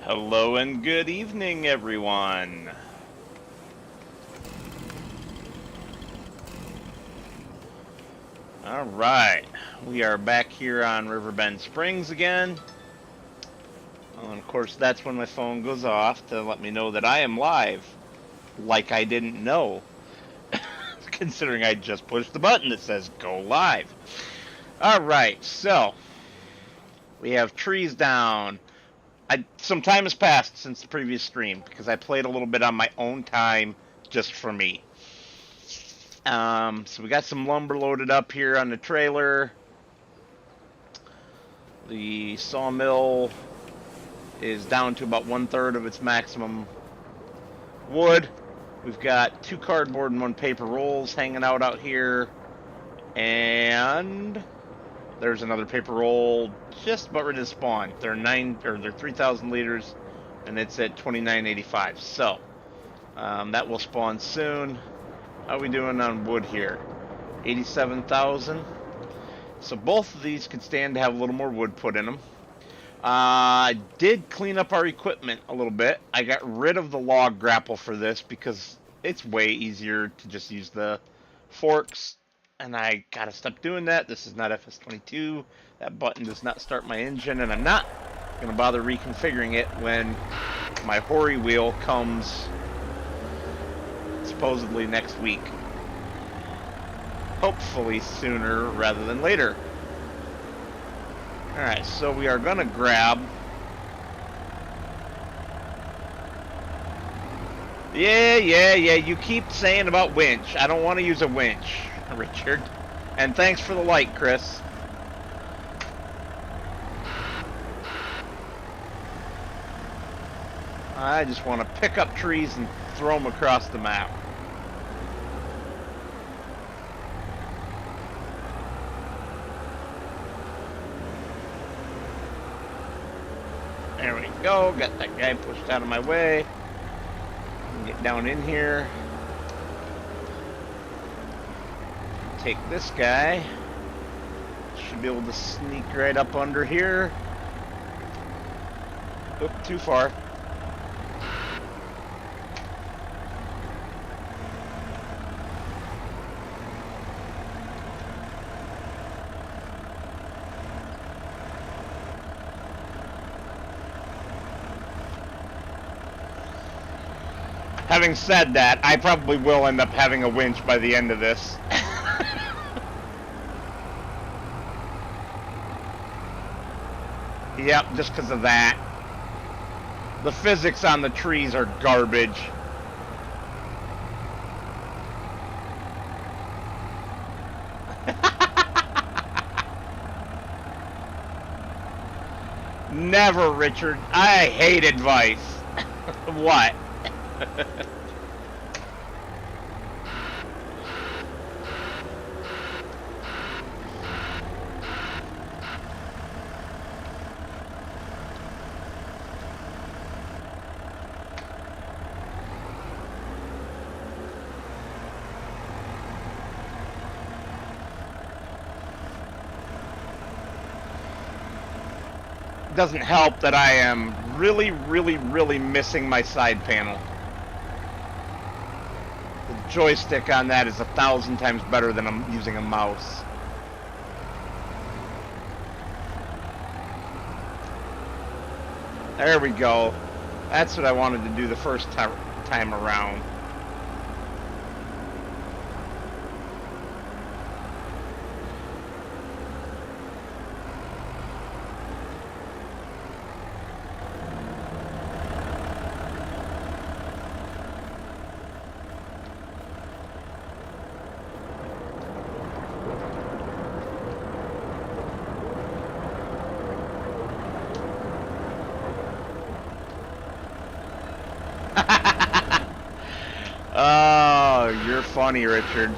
Hello and good evening, everyone. All right, we are back here on Riverbend Springs again. Well, and of course, that's when my phone goes off to let me know that I am live. Like I didn't know, considering I just pushed the button that says go live. All right, so we have trees down. Some time has passed since the previous stream because I played a little bit on my own time just for me. So we got some lumber loaded up here on the trailer. The sawmill is down to about 1/3 of its maximum wood. We've got 2 cardboard and 1 paper rolls hanging out here. And there's another paper roll just about ready to spawn. They're 3,000 liters, and it's at 29.85. So that will spawn soon. How are we doing on wood here? 87,000. So both of these could stand to have a little more wood put in them. I did clean up our equipment a little bit. I got rid of the log grapple for this because it's way easier to just use the forks. And I gotta stop doing that. This is not FS25. That button does not start my engine, and I'm not gonna bother reconfiguring it when my Hori wheel comes supposedly next week. Hopefully sooner rather than later. Alright, so we are gonna grab... Yeah, you keep saying about winch. I don't want to use a winch, Richard. And thanks for the light, Chris. I just want to pick up trees and throw them across the map. There we go. Got that guy pushed out of my way. Get down in here. Take this guy. Should be able to sneak right up under here. Oop, too far. Having said that, I probably will end up having a winch by the end of this. Yep, just because of that. The physics on the trees are garbage. Never, Richard. I hate advice. What? Doesn't help that I am really missing my side panel. The joystick on that is 1,000 times better than I'm using a mouse. There we go. That's what I wanted to do the first time around. Oh, you're funny, Richard.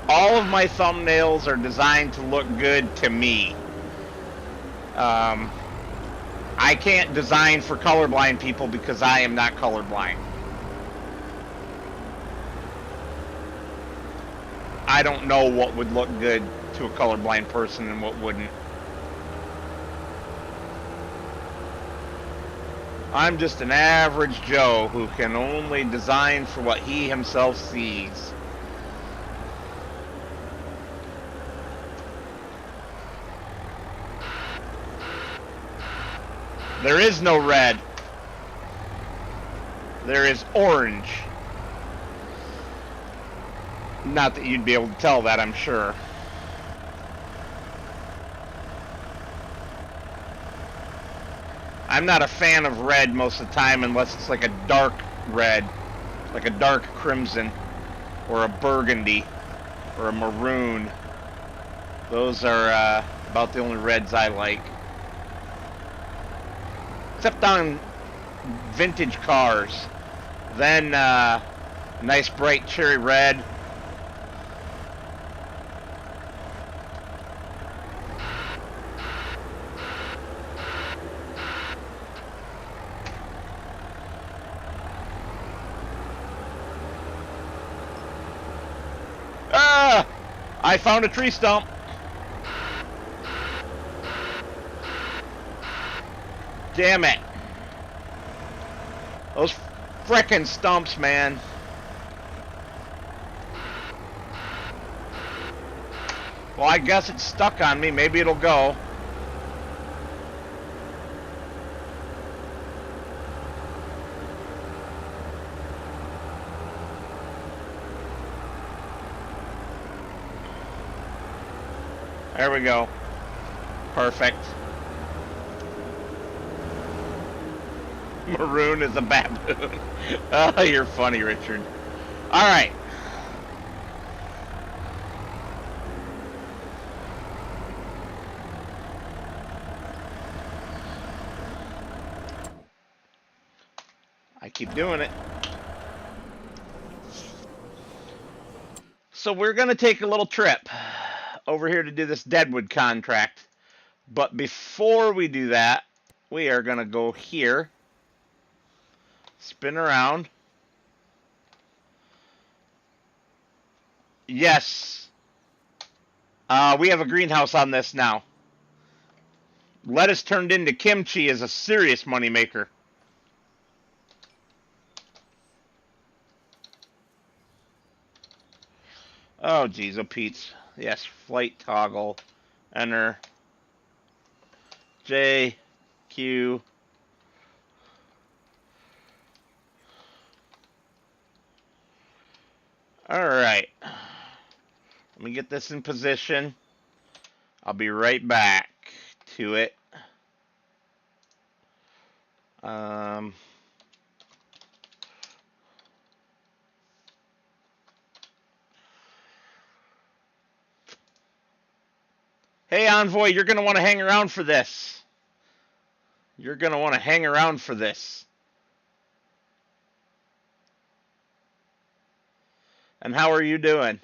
All of my thumbnails are designed to look good to me. I can't design for colorblind people because I am not colorblind. I don't know what would look good to a colorblind person and what wouldn't. I'm just an average Joe who can only design for what he himself sees. There is no red. There is orange. Not that you'd be able to tell that, I'm sure. I'm not a fan of red most of the time unless it's like a dark red, like a dark crimson, or a burgundy, or a maroon. Those are about the only reds I like. Except on vintage cars. Then nice bright cherry red. Ah! I found a tree stump. Damn it. Those frickin' stumps, man. Well, I guess it's stuck on me. Maybe it'll go. There we go. Perfect. Maroon is a baboon. Oh, you're funny, Richard. All right. I keep doing it. So we're going to take a little trip over here to do this Deadwood contract. But before we do that, we are going to go here. Spin around. Yes. We have a greenhouse on this now. Lettuce turned into kimchi is a serious moneymaker. Oh, geez, oh, Pete's. Yes, flight toggle. Enter. J, Q. All right. Let me get this in position. I'll be right back to it. Hey, Envoy, you're going to want to hang around for this. You're going to want to hang around for this. And how are you doing?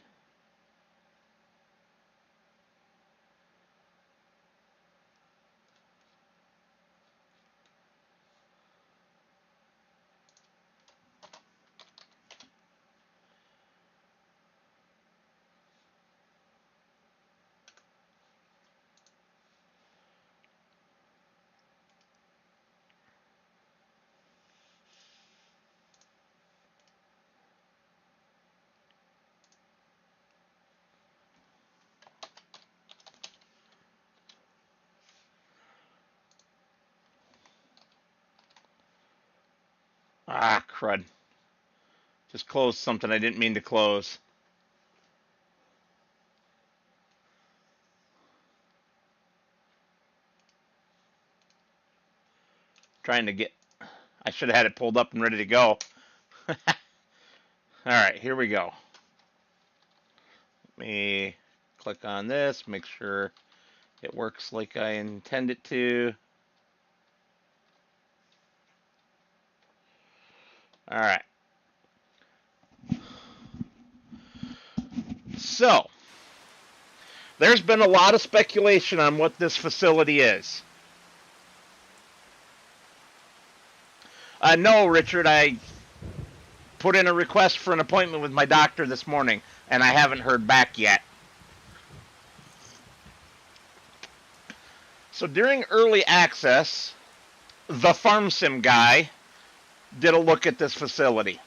Ah, crud. Just closed something I didn't mean to close. Trying to get... I should have had it pulled up and ready to go. Alright, here we go. Let me click on this, make sure it works like I intend it to. Alright. So, there's been a lot of speculation on what this facility is. No, Richard, I put in a request for an appointment with my doctor this morning, and I haven't heard back yet. So during early access, the farm sim guy did a look at this facility.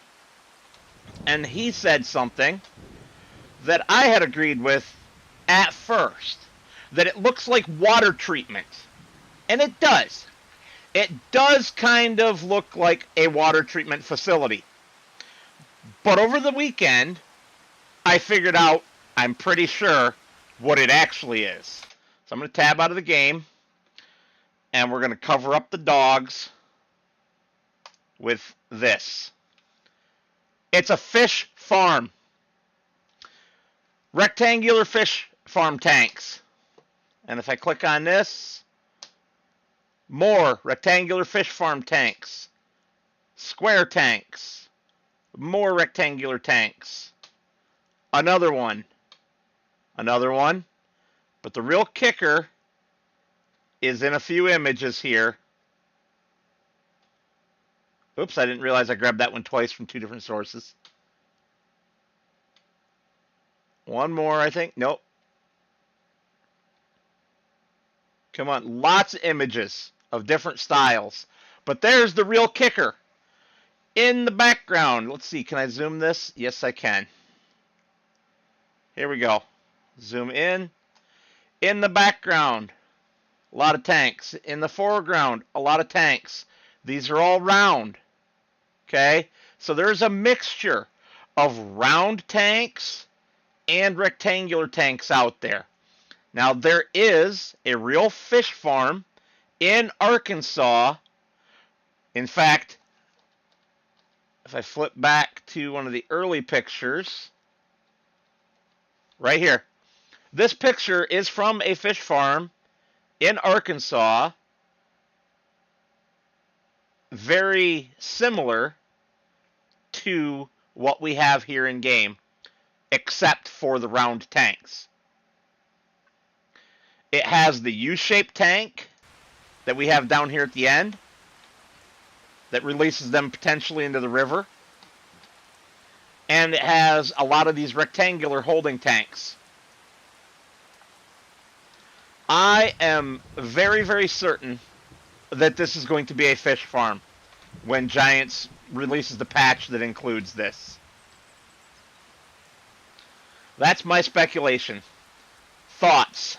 And he said something that I had agreed with at first, that it looks like water treatment. And it does. It does kind of look like a water treatment facility. But over the weekend, I figured out, I'm pretty sure, what it actually is. So I'm going to tab out of the game, and we're going to cover up the dogs with this. It's a fish farm. Rectangular fish farm tanks. And if I click on this, more rectangular fish farm tanks. Square tanks. More rectangular tanks. Another one. Another one. But the real kicker is in a few images here. Oops, I didn't realize I grabbed that one twice from two different sources. One more, I think. Nope. Come on. Lots of images of different styles. But there's the real kicker. In the background. Let's see. Can I zoom this? Yes, I can. Here we go. Zoom in. In the background, a lot of tanks. In the foreground, a lot of tanks. These are all round. Okay? So there's a mixture of round tanks and rectangular tanks out there. Now, there is a real fish farm in Arkansas. In fact, if I flip back to one of the early pictures, right here, this picture is from a fish farm in Arkansas, very similar to what we have here in game, except for the round tanks. It has the U-shaped tank that we have down here at the end that releases them potentially into the river. And it has a lot of these rectangular holding tanks. I am very, very certain that this is going to be a fish farm when Giants releases the patch that includes this. That's my speculation. Thoughts?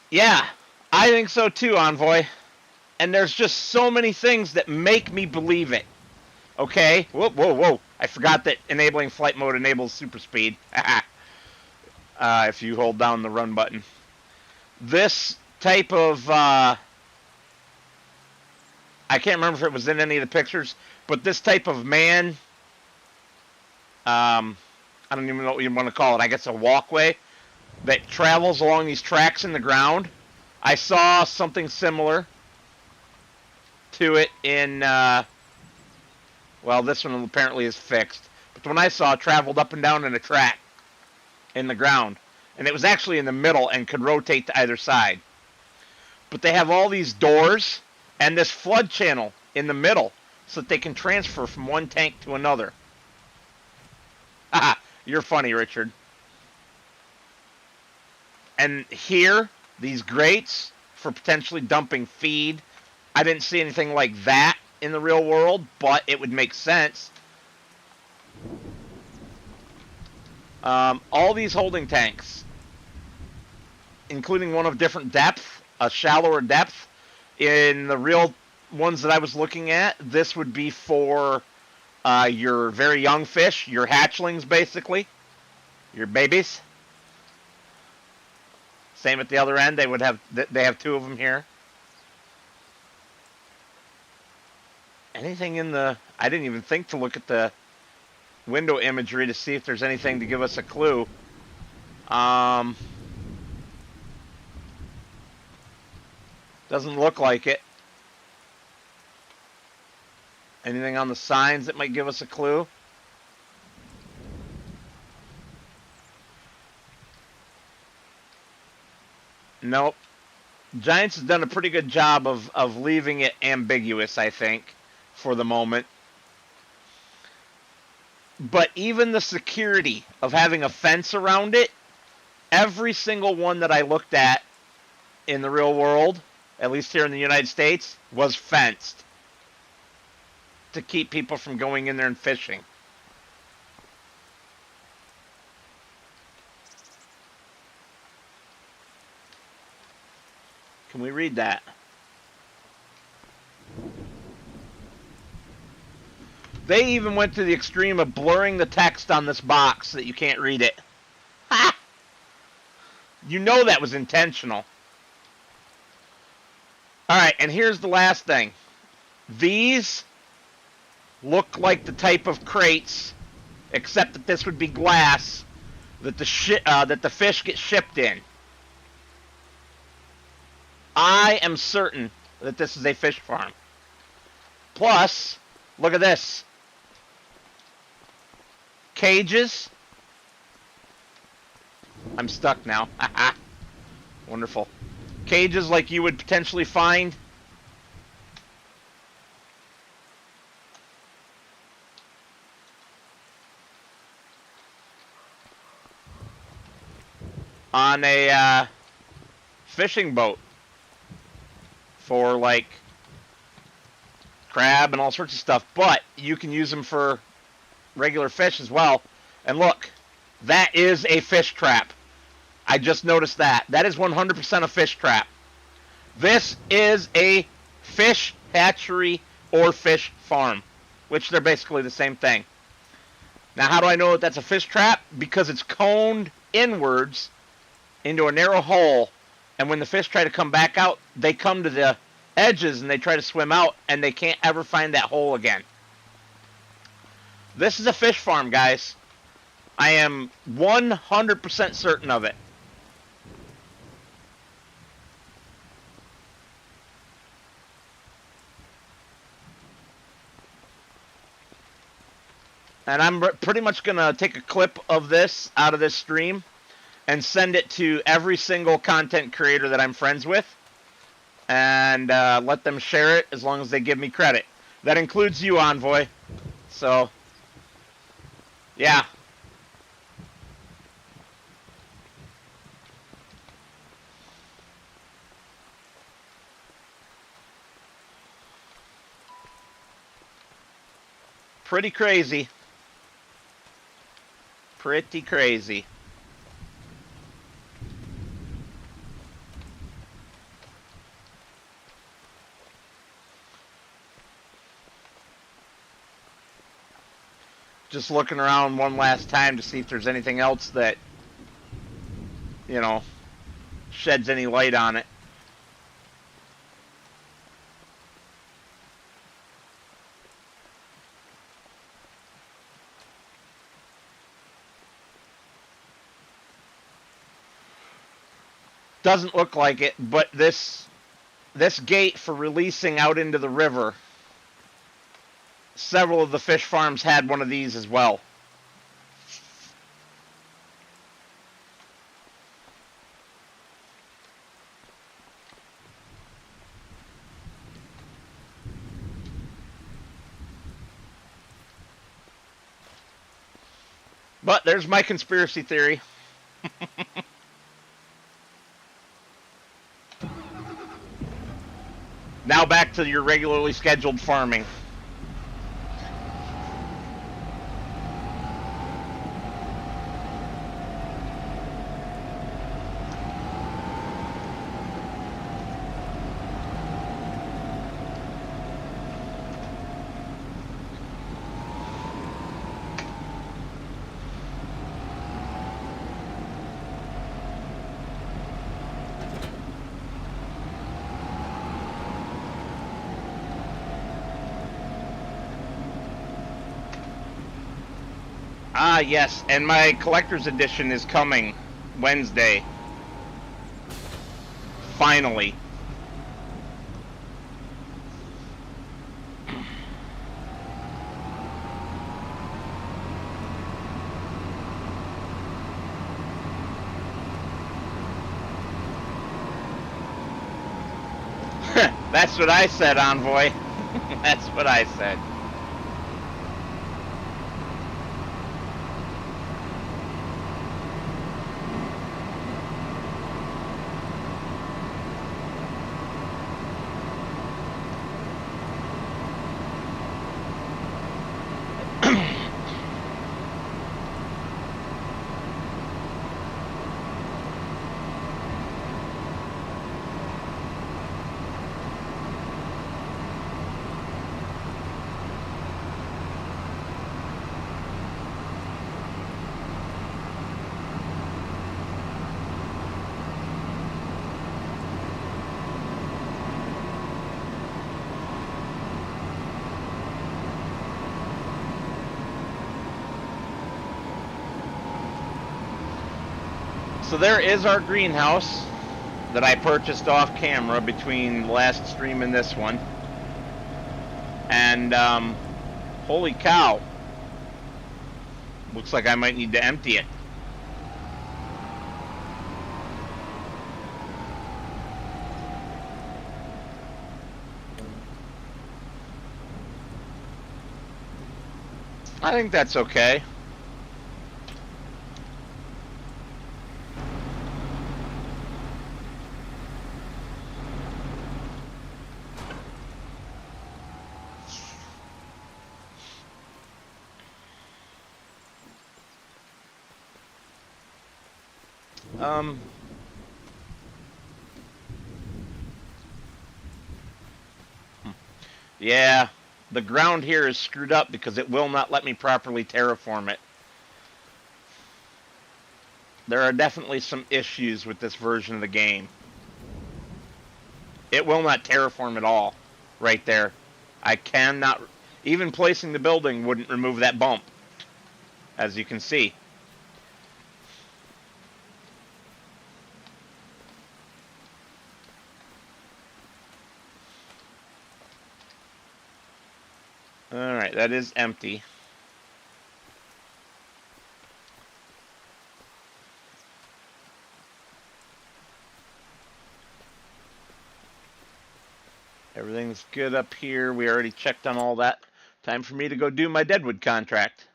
Yeah, I think so too, Envoy. And there's just so many things that make me believe it. Okay? Whoa, whoa, whoa. I forgot that enabling flight mode enables super speed. If you hold down the run button. This type of... I can't remember if it was in any of the pictures, but this type of man... I don't even know what you want to call it. I guess a walkway that travels along these tracks in the ground. I saw something similar to it in, well, this one apparently is fixed. But the one I saw traveled up and down in a track in the ground. And it was actually in the middle and could rotate to either side. But they have all these doors and this flood channel in the middle so that they can transfer from one tank to another. Haha, you're funny, Richard. And here, these grates for potentially dumping feed. I didn't see anything like that in the real world, but it would make sense. All these holding tanks, including one of different depth, a shallower depth. In the real ones that I was looking at, this would be for your very young fish, your hatchlings, basically, your babies. Same at the other end. They have two of them here. Anything in the... I didn't even think to look at the window imagery to see if there's anything to give us a clue. Doesn't look like it. Anything on the signs that might give us a clue? Nope. Giants has done a pretty good job of leaving it ambiguous, I think, for the moment. But even the security of having a fence around it, every single one that I looked at in the real world, at least here in the United States, was fenced to keep people from going in there and fishing. Can we read that? They even went to the extreme of blurring the text on this box so that you can't read it. Ha! You know that was intentional. Alright, and here's the last thing. These look like the type of crates, except that this would be glass, that the fish get shipped in. I am certain that this is a fish farm. Plus, look at this. Cages. I'm stuck now. Wonderful. Cages like you would potentially find on a fishing boat for like crab and all sorts of stuff, but you can use them for regular fish as well. And look, that is a fish trap. I just noticed that. That is 100% a fish trap. This is a fish hatchery or fish farm, which they're basically the same thing. Now, how do I know that that's a fish trap? Because it's coned inwards into a narrow hole, and when the fish try to come back out, they come to the edges and they try to swim out, and they can't ever find that hole again. This is a fish farm, guys. I am 100% certain of it. And I'm pretty much going to take a clip of this out of this stream and send it to every single content creator that I'm friends with, and let them share it as long as they give me credit. That includes you, Envoy. So, yeah. Pretty crazy. Pretty crazy. Just looking around one last time to see if there's anything else that, you know, sheds any light on it. Doesn't look like it, but this gate for releasing out into the river, several of the fish farms had one of these as well. But there's my conspiracy theory. Now back to your regularly scheduled farming. Ah, yes, and my collector's edition is coming Wednesday. Finally. That's what I said, Envoy. That's what I said. So there is our greenhouse that I purchased off camera between last stream and this one. And holy cow. Looks like I might need to empty it. I think that's okay. Yeah, the ground here is screwed up because it will not let me properly terraform it. There are definitely some issues with this version of the game. It will not terraform at all, right there. I cannot, even placing the building wouldn't remove that bump, as you can see. Alright, that is empty. Everything's good up here. We already checked on all that. Time for me to go do my Deadwood contract.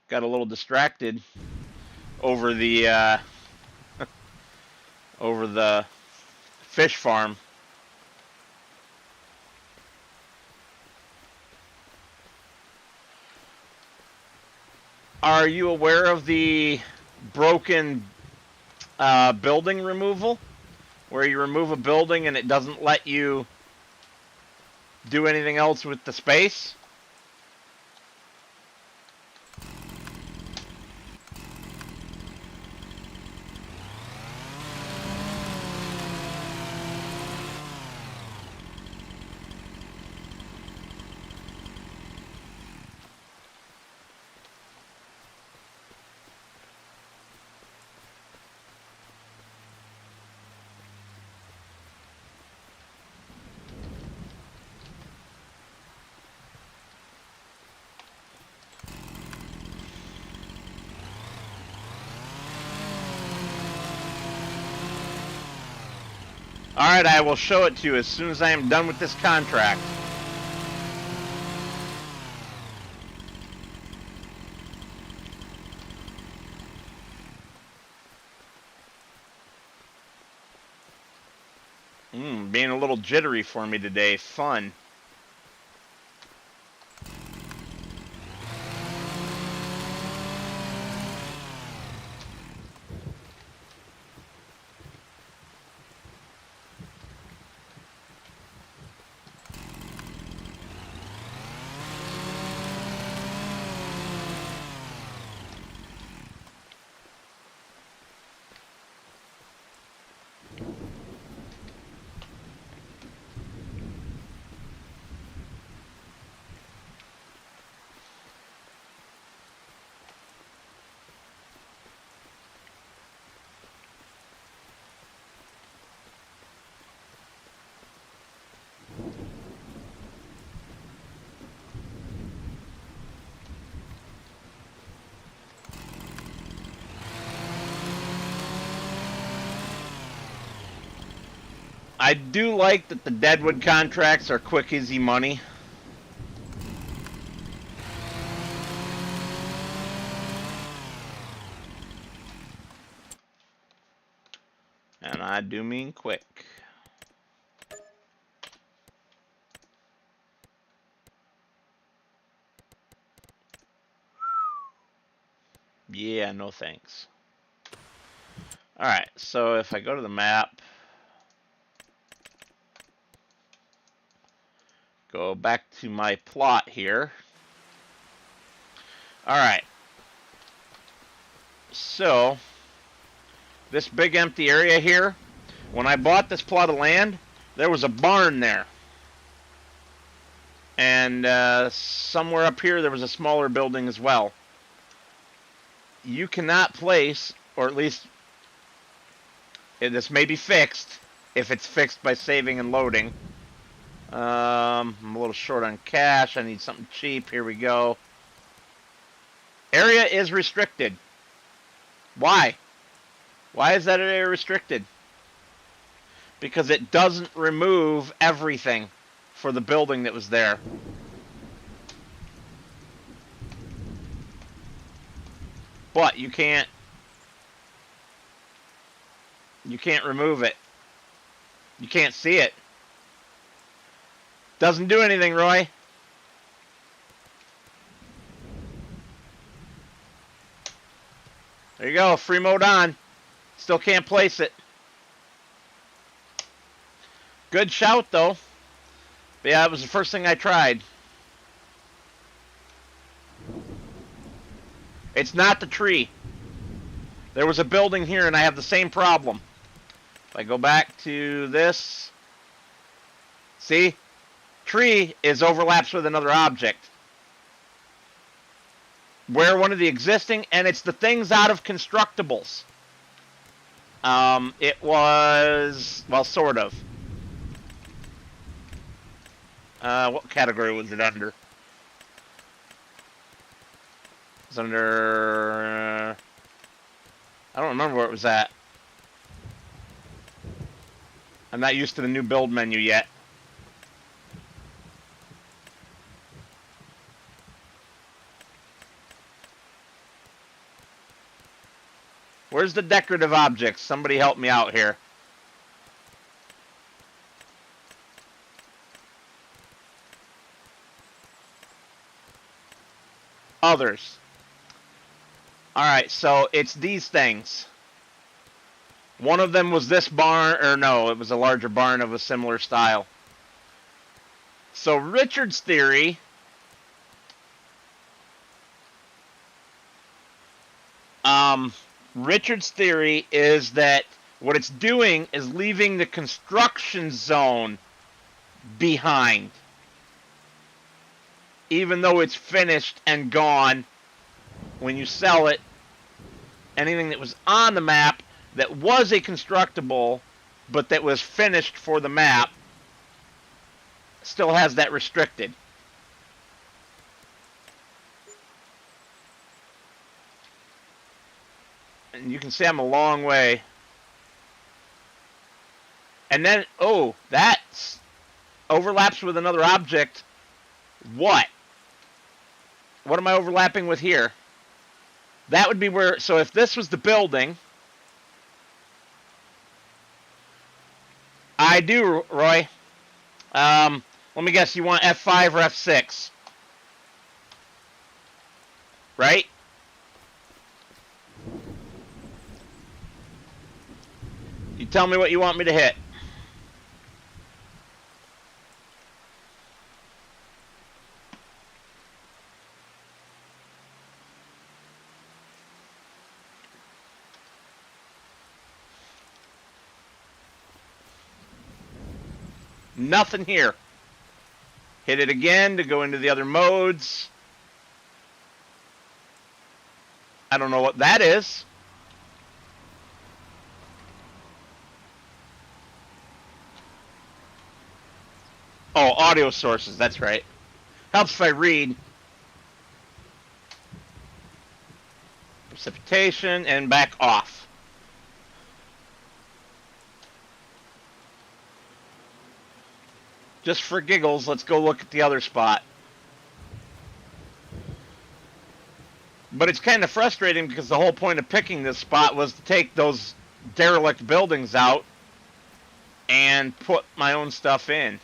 Got a little distracted over the over the fish farm. Are you aware of the broken building removal? Where you remove a building and it doesn't let you do anything else with the space? Alright, I will show it to you as soon as I am done with this contract. Being a little jittery for me today. Fun. I do like that the Deadwood contracts are quick, easy money. And I do mean quick. Yeah, no thanks. Alright, so if I go to the map, go back to my plot here. Alright. So, this big empty area here, when I bought this plot of land, there was a barn there. And somewhere up here there was a smaller building as well. You cannot place, or at least this may be fixed, if it's fixed by saving and loading. I'm a little short on cash. I need something cheap. Here we go. Area is restricted. Why? Why is that area restricted? Because it doesn't remove everything for the building that was there. But you can't remove it. You can't see it. Doesn't do anything, Roy. There you go, free mode on. Still can't place it. Good shout, though. But yeah, it was the first thing I tried. It's not the tree. There was a building here, and I have the same problem. If I go back to this, see? Tree is overlaps with another object. Where one of the existing, and it's the things out of constructibles. It was, well, sort of. What category was it under? It was under, I don't remember where it was at. I'm not used to the new build menu yet. Where's the decorative objects? Somebody help me out here. Others. Alright, so it's these things. One of them was this barn, or no, it was a larger barn of a similar style. So Richard's theory is that what it's doing is leaving the construction zone behind. Even though it's finished and gone, when you sell it, anything that was on the map that was a constructible, but that was finished for the map, still has that restricted. And you can see I'm a long way. And then, oh, that overlaps with another object. What? What am I overlapping with here? That would be where, so if this was the building, I do, Roy. Let me guess, you want F5 or F6? Right? You tell me what you want me to hit. Nothing here. Hit it again to go into the other modes. I don't know what that is. Oh, audio sources, that's right. Helps if I read. Precipitation and back off. Just for giggles, let's go look at the other spot. But it's kind of frustrating because the whole point of picking this spot was to take those derelict buildings out and put my own stuff in.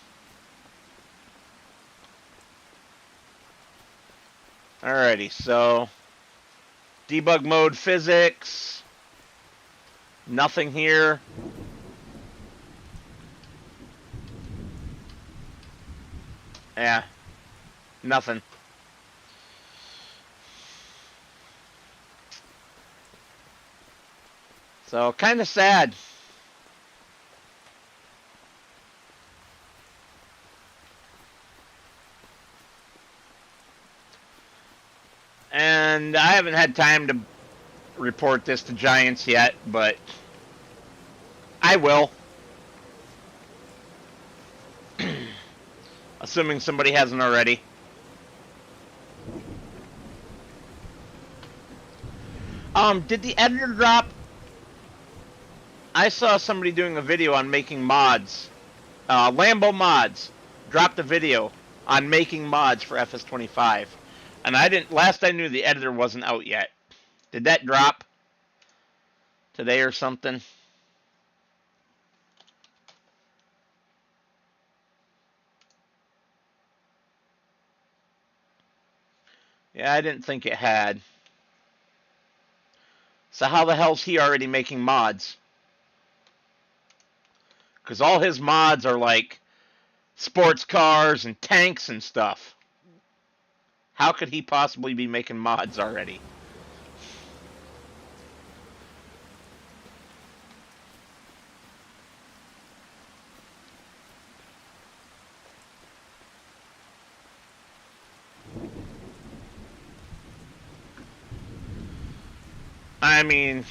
Alrighty, so debug mode physics. Nothing here. Yeah, nothing. So, kind of sad. And I haven't had time to report this to Giants yet, but I will. Assuming somebody hasn't already. Did the editor drop? I saw somebody doing a video on making mods. Lambo Mods dropped a video on making mods for FS25. And last I knew the editor wasn't out yet. Did that drop today or something? Yeah, I didn't think it had. So how the hell's he already making mods? Because all his mods are like sports cars and tanks and stuff. How could he possibly be making mods already? I mean,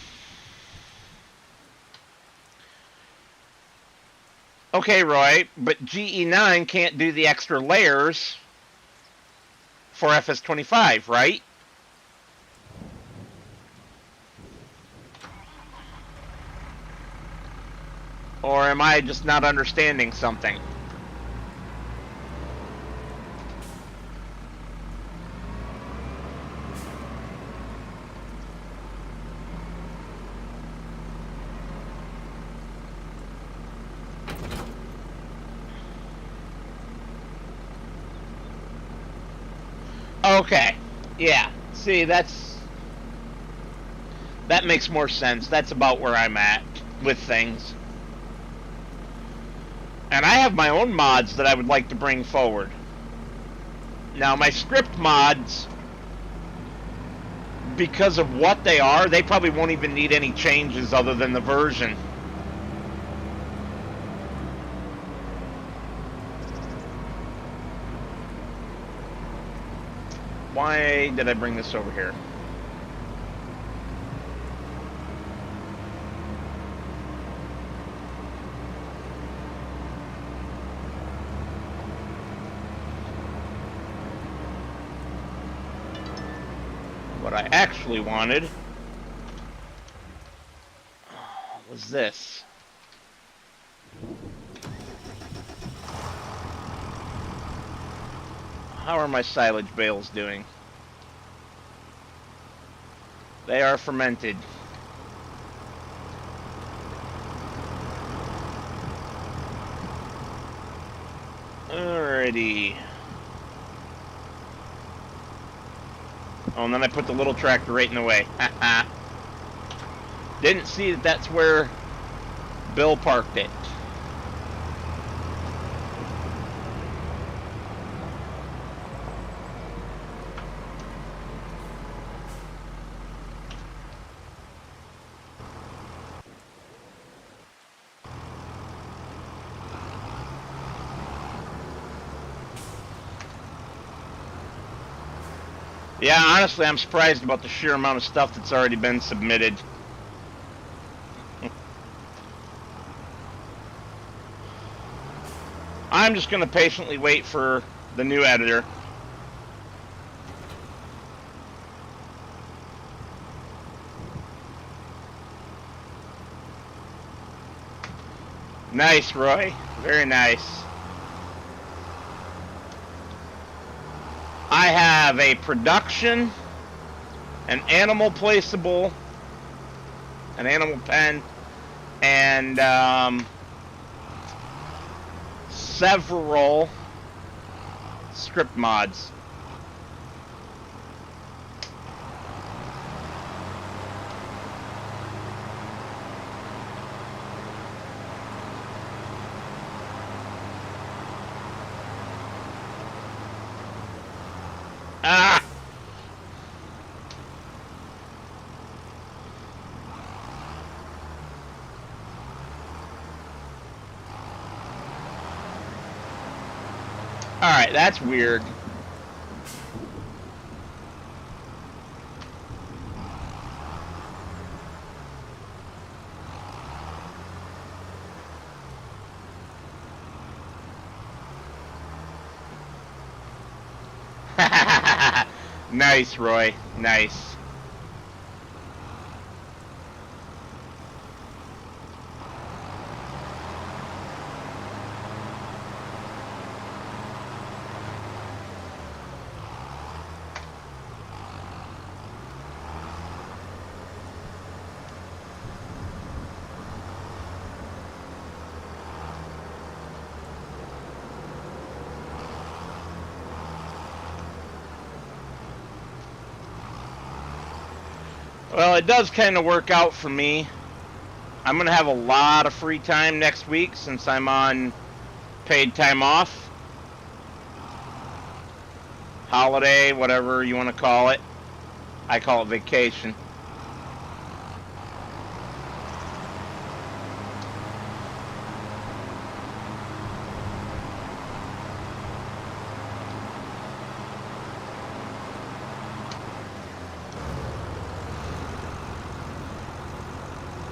okay, Roy, but GE9 can't do the extra layers for FS25, right? Or am I just not understanding something? Okay, yeah. See, that makes more sense. That's about where I'm at with things. And I have my own mods that I would like to bring forward. Now, my script mods, because of what they are, they probably won't even need any changes other than the version. Why did I bring this over here? What I actually wanted was this. How are my silage bales doing? They are fermented. Alrighty. Oh, and then I put the little tractor right in the way. Didn't see that that's where Bill parked it. Yeah, honestly, I'm surprised about the sheer amount of stuff that's already been submitted. I'm just going to patiently wait for the new editor. Nice, Roy. Very nice. I have a production, an animal placeable, an animal pen, and several script mods. Ah! Alright, that's weird. Nice, Roy. Nice. Well, it does kind of work out for me. I'm going to have a lot of free time next week since I'm on paid time off. Holiday, whatever you want to call it. I call it vacation.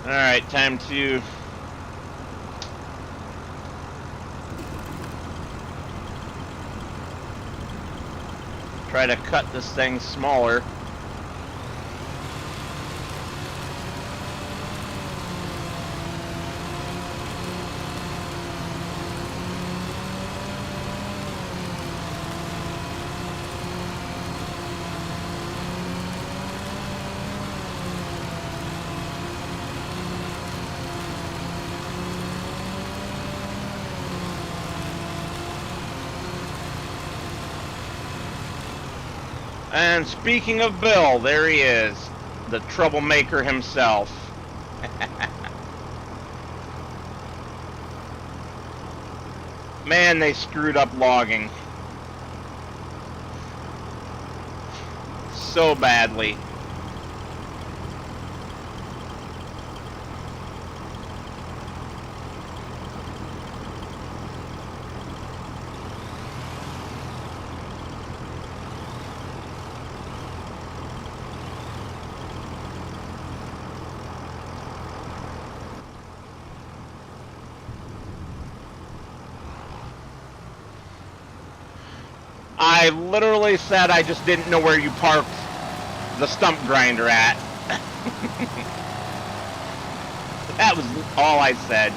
Alright, time to try to cut this thing smaller. And speaking of Bill, there he is, the troublemaker himself. Man, they screwed up logging so badly. I literally said I just didn't know where you parked the stump grinder at. That was all I said.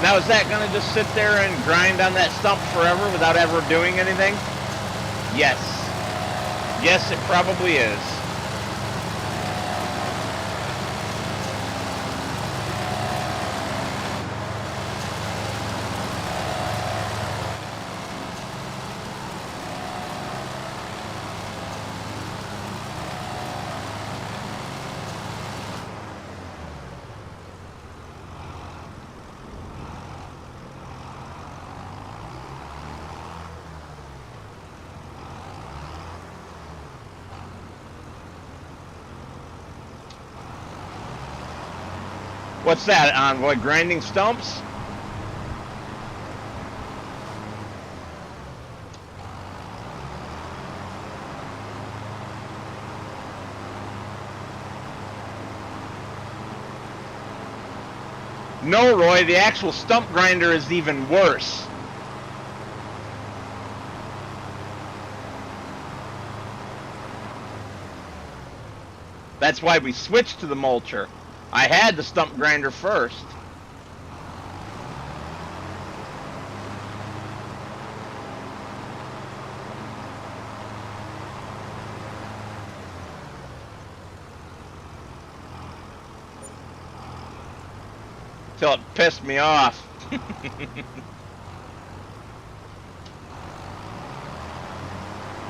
Now, is that going to just sit there and grind on that stump forever without ever doing anything? Yes. Yes, it probably is. What's that, on what, grinding stumps? No, Roy, the actual stump grinder is even worse. That's why we switched to the mulcher. I had the stump grinder first. Till it pissed me off.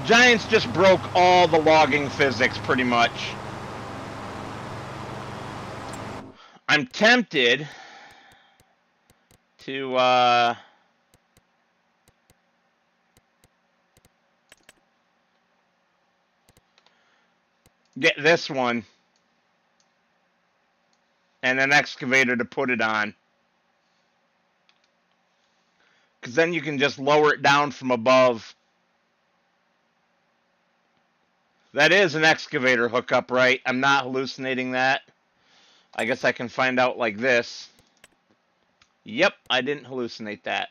Giants just broke all the logging physics pretty much. I'm tempted to get this one and an excavator to put it on. Because then you can just lower it down from above. That is an excavator hookup, right? I'm not hallucinating that. I guess I can find out like this. Yep, I didn't hallucinate that.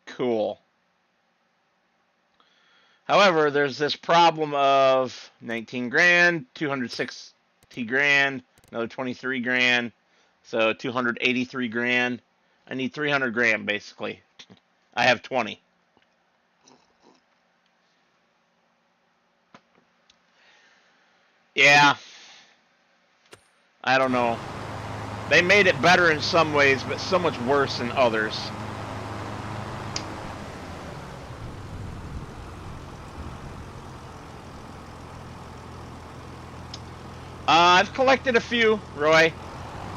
Cool. However, there's this problem of 19 grand, 260 grand, another 23 grand, so 283 grand. I need 300 grand, basically. I have 20. Yeah. I don't know. They made it better in some ways, but so much worse in others. I've collected a few, Roy,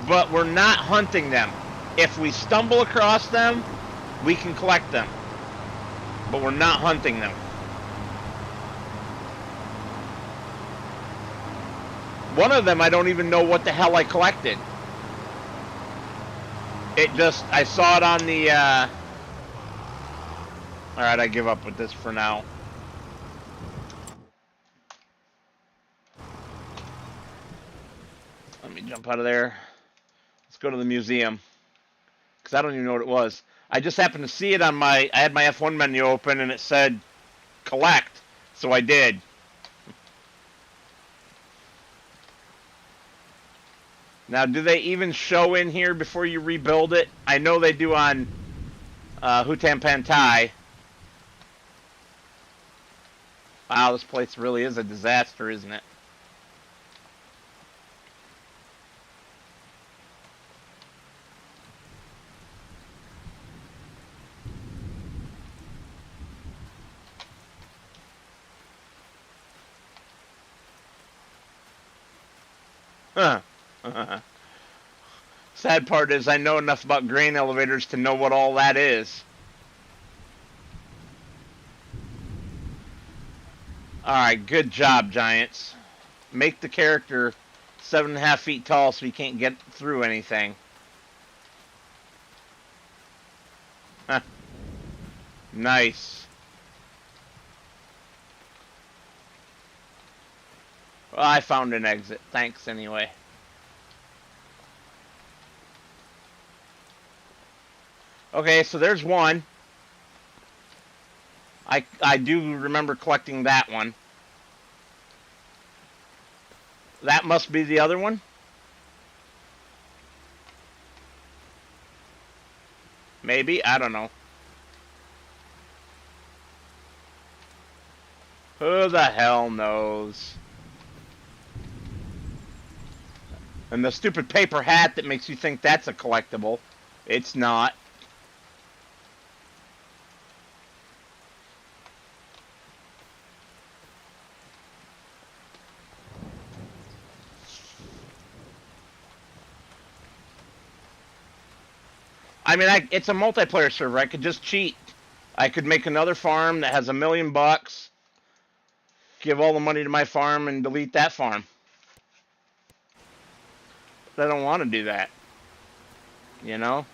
but we're not hunting them. If we stumble across them, we can collect them, but we're not hunting them. One of them, I don't even know what the hell I collected. It just, I saw it on the, Alright, I give up with this for now. Let me jump out of there. Let's go to the museum. Because I don't even know what it was. I just happened to see it on my, I had my F1 menu open and it said collect. So I did. Now, do they even show in here before you rebuild it? I know they do on Hutan Pantai. Wow, this place really is a disaster, isn't it? Huh. Sad part is I know enough about grain elevators to know what all that is. Alright, good job, Giants. Make the character 7.5 feet tall so he can't get through anything. Huh. Nice. Well, I found an exit. Thanks anyway. Okay, so there's one. I do remember collecting that one. That must be the other one. Maybe, I don't know. Who the hell knows? And the stupid paper hat that makes you think that's a collectible. It's not. I mean, it's a multiplayer server. I could just cheat. I could make another farm that has $1 million, give all the money to my farm, and delete that farm. But I don't want to do that. You know?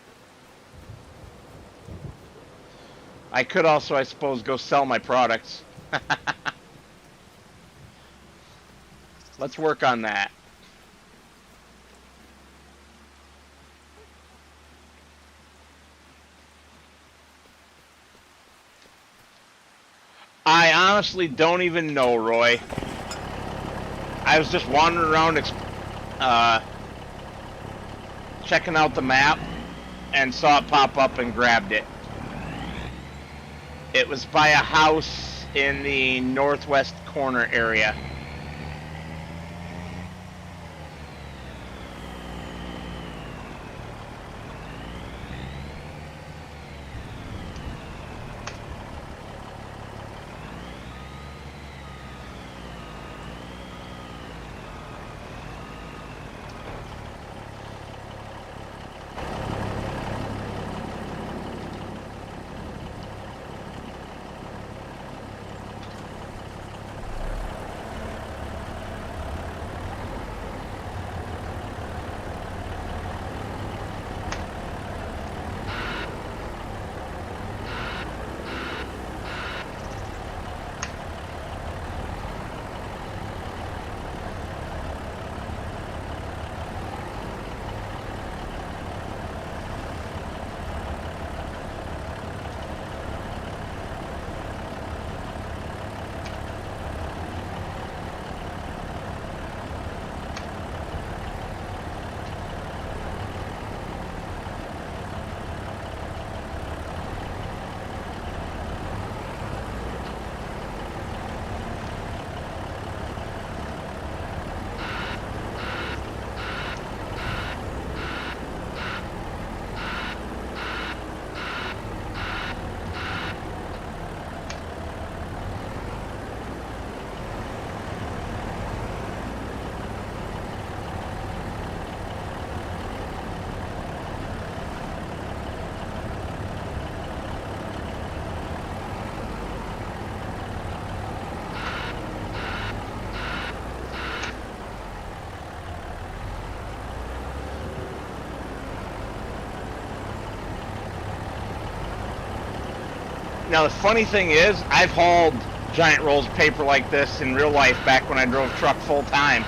I could also, I suppose, go sell my products. Let's work on that. I honestly don't even know, Roy. I was just wandering around checking out the map and saw it pop up and grabbed it. It was by a house in the northwest corner area. Now, the funny thing is, I've hauled giant rolls of paper like this in real life back when I drove truck full time.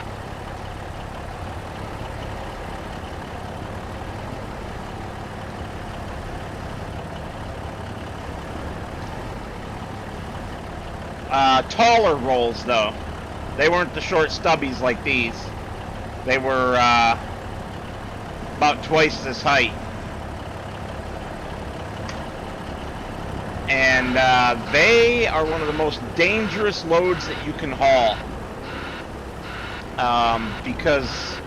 Taller rolls, though. They weren't the short stubbies like these. They were about twice this height. And they are one of the most dangerous loads that you can haul because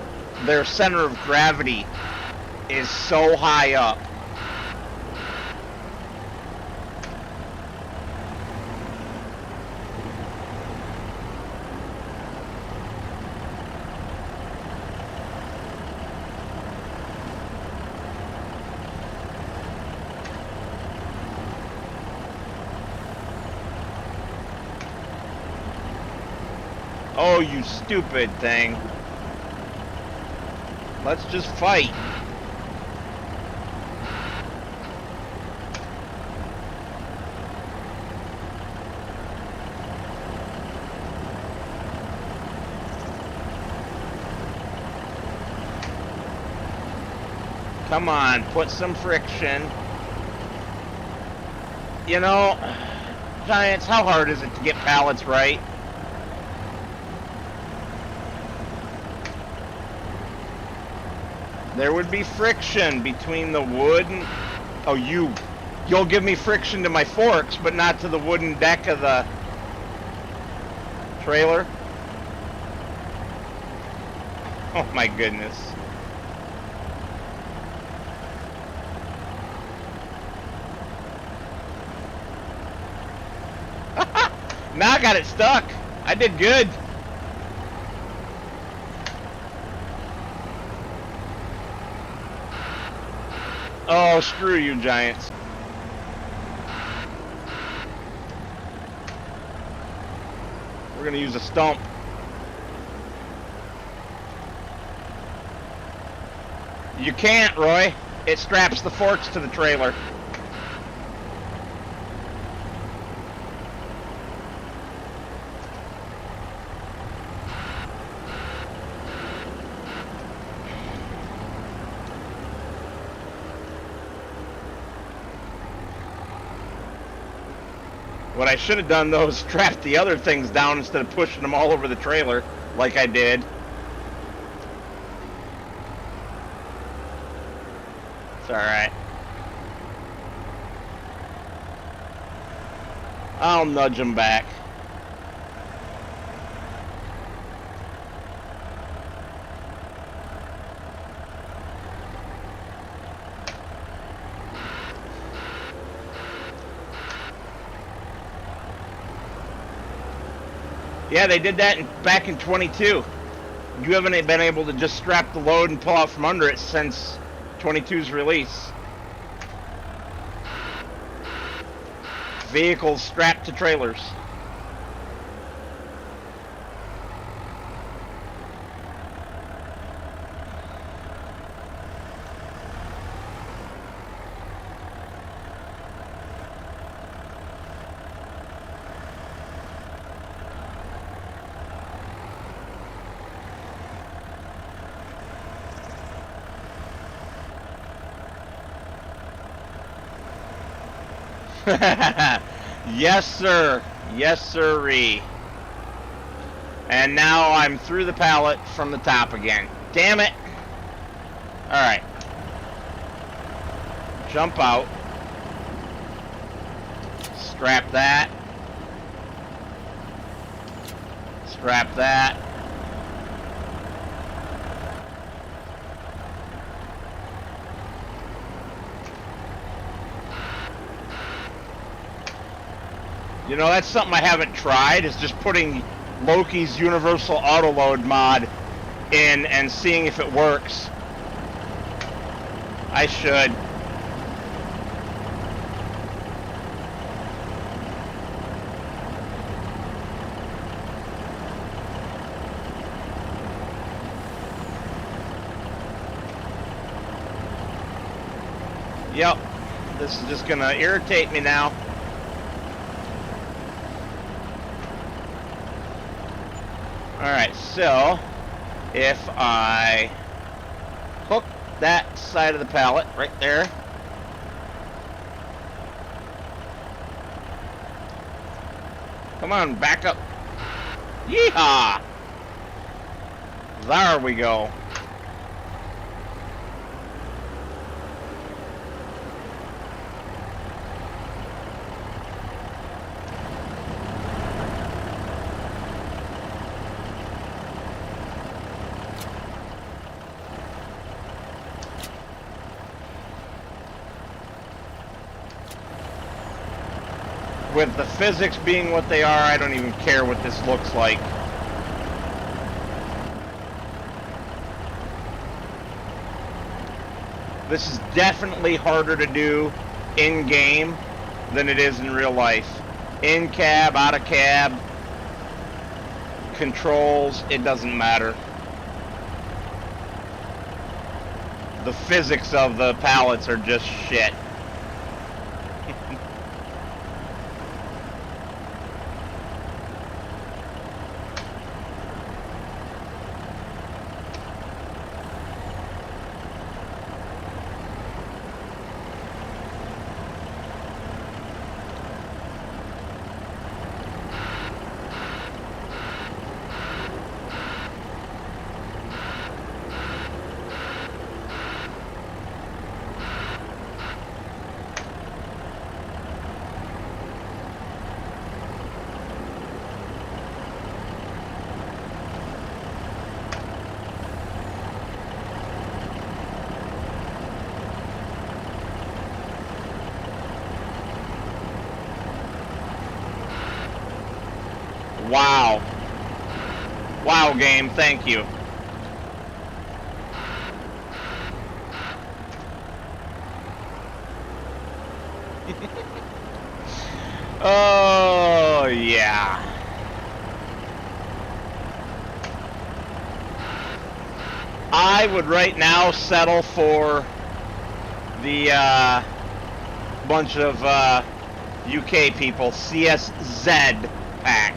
their center of gravity is so high up. Oh, you stupid thing. Let's just fight. Come on, put some friction. You know, Giants, how hard is it to get pallets right? There would be friction between the wood and... Oh, you'll give me friction to my forks, but not to the wooden deck of the trailer? Oh my goodness. Now I got it stuck. I did good. Oh, screw you, Giants. We're gonna use a stump. You can't, Roy. It straps the forks to the trailer. What I should have done, though, is strapped the other things down instead of pushing them all over the trailer like I did. It's alright. I'll nudge them back. Yeah, they did that back in 22. You haven't been able to just strap the load and pull out from under it since 22's release. Vehicles strapped to trailers. Yes, sir. Yes, sirree. And now I'm through the pallet from the top again. Damn it. Alright. Jump out. Strap that. Strap that. You know, that's something I haven't tried, is just putting Loki's Universal Autoload mod in and seeing if it works. I should. Yep. This is just gonna irritate me now. Alright, so if I hook that side of the pallet right there, come on, back up. Yeehaw! There we go. With the physics being what they are, I don't even care what this looks like. This is definitely harder to do in-game than it is in real life. In-cab, out-of-cab, controls, it doesn't matter. The physics of the pallets are just shit. Wow. Wow, game, thank you. Oh, yeah. I would right now settle for the bunch of UK people CSZ pack.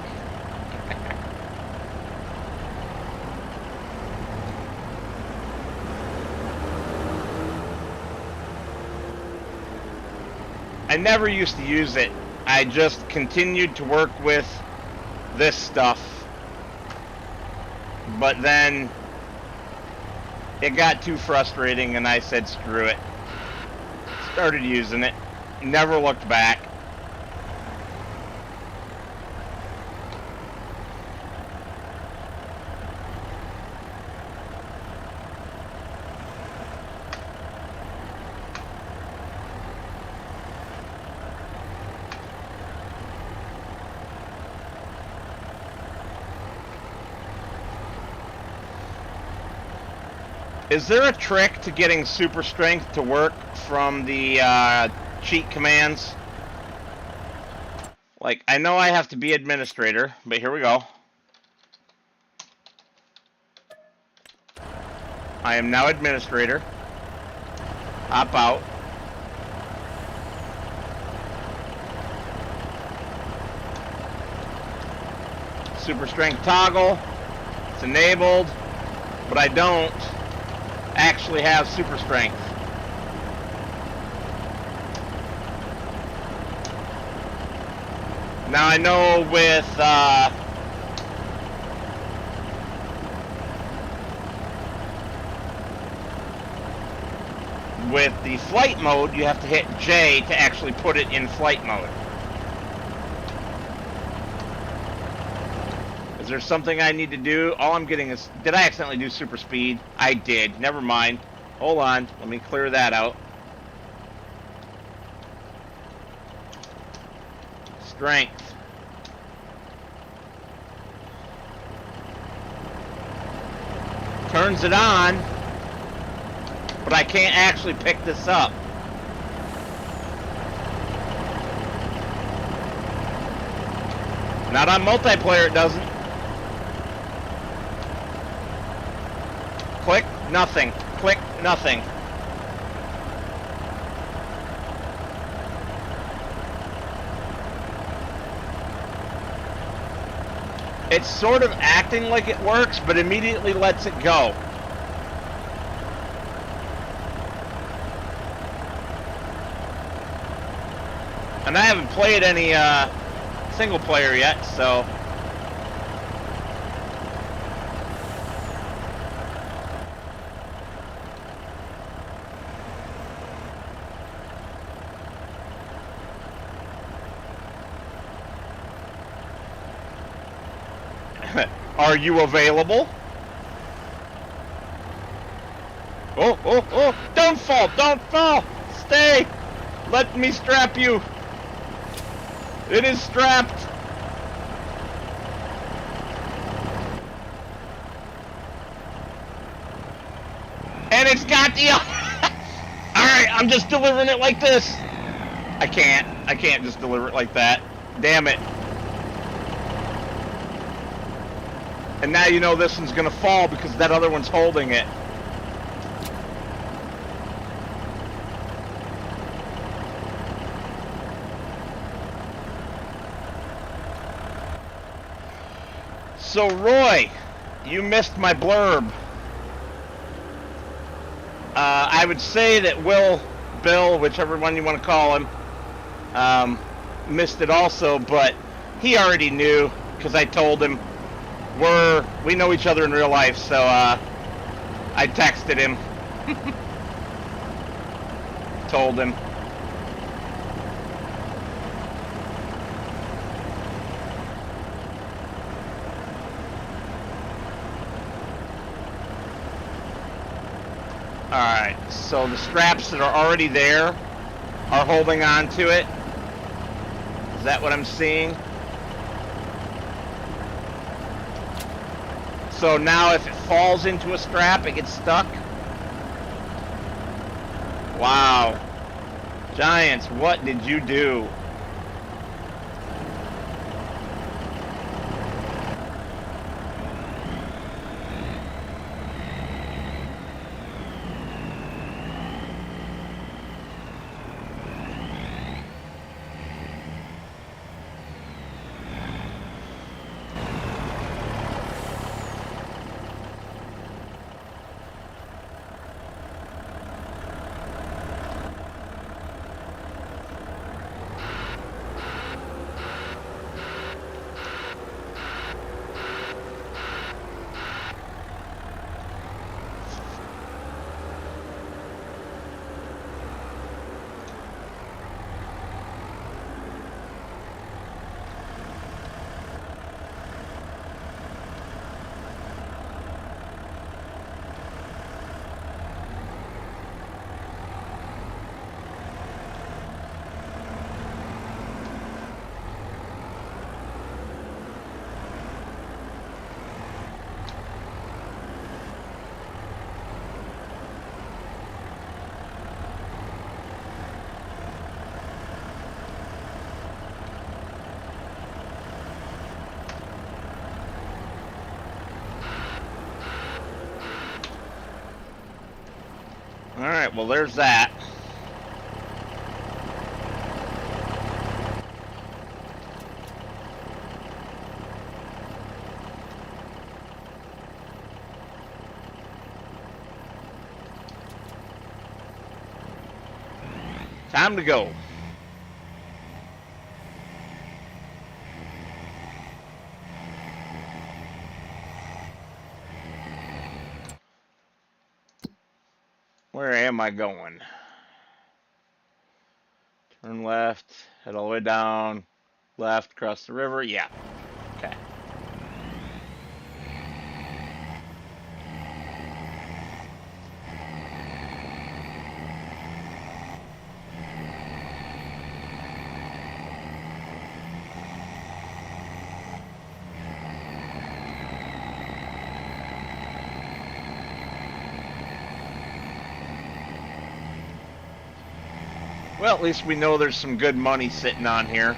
I never used to use it I just continued to work with this stuff, but then it got too frustrating and I said screw it. Started using it, never looked back. Is there a trick to getting super strength to work from the cheat commands? Like, I know I have to be administrator, but here we go. I am now administrator. Hop out. Super strength toggle. It's enabled, but I don't actually have super strength. Now I know with the flight mode, you have to hit J to actually put it in flight mode. Is there something I need to do? All I'm getting is, did I accidentally do super speed? I did. Never mind. Hold on. Let me clear that out. Strength. Turns it on, but I can't actually pick this up. Not on multiplayer, it doesn't. Click, nothing. Click, nothing. It's sort of acting like it works, but immediately lets it go. And I haven't played any single player yet, so... Are you available? Oh, oh, oh! Don't fall! Don't fall! Stay! Let me strap you! It is strapped! And it's got the... Alright, I'm just delivering it like this! I can't just deliver it like that. Damn it. And now you know this one's gonna fall because that other one's holding it. So Roy, you missed my blurb. I would say that Bill, whichever one you want to call him, missed it also, but he already knew because I told him. We know each other in real life, so I texted him, told him. Alright, so the straps that are already there are holding on to it. Is that what I'm seeing? So now if it falls into a strap, it gets stuck. Wow. Giants, what did you do? All right, well, there's that. Time to go. Where am I going? Turn left, head all the way down, left, cross the river. Yeah. Okay. Well, at least we know there's some good money sitting on here.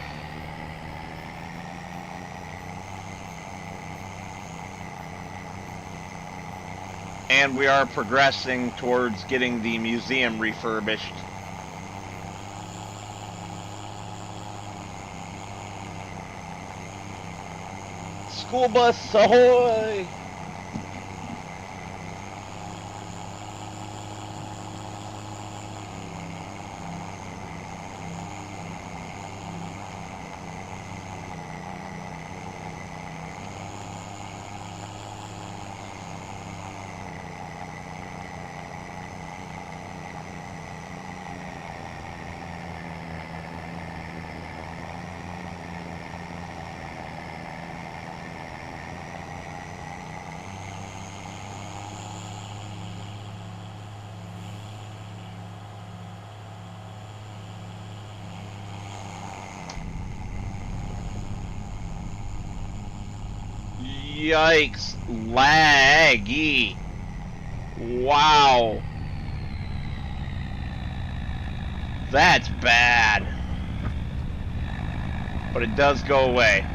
And we are progressing towards getting the museum refurbished. School bus, ahoy! Yikes, laggy. Wow. That's bad. But it does go away.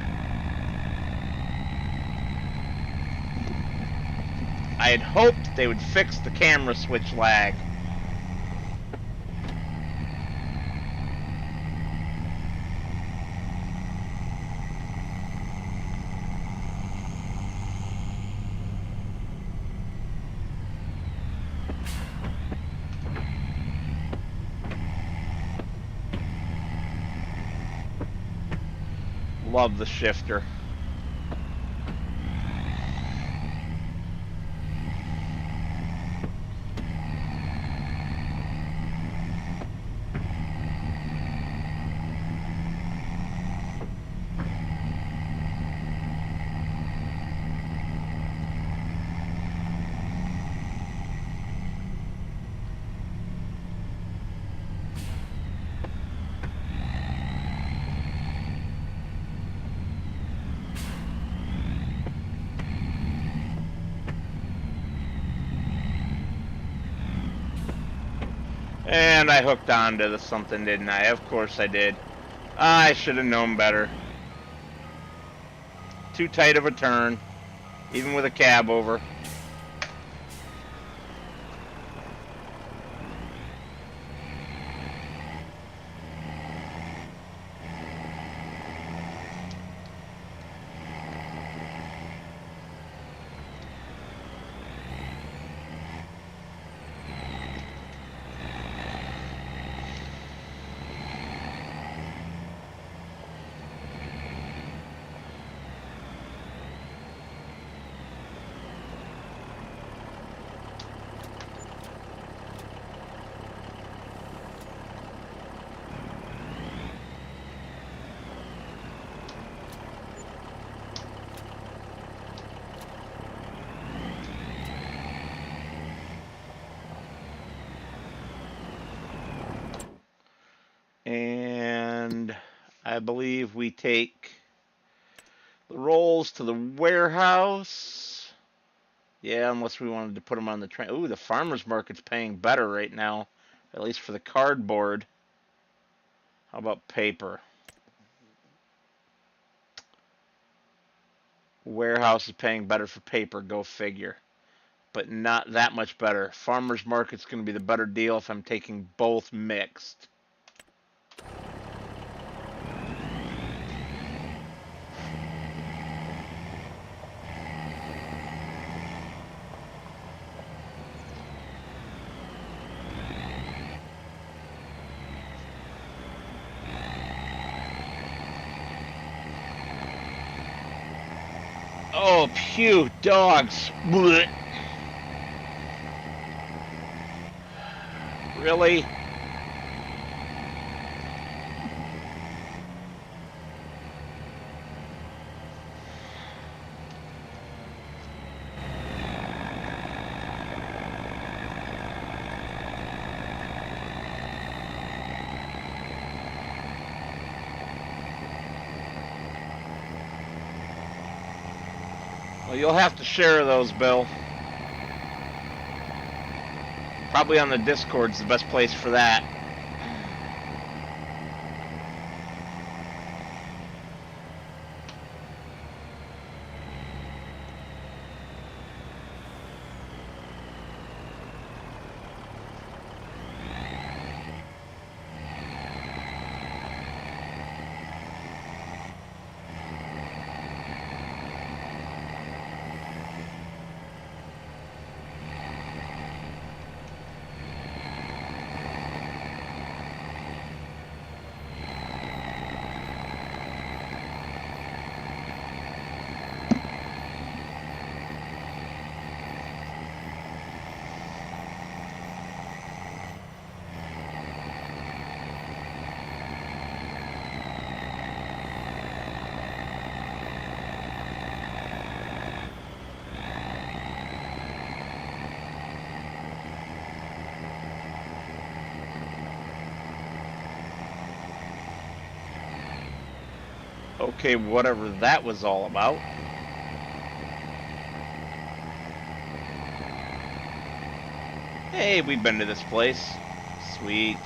I had hoped they would fix the camera switch lag. Love the shifter. And I hooked onto something, didn't I? Of course I did. I should have known better. Too tight of a turn, even with a cab over. And I believe we take the rolls to the warehouse. Yeah, unless we wanted to put them on the train. Ooh, the farmer's market's paying better right now, at least for the cardboard. How about paper? Warehouse is paying better for paper, go figure. but not that much better. Farmer's Market's going to be the better deal if I'm taking both mixed. Oh, pew, dogs. Blech. Really? Well, you'll have to share those, Bill. Probably on the Discord's the best place for that. Okay, whatever that was all about. Hey, we've been to this place. Sweet.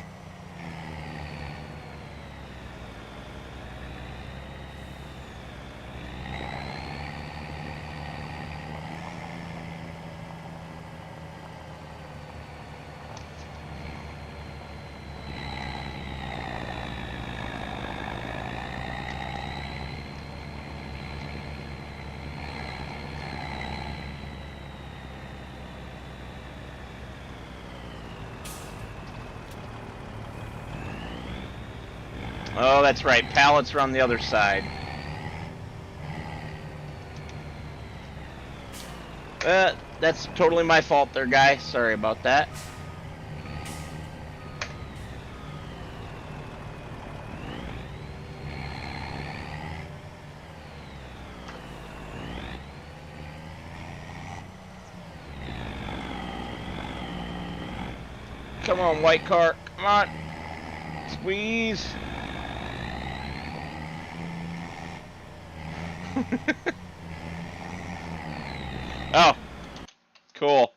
Oh, that's right. Pallets are on the other side. That's totally my fault there, guy. Sorry about that. Come on, white car. Come on. Squeeze. Oh, cool.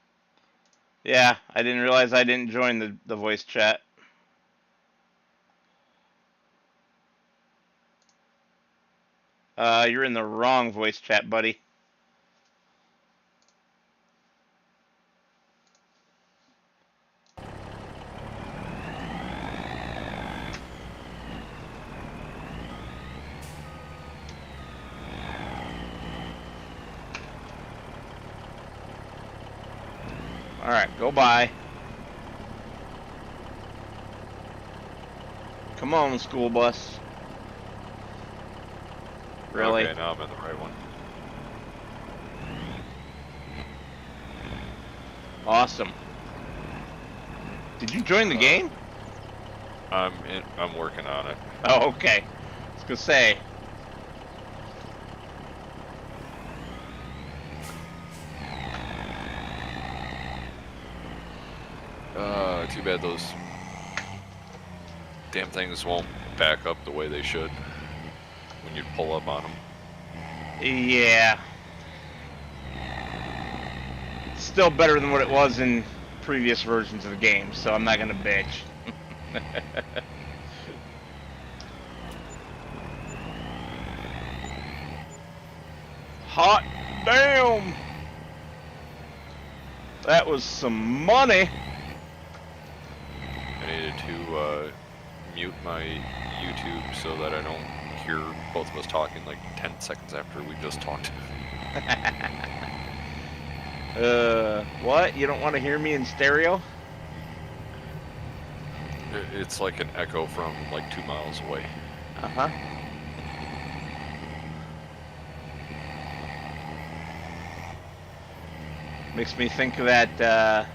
Yeah, I didn't realize I didn't join the voice chat. You're in the wrong voice chat, buddy. Alright, go by. Come on, school bus. Really? Okay, now I'm in the right one. Awesome. Did you join the game? I'm working on it. Oh, okay. I was gonna say. Too bad those damn things won't back up the way they should when you pull up on them. Yeah. It's still better than what it was in previous versions of the game, so I'm not gonna bitch. Hot damn! That was some money. I needed to mute my YouTube so that I don't hear both of us talking like 10 seconds after we just talked. What? You don't want to hear me in stereo? It's like an echo from like 2 miles away. Uh-huh. Makes me think of that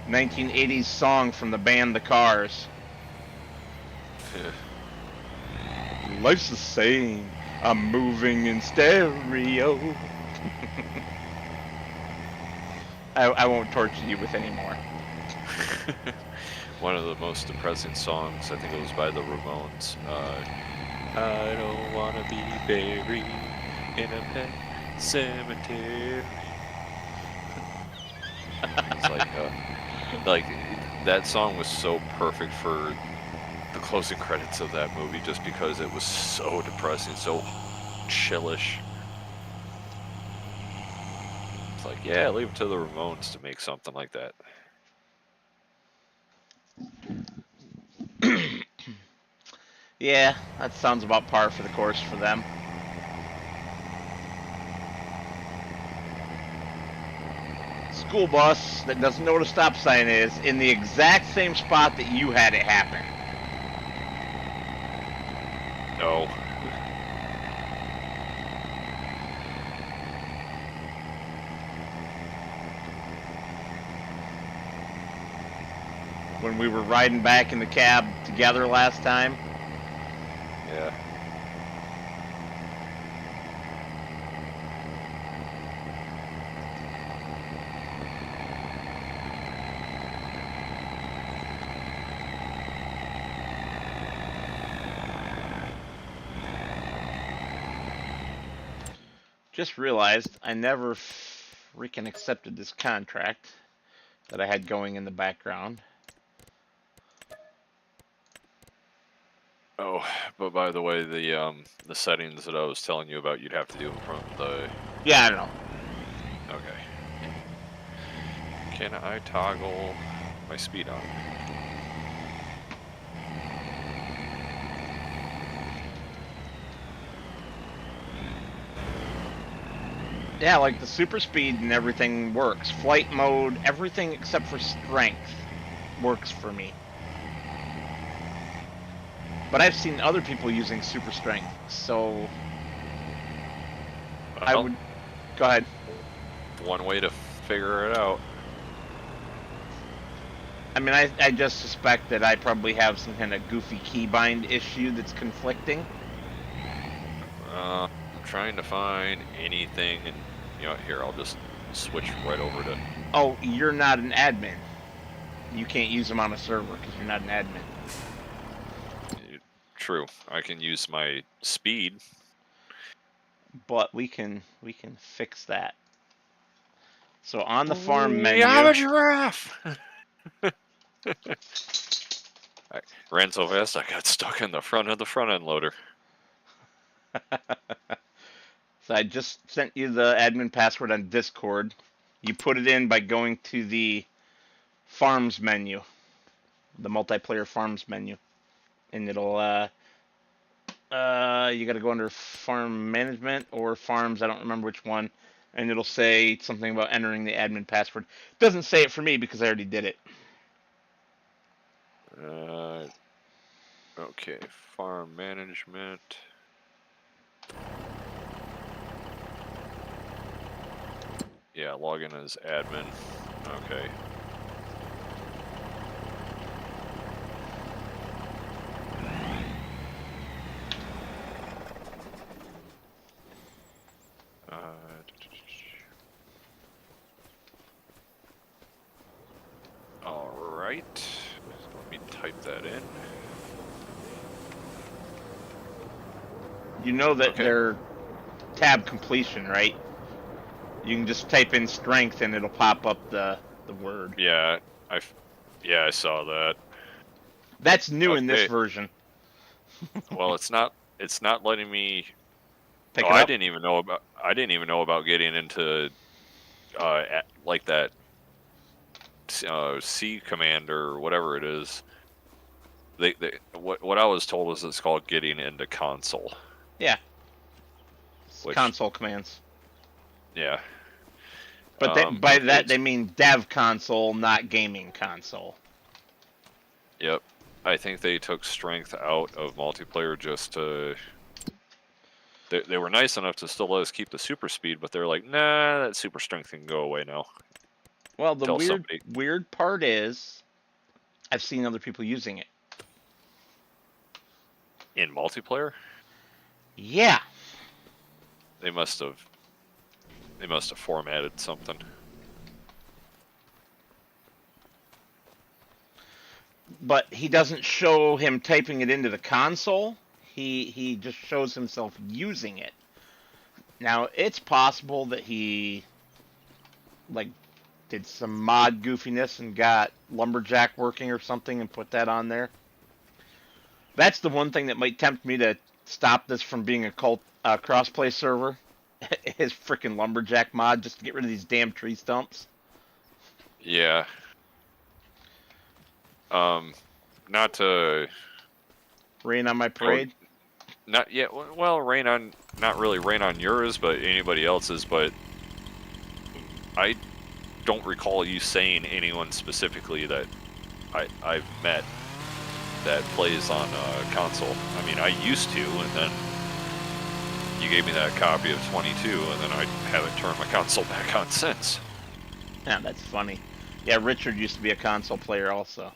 1980s song from the band The Cars. Life's the same. I'm moving in stereo. I won't torture you with any more. One of the most depressing songs, I think it was by the Ramones. I don't want to be buried in a pet cemetery. It's like that song was so perfect for the closing credits of that movie, just because it was so depressing, so chillish. It's like, yeah, leave it to the Ramones to make something like that. Yeah, that sounds about par for the course for them. School bus that doesn't know what a stop sign is in the exact same spot that you had it happen. No. When we were riding back in the cab together last time. Yeah. Just realized I never freaking accepted this contract that I had going in the background. Oh, but by the way, the settings that I was telling you about, you'd have to do them from the... Yeah, I don't know. Okay. Can I toggle my speed on? Yeah, like the super speed and everything works. Flight mode, everything except for strength works for me. But I've seen other people using super strength, so Well, I would... Go ahead. One way to figure it out. I mean, I just suspect that I probably have some kind of goofy keybind issue that's conflicting. I'm trying to find anything, and here, I'll just switch right over to... Oh, you're not an admin. You can't use them on a server because you're not an admin. True. I can use my speed. But we can fix that. So on the farm menu... I'm a giraffe! I ran so fast I got stuck in the front of the front end loader. So I just sent you the admin password on Discord. You put it in by going to the farms menu, the multiplayer farms menu, and it'll you got to go under farm management or farms. I don't remember which one, and it'll say something about entering the admin password. It doesn't say it for me because I already did it. Okay, farm management. Yeah, log in as admin. Okay. All right. Let me type that in. You know that Okay. they're tab completion, right? You can just type in strength and it'll pop up the word. Yeah, I saw that. That's new in this Okay. version. Well, it's not letting me. Pick Oh, it I up. didn't even know about getting into like that C Commander or whatever it is. What I was told is it's called getting into console. Yeah. It's Which, console commands. yeah. But by okay, that they mean dev console, not gaming console. Yep. I think they took strength out of multiplayer just to... They were nice enough to still let us keep the super speed, but they're like, nah, that super strength can go away now. Well, the Tell somebody. weird part is I've seen other people using it. In multiplayer? Yeah. They must have formatted something. But he doesn't show him typing it into the console. He just shows himself using it. Now, it's possible that he like did some mod goofiness and got Lumberjack working or something and put that on there. That's the one thing that might tempt me to stop this from being a crossplay server. Is freaking Lumberjack mod, just to get rid of these damn tree stumps. Yeah. Not to rain on my parade. Not yet. Well, not really rain on yours, but anybody else's. But I don't recall you saying anyone specifically that I've met that plays on console. I mean, I used to, and then you gave me that copy of 22, and then I haven't turned my console back on since. Yeah, that's funny. Yeah, Richard used to be a console player also.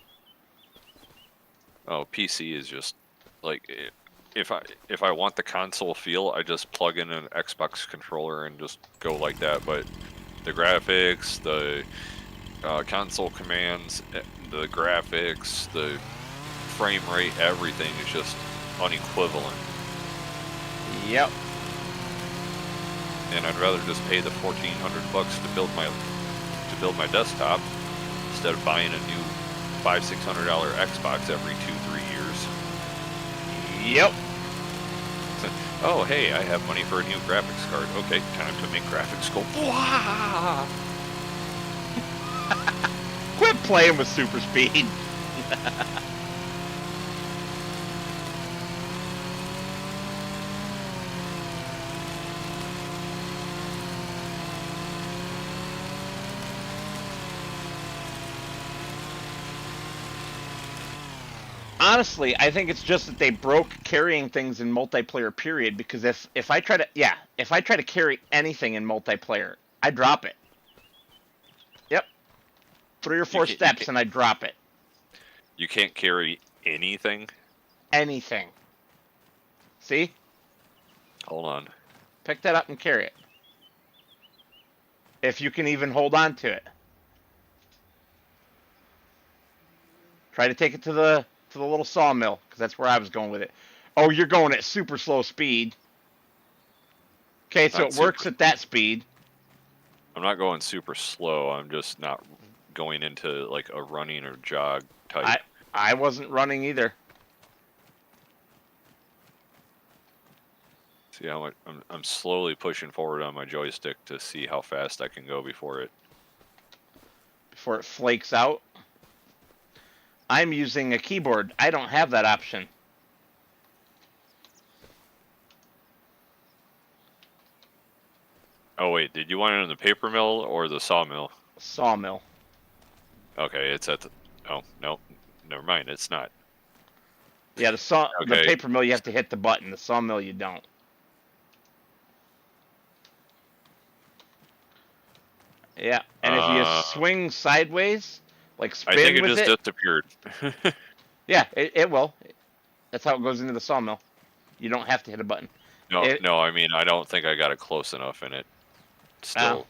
Oh, PC is just like, if I want the console feel, I just plug in an Xbox controller and just go like that. But the graphics, the console commands, the graphics, the frame rate, everything is just unequivalent. Yep. And I'd rather just pay the $1,400 to build my desktop instead of buying a new $500-600 Xbox every 2-3 years. Yep. Oh, hey, I have money for a new graphics card. Okay, time to make graphics go. Wah! Quit playing with super speed. Honestly, I think it's just that they broke carrying things in multiplayer, period, because if I try to carry anything in multiplayer, I drop it. Yep. 3 or 4 steps and I drop it. You can't carry anything? Anything. See? Hold on. Pick that up and carry it. If you can even hold on to it. Try to take it to the little sawmill, because that's where I was going with it. Oh, you're going at super slow speed. Okay, so it works at that speed. I'm not going super slow. I'm just not going into like a running or jog type. I wasn't running either. See how I'm slowly pushing forward on my joystick to see how fast I can go before it flakes out. I'm using a keyboard. I don't have that option. Oh wait, did you want it in the paper mill or the sawmill? Sawmill. Okay, it's at the... Oh, no. Never mind, it's not. Yeah, the paper mill you have to hit the button. The sawmill you don't. Yeah, and if you swing sideways, like spin with it... I think it just disappeared. Yeah, it will. That's how it goes into the sawmill. You don't have to hit a button. No, I mean, I don't think I got it close enough in it. Still.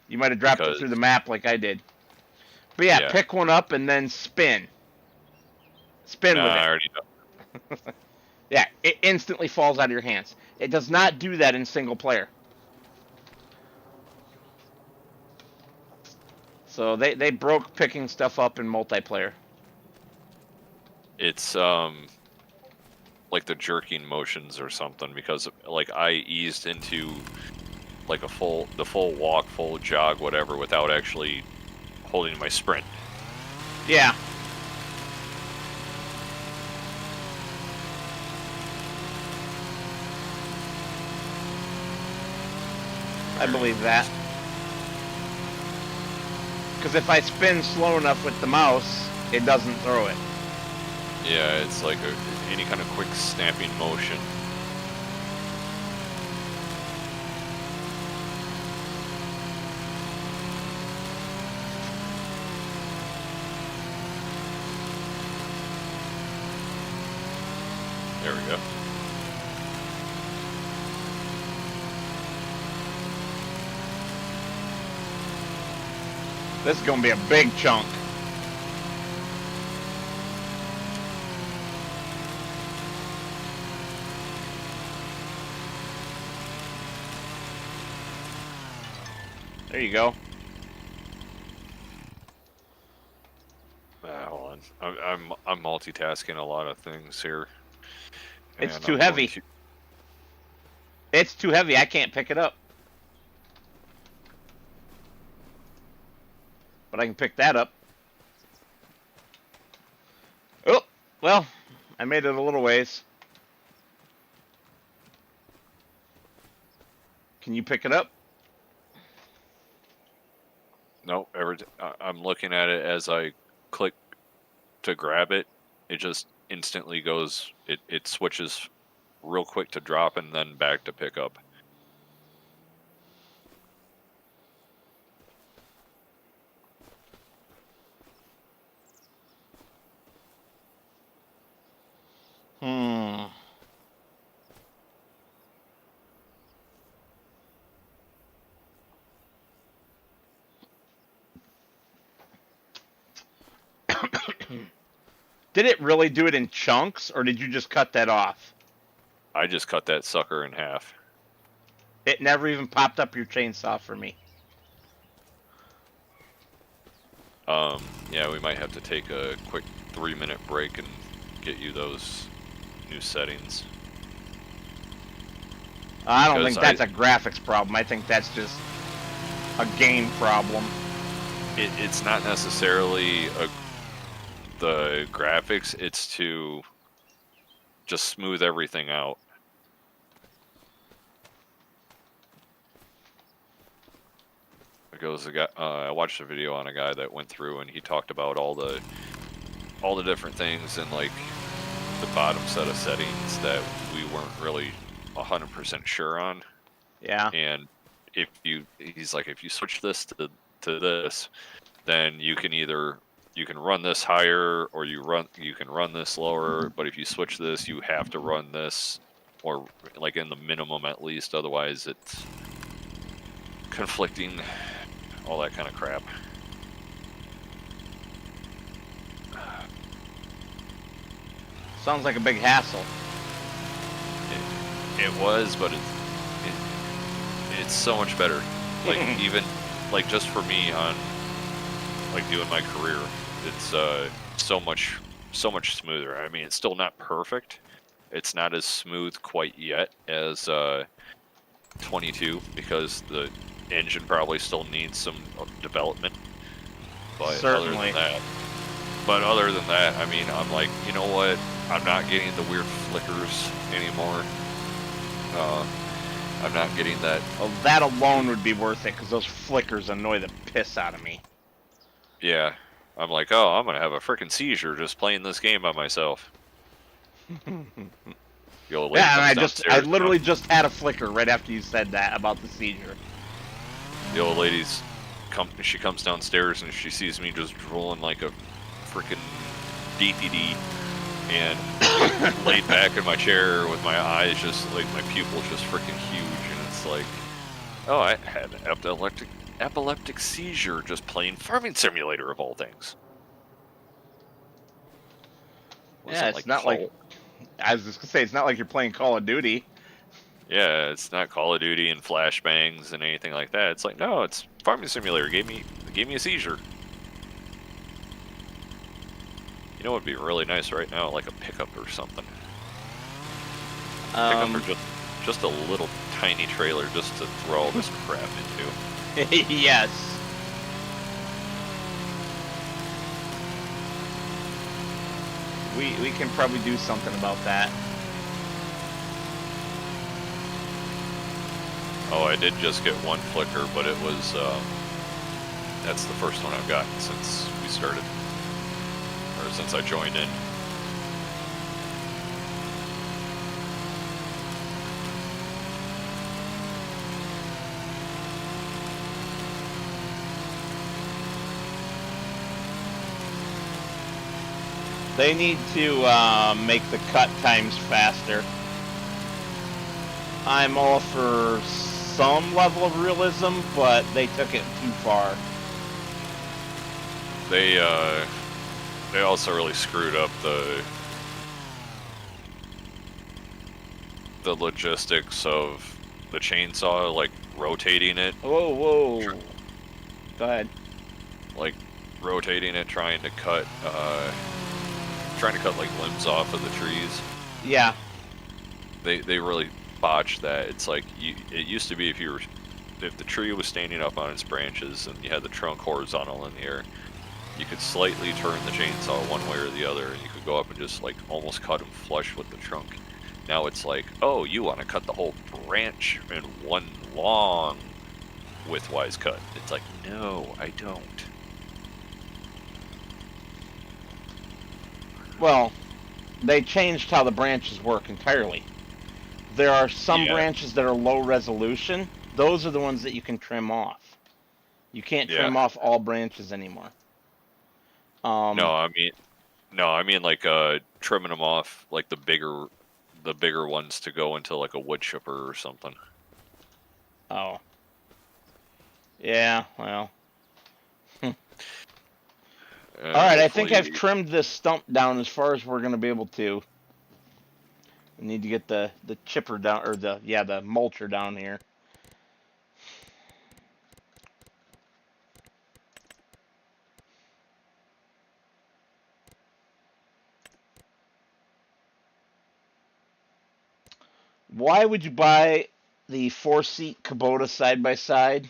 You might have dropped it through the map like I did. But yeah, pick one up and then spin. Spin with it. I already know. Yeah, it instantly falls out of your hands. It does not do that in single player. So they broke picking stuff up in multiplayer. It's like the jerking motions or something, because like I eased into like the full walk, full jog, whatever, without actually holding my sprint. Yeah. I believe that. Because if I spin slow enough with the mouse, it doesn't throw it. Yeah, it's like any kind of quick snapping motion. There we go. This is going to be a big chunk. There you go. Hold on. I'm multitasking a lot of things here. It's And too I'm heavy. going to- It's too heavy. I can't pick it up. But I can pick that up. Oh, well, I made it a little ways. Can you pick it up? Nope. I'm looking at it as I click to grab it. It just instantly goes. It switches real quick to drop and then back to pick up. Did it really do it in chunks, or did you just cut that off? I just cut that sucker in half. It never even popped up your chainsaw for me. Yeah, we might have to take a quick 3-minute break and get you those new settings. I don't think that's a graphics problem. I think that's just a game problem. It's not necessarily the graphics. It's to just smooth everything out. Goes a guy. I watched a video on a guy that went through and he talked about all the different things and like the bottom set of settings that we weren't really 100% sure on. Yeah. And he's like, if you switch this to this, then you can run this higher or you can run this lower. But if you switch this, you have to run this, or like in the minimum at least. Otherwise, it's conflicting. All that kind of crap. Sounds like a big hassle. It was, but it's so much better. Like even like just for me on like doing my career, it's so much smoother. I mean, it's still not perfect. It's not as smooth quite yet as 22 because the engine probably still needs some development, but Certainly. other than that, I mean, I'm like, you know what? I'm not getting the weird flickers anymore. I'm not getting that. Well, that alone would be worth it because those flickers annoy the piss out of me. Yeah, I'm like, oh, I'm gonna have a freaking seizure just playing this game by myself. Yeah, and I literally just had a flicker right after you said that about the seizure. The old lady's she comes downstairs and she sees me just drooling like a freaking DTD and laid back in my chair with my eyes just like my pupils just freaking huge, and it's like, oh, I had an epileptic seizure just playing Farming Simulator of all things. Yeah, it's not like I was just gonna say it's not like you're playing Call of Duty. Yeah, it's not Call of Duty and flashbangs and anything like that. It's like, no, it's Farming Simulator. Gave me a seizure. You know what would be really nice right now? Like a pickup or something. Pickup or just a little tiny trailer just to throw all this crap into. Yes. we can probably do something about that. Oh, I did just get one flicker, but it was, that's the first one I've gotten since we started, or since I joined in. They need to make the cut times faster. I'm all for some level of realism, but they took it too far. They also really screwed up the logistics of the chainsaw, like rotating it. Whoa, whoa. Go ahead. Like rotating it, trying to cut like limbs off of the trees. Yeah. They really botched that. It's like it used to be if the tree was standing up on its branches and you had the trunk horizontal in the air, you could slightly turn the chainsaw one way or the other, and you could go up and just like almost cut them flush with the trunk. Now it's like, oh, you want to cut the whole branch in one long widthwise cut. It's like, no, I don't. Well, they changed how the branches work entirely. There are some branches that are low resolution. Those are the ones that you can trim off. You can't trim off all branches anymore. No, I mean like trimming them off, like the bigger ones to go into like a wood chipper or something. Oh. Yeah, well. Alright, I think I've trimmed this stump down as far as we're going to be able to. I need to get the chipper down, or the mulcher down here. Why would you buy the 4-seat Kubota side-by-side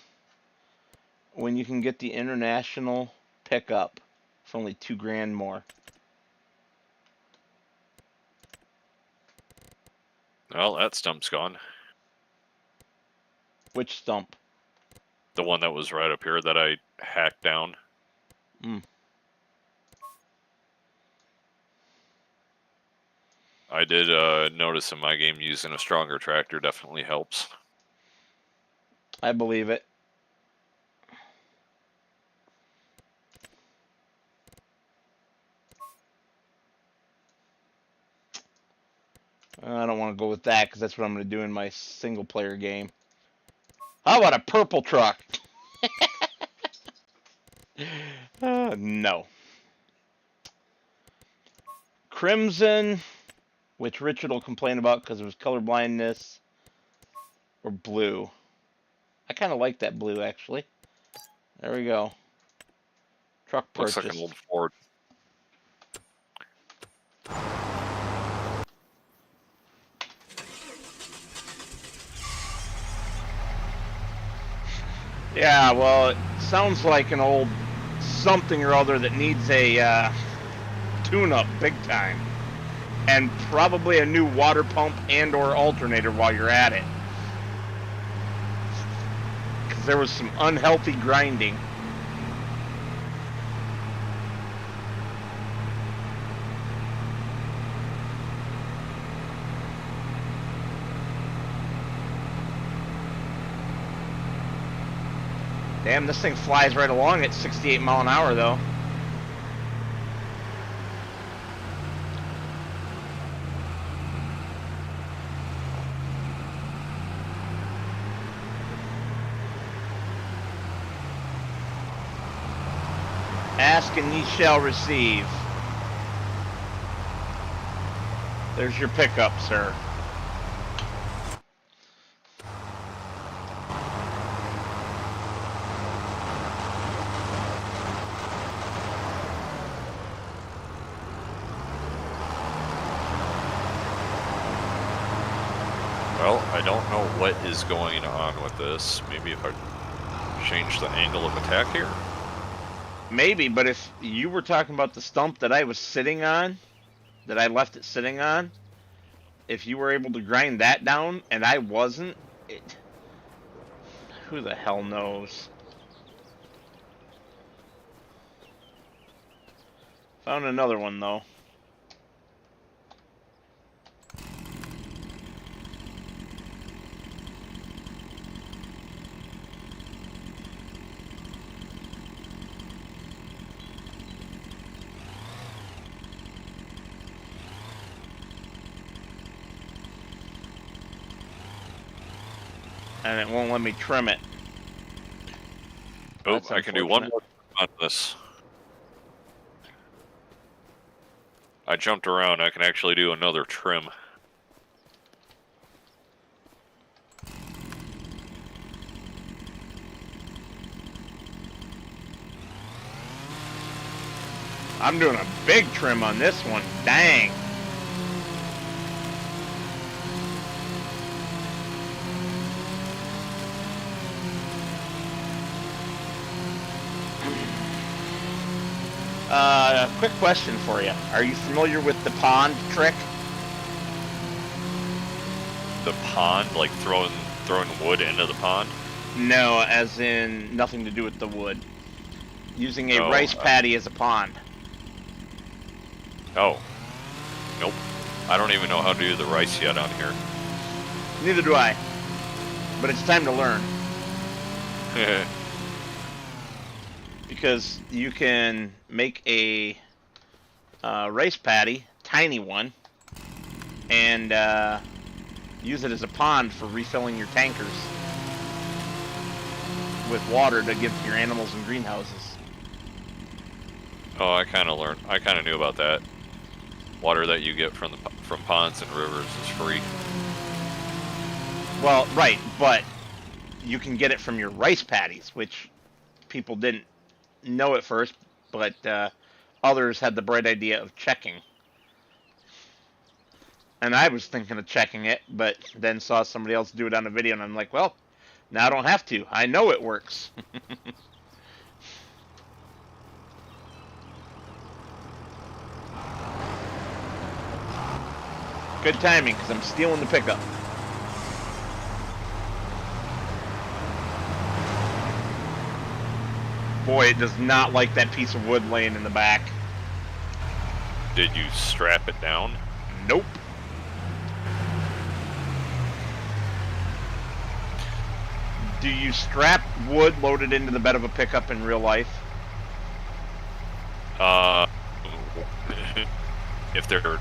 when you can get the International pickup for only $2,000 more? Well, that stump's gone. Which stump? The one that was right up here that I hacked down. I did notice in my game using a stronger tractor definitely helps. I believe it. I don't want to go with that because that's what I'm going to do in my single-player game. How about a purple truck? No. Crimson, which Richard will complain about because of his color blindness, or blue. I kind of like that blue, actually. There we go. Truck purchase. Looks like an old Ford. Yeah, well, it sounds like an old something or other that needs a tune-up big time. And probably a new water pump and or alternator while you're at it. Because there was some unhealthy grinding. Damn, this thing flies right along at 68 mile an hour, though. Ask and ye shall receive. There's your pickup, sir. Well, I don't know what is going on with this. Maybe if I change the angle of attack here? Maybe, but if you were talking about the stump that I was sitting on, that I left it sitting on, if you were able to grind that down and I wasn't, who the hell knows? Found another one though. And it won't let me trim it. Oh, That's I can do one unfortunate. more on this. I jumped around. I can actually do another trim. I'm doing a big trim on this one. Dang. Quick question for you. Are you familiar with the pond trick? The pond, like throwing wood into the pond? No, as in nothing to do with the wood. Using a Oh, rice paddy as a pond. Oh. Nope. I don't even know how to do the rice yet on here. Neither do I. But it's time to learn. Because you can make a rice paddy, tiny one, and use it as a pond for refilling your tankers with water to give to your animals and greenhouses. Oh, I kind of knew about that. Water that you get from ponds and rivers is free. Well, right, but you can get it from your rice paddies, which people didn't know at first, but others had the bright idea of checking. And I was thinking of checking it, but then saw somebody else do it on a video, and I'm like, well, now I don't have to. I know it works. Good timing, because I'm stealing the pickup. Boy, it does not like that piece of wood laying in the back. Did you strap it down? Nope. Do you strap wood loaded into the bed of a pickup in real life? If they're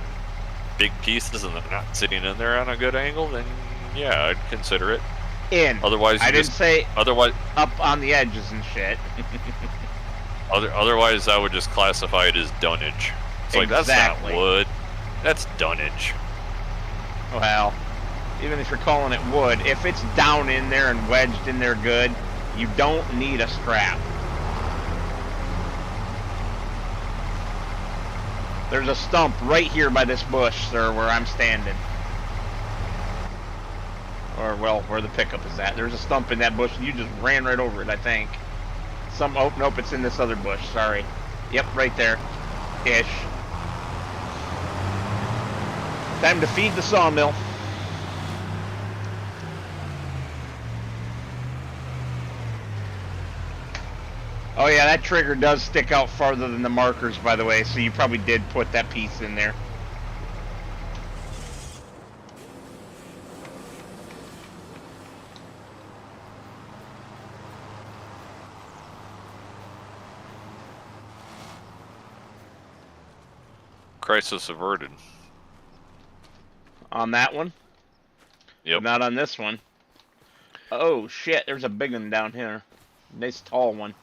big pieces and they're not sitting in there on a good angle, then yeah, I'd consider it. Otherwise, I didn't say otherwise up on the edges and shit. Otherwise, I would just classify it as dunnage. It's like, that's not wood, that's dunnage. Well, even if you're calling it wood, if it's down in there and wedged in there good, you don't need a strap. There's a stump right here by this bush, sir, where I'm standing. Or, well, where the pickup is at. There's a stump in that bush, and you just ran right over it, I think. Oh, nope, it's in this other bush, sorry. Yep, right there. Ish. Time to feed the sawmill. Oh yeah, that trigger does stick out farther than the markers, by the way, so you probably did put that piece in there. Crisis averted. On that one? Yep. But not on this one. Oh shit, there's a big one down here. Nice tall one.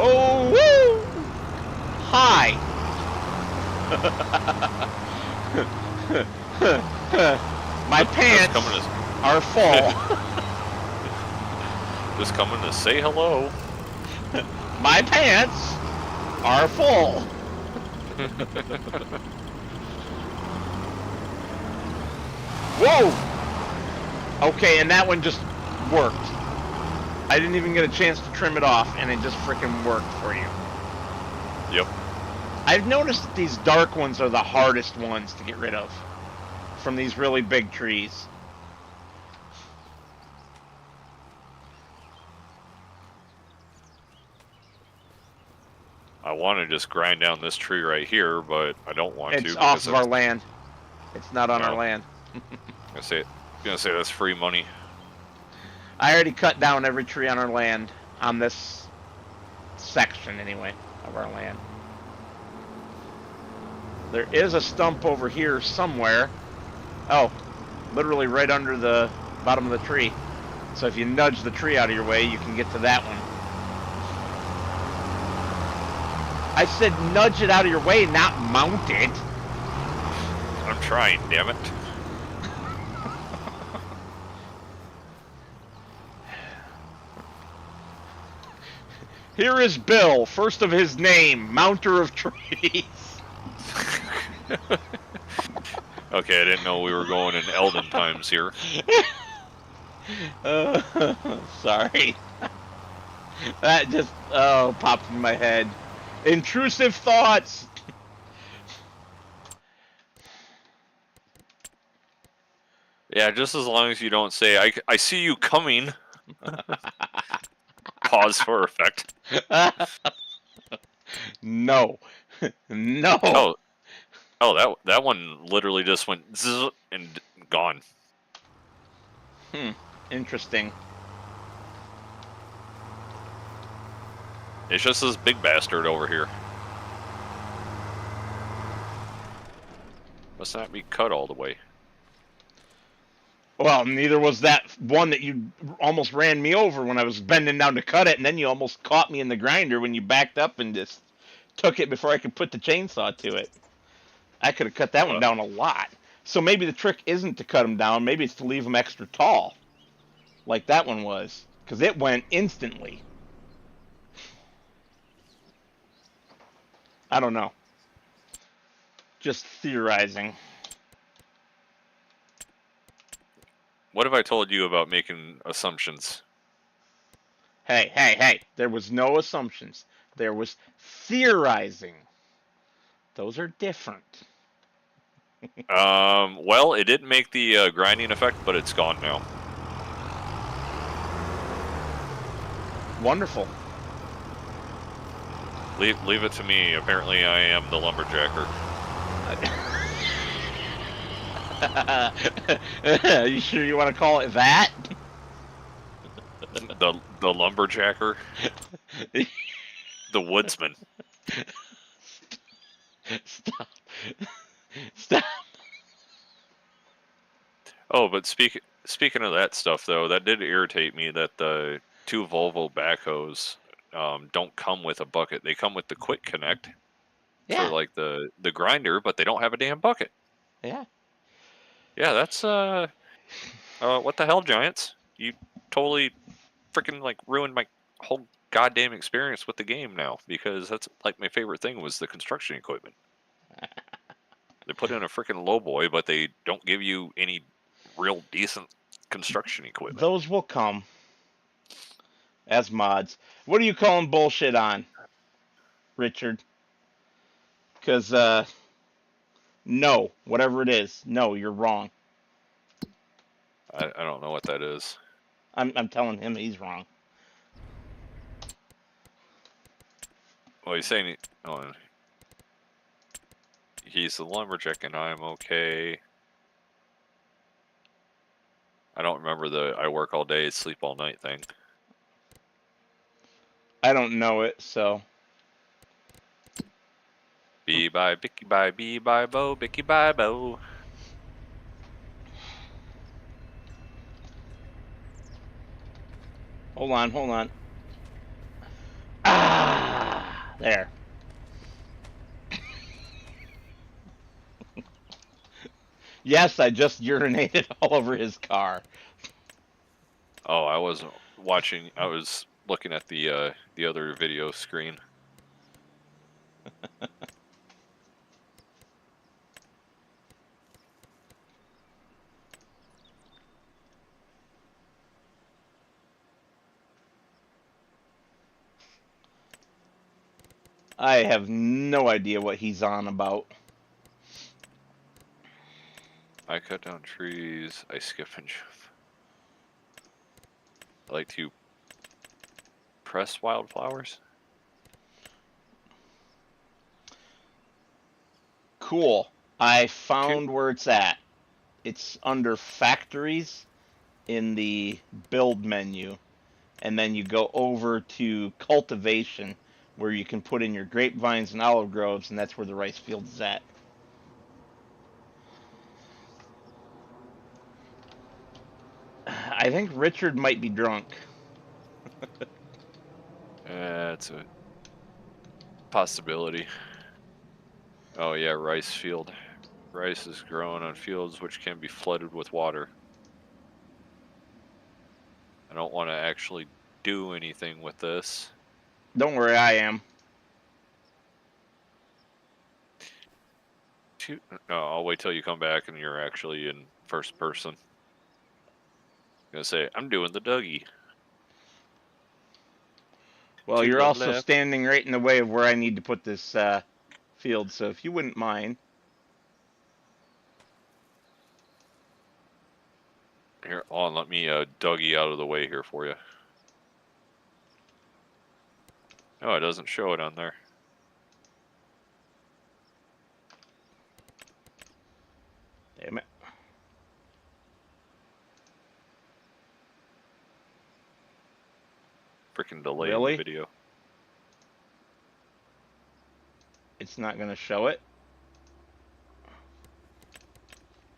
Oh, woo! Hi! My pants are full. Just coming to say hello. My pants are full. Whoa! Okay, and that one just worked. I didn't even get a chance to trim it off, and it just frickin' worked for you. Yep. I've noticed that these dark ones are the hardest ones to get rid of from these really big trees. I want to just grind down this tree right here, but I don't want It's to off because of our it's land. It's not on our land. gonna say that's free money. I already cut down every tree on our land, on this section anyway, of our land. There is a stump over here somewhere. Oh, literally right under the bottom of the tree. So if you nudge the tree out of your way, you can get to that one. I said nudge it out of your way, not mount it. I'm trying, damn it. Here is Bill, first of his name, mounter of trees. Okay, I didn't know we were going in Elden times here. Sorry. That just, popped in my head. Intrusive thoughts. Yeah, just as long as you don't say, I see you coming. Pause for effect. No. No. That one literally just went zzz and gone. Interesting. It's just this big bastard over here. Must not be cut all the way. Well, neither was that one that you almost ran me over when I was bending down to cut it, and then you almost caught me in the grinder when you backed up and just took it before I could put the chainsaw to it. I could have cut that one down a lot. So maybe the trick isn't to cut them down. Maybe it's to leave them extra tall, like that one was, because it went instantly. I don't know. Just theorizing. What have I told you about making assumptions? Hey. There was no assumptions. There was theorizing. Those are different. Well, it didn't make the grinding effect, but it's gone now. Wonderful. Leave it to me. Apparently, I am the lumberjacker. You sure you want to call it that? The lumberjacker. The woodsman. Stop. Oh, but speaking of that stuff, though, that did irritate me that the two Volvo backhoes don't come with a bucket. They come with the quick connect for like the grinder, but they don't have a damn bucket. Yeah. Yeah, that's what the hell, Giants? You totally freaking like ruined my whole goddamn experience with the game now, because that's like my favorite thing was the construction equipment. They put in a freaking lowboy, but they don't give you any real decent construction equipment. Those will come as mods. What are you calling bullshit on, Richard? Because, no, whatever it is, no, you're wrong. I don't know what that is. I'm telling him he's wrong. Well, he's saying he's the lumberjack and I'm okay. I don't remember the I work all day, sleep all night thing. I don't know it, so. Bee bye, bicky bye, bee bye, bo, bicky bye, bo. Hold on. Ah, there. Yes, I just urinated all over his car. Oh, I wasn't watching. I was looking at the other video screen. I have no idea what he's on about. I cut down trees. I skip and jump. I like to press wildflowers. Cool. I found where it's at. It's under factories in the build menu. And then you go over to cultivation, where you can put in your grapevines and olive groves, and that's where the rice field is at. I think Richard might be drunk. It's a possibility. Oh yeah, rice field. Rice is grown on fields which can be flooded with water. I don't want to actually do anything with this. Don't worry, I am. No, I'll wait till you come back and you're actually in first person. I'm gonna say, I'm doing the Dougie. Well, To you're the also left. standing right in the way of where I need to put this field, so if you wouldn't mind. Here, on, let me Dougie out of the way here for you. No, it doesn't show it on there. Damn it. Freaking delay Really? in the video. It's not going to show it.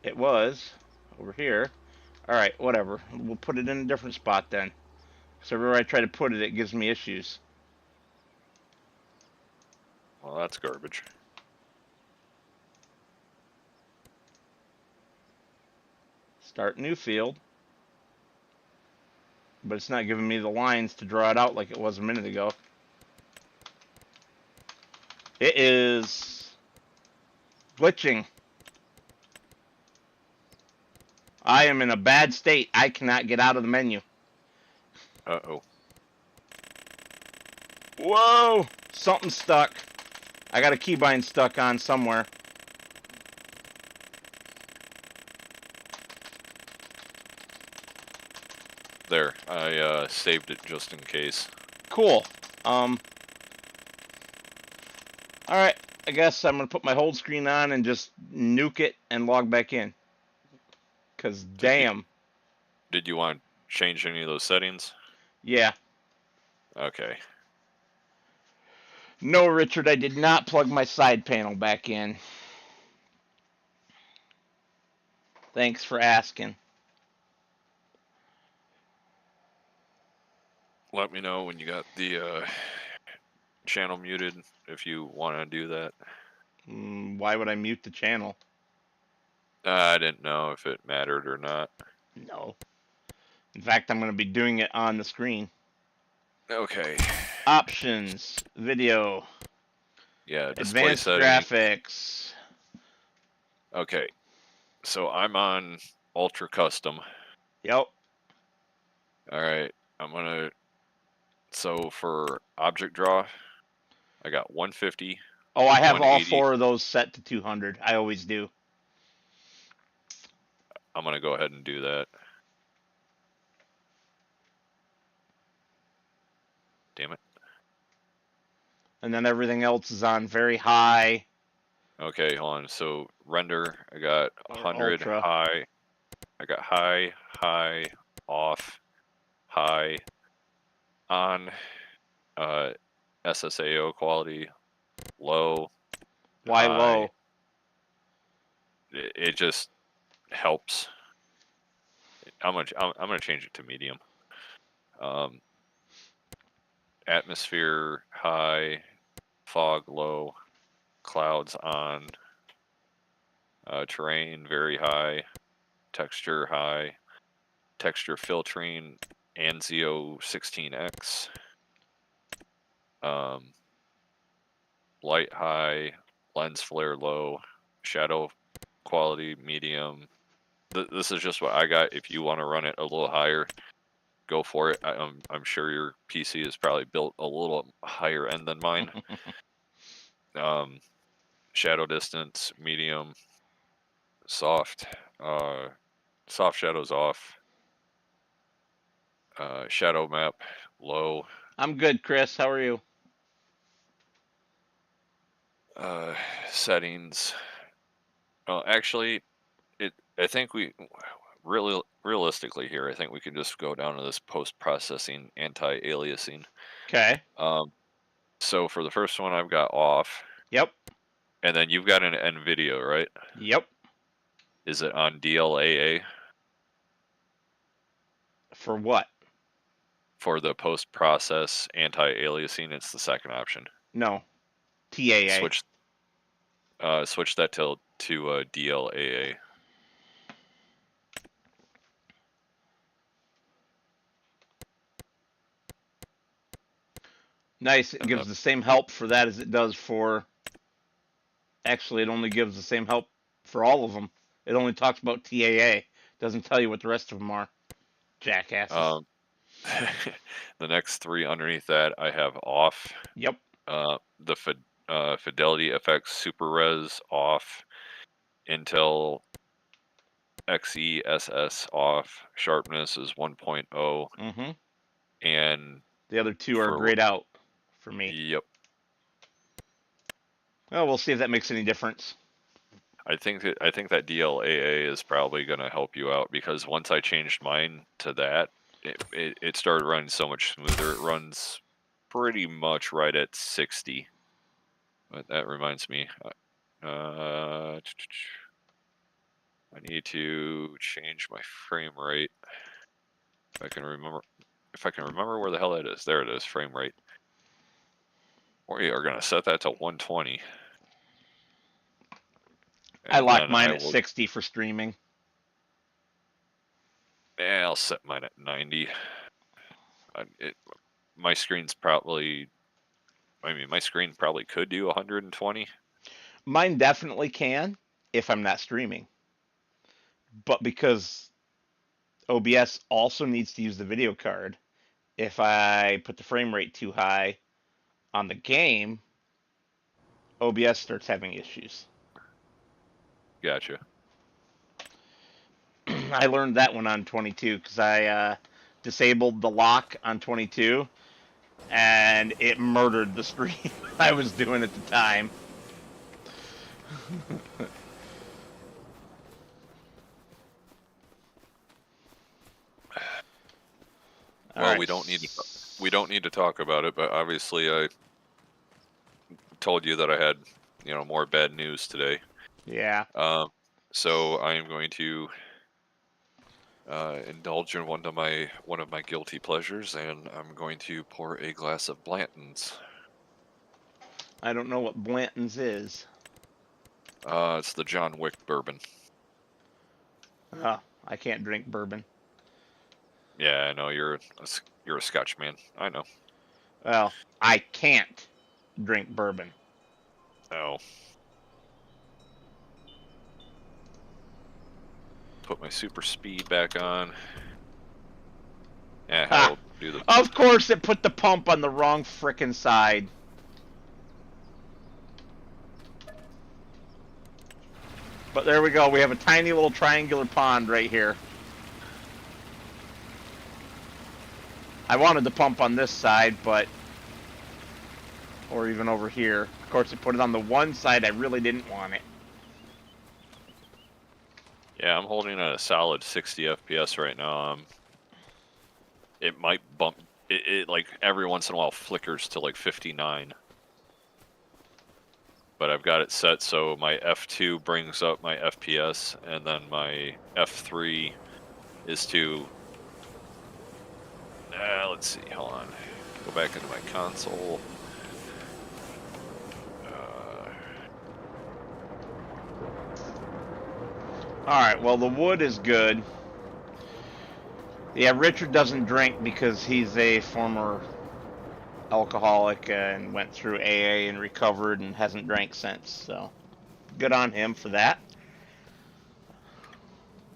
It was over here. Alright, whatever. We'll put it in a different spot then. So everywhere I try to put it, it gives me issues. Well, that's garbage. Start new field. But it's not giving me the lines to draw it out like it was a minute ago. It is glitching. I am in a bad state. I cannot get out of the menu. Uh-oh. Whoa! Something's stuck. I got a keybind stuck on somewhere. There, I saved it just in case. Cool. Alright, I guess I'm going to put my hold screen on and just nuke it and log back in. Because damn. Did you want to change any of those settings? Yeah. Okay. No, Richard, I did not plug my side panel back in. Thanks for asking. Let me know when you got the channel muted if you want to do that. Why would I mute the channel? I didn't know if it mattered or not. No. In fact, I'm going to be doing it on the screen. Okay. Options, video, Yeah, display advanced setting. graphics. Okay. So I'm on Ultra Custom. Yep. Alright. I'm going to... So for object draw, I got 150. Oh, I have all 180. 4 of those set to 200. I always do. I'm going to go ahead and do that. Damn it. And then everything else is on very high. Okay, hold on. So render, I got 100 ultra. high. I got high, high, off, high, on, SSAO quality, low. Why high. low? It just helps. I'm gonna change it to medium. Atmosphere high, fog low, clouds on, terrain very high, texture high, texture filtering Anzio 16x, light high, lens flare low, shadow quality medium. This is just what I got. If you want to run it a little higher, go for it. I'm sure your PC is probably built a little higher end than mine. Shadow distance, medium, soft. Soft shadows off. Shadow map, low. I'm good, Chris. How are you? Uh, Settings. Actually, I think we really realistically here. I think we can just go down to this post-processing anti-aliasing. Okay. So for the first one, I've got off, Yep. and then you've got an NVIDIA, right? Yep. Is it on DLAA For what? for the post-process anti-aliasing? It's the second option. No. TAA. Switch that to DLAA. Nice. It And gives the same help for that as it does for. Actually, it only gives the same help for all of them. It only talks about TAA. Doesn't tell you what the rest of them are. Jackasses. um, the next three underneath that I have off. Yep. The Fidelity FX Super Res off. Intel XeSS off. Sharpness is 1.0. Mm-hmm. And The other two are for grayed out for me. yep, Well, we'll see if that makes any difference. I think that DLAA is probably going to help you out, because once I changed mine to that, it started running so much smoother. It runs pretty much right at 60. But that reminds me, I need to change my frame rate. If I can remember where the hell that is. There it is, frame rate. We are going to set that to 120. I And lock then mine I at will, 60 for streaming. I'll set mine at 90. My screen's probably, my screen probably could do 120. Mine definitely can if I'm not streaming. But because OBS also needs to use the video card, if I put the frame rate too high on the game, OBS starts having issues. Gotcha. I learned that one on 22 because I disabled the lock on 22 and it murdered the stream I was doing at the time. All Well, right. we don't need to talk about it, but obviously I told you that I had, more bad news today. Yeah. So I am going to indulge in one of my guilty pleasures, and I'm going to pour a glass of Blanton's. I don't know what Blanton's is. It's the John Wick bourbon. Oh, I can't drink bourbon. Yeah, I know you're a Scotch man. I know. Well, I can't drink bourbon. Oh. Put my super speed back on. Yeah, Ha! hell, do the. Of course it put the pump on the wrong frickin' side. But there we go. We have a tiny little triangular pond right here. I wanted the pump on this side, but... Or even over here. Of course, it put it on the one side I really didn't want it. Yeah, I'm holding at a solid 60 FPS right now. It might bump. It like every once in a while flickers to like 59. But I've got it set so my F2 brings up my FPS, and then my F3 is to. Let's see. Hold on. Go back into my console. Alright, well, the wood is good. Yeah, Richard doesn't drink because he's a former alcoholic and went through AA and recovered and hasn't drank since, so good on him for that.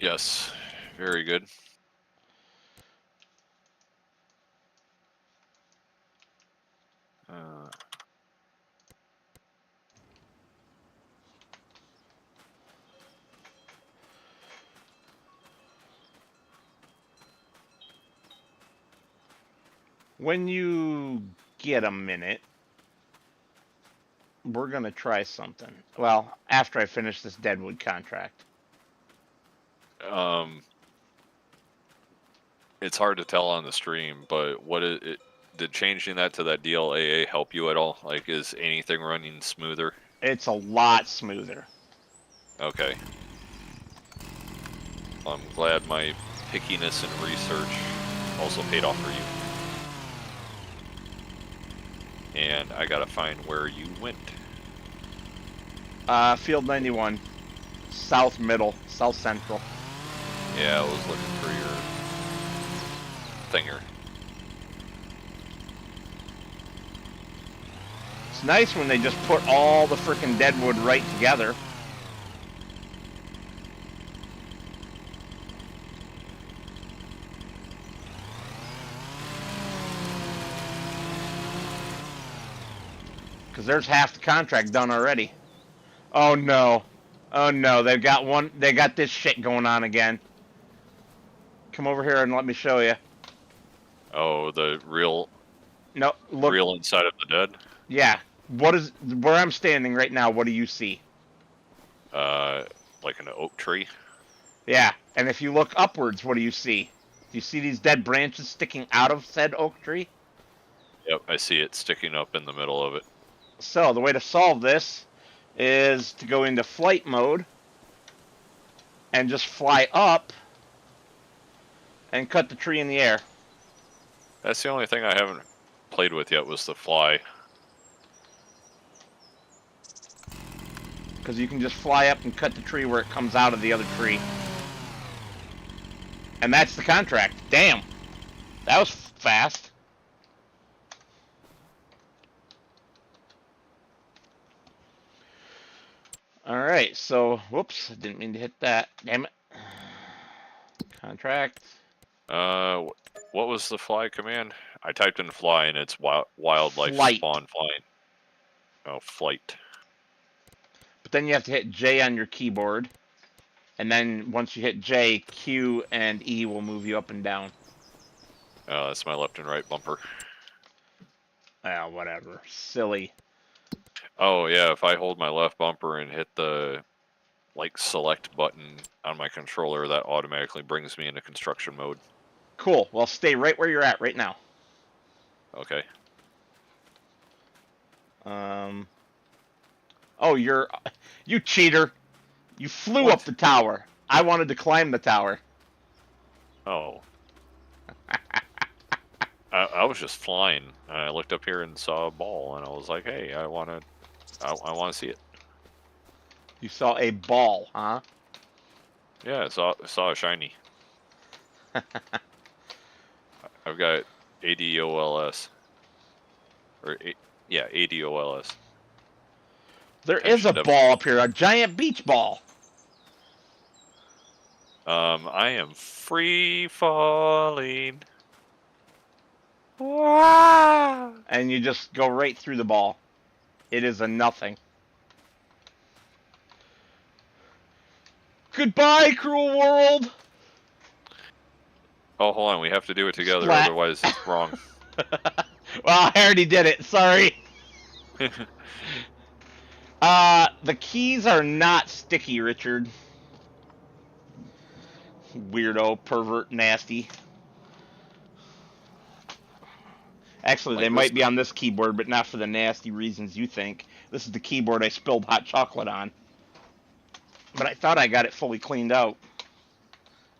Yes, very good. When you get a minute, we're gonna try something. Well, after I finish this Deadwood contract. It's hard to tell on the stream, but did changing that to that DLAA help you at all? Like, is anything running smoother? It's a lot smoother. Okay. I'm glad my pickiness and research also paid off for you. And I gotta find where you went. Field 91. South middle. South central. Yeah, I was looking for your thinger. It's nice when they just put all the frickin' Deadwood right together. Because there's half the contract done already. Oh no. Oh no, they got this shit going on again. Come over here and let me show you. Oh, the real Look. real inside of the dead? Yeah. Where I'm standing right now, what do you see? Like an oak tree? Yeah. And if you look upwards, what do you see? Do you see these dead branches sticking out of said oak tree? Yep, I see it sticking up in the middle of it. So the way to solve this is to go into flight mode and just fly up and cut the tree in the air. That's the only thing I haven't played with yet was the fly. Because you can just fly up and cut the tree where it comes out of the other tree. And that's the contract. Damn. That was fast. Alright, so, whoops, I didn't mean to hit that. Damn it. Contract. What was the fly command? I typed in fly and it's wildlife Flight. spawn flying. Oh, flight. But then you have to hit J on your keyboard. And then once you hit J, Q and E will move you up and down. Oh, that's my left and right bumper. Ah, whatever. Silly. Oh, yeah, if I hold my left bumper and hit the, like, select button on my controller, that automatically brings me into construction mode. Cool. Well, stay right where you're at right now. Okay. Oh, you cheater. You flew up the tower. I wanted to climb the tower. Oh. I was just flying, and I looked up here and saw a ball, and I was like, hey, I want to see it. You saw a ball, huh? Yeah, I saw a shiny. I've got ADOLS. Yeah, ADOLS. There is a ball up here, a giant beach ball. I am free falling. Wow. And you just go right through the ball. It is a nothing. Goodbye, cruel world. Oh, hold on. We have to do it together, Splat. otherwise it's wrong. Well, I already did it. Sorry. The keys are not sticky, Richard. Weirdo, pervert, nasty. Actually, they might be on this keyboard, but not for the nasty reasons you think. This is the keyboard I spilled hot chocolate on. But I thought I got it fully cleaned out.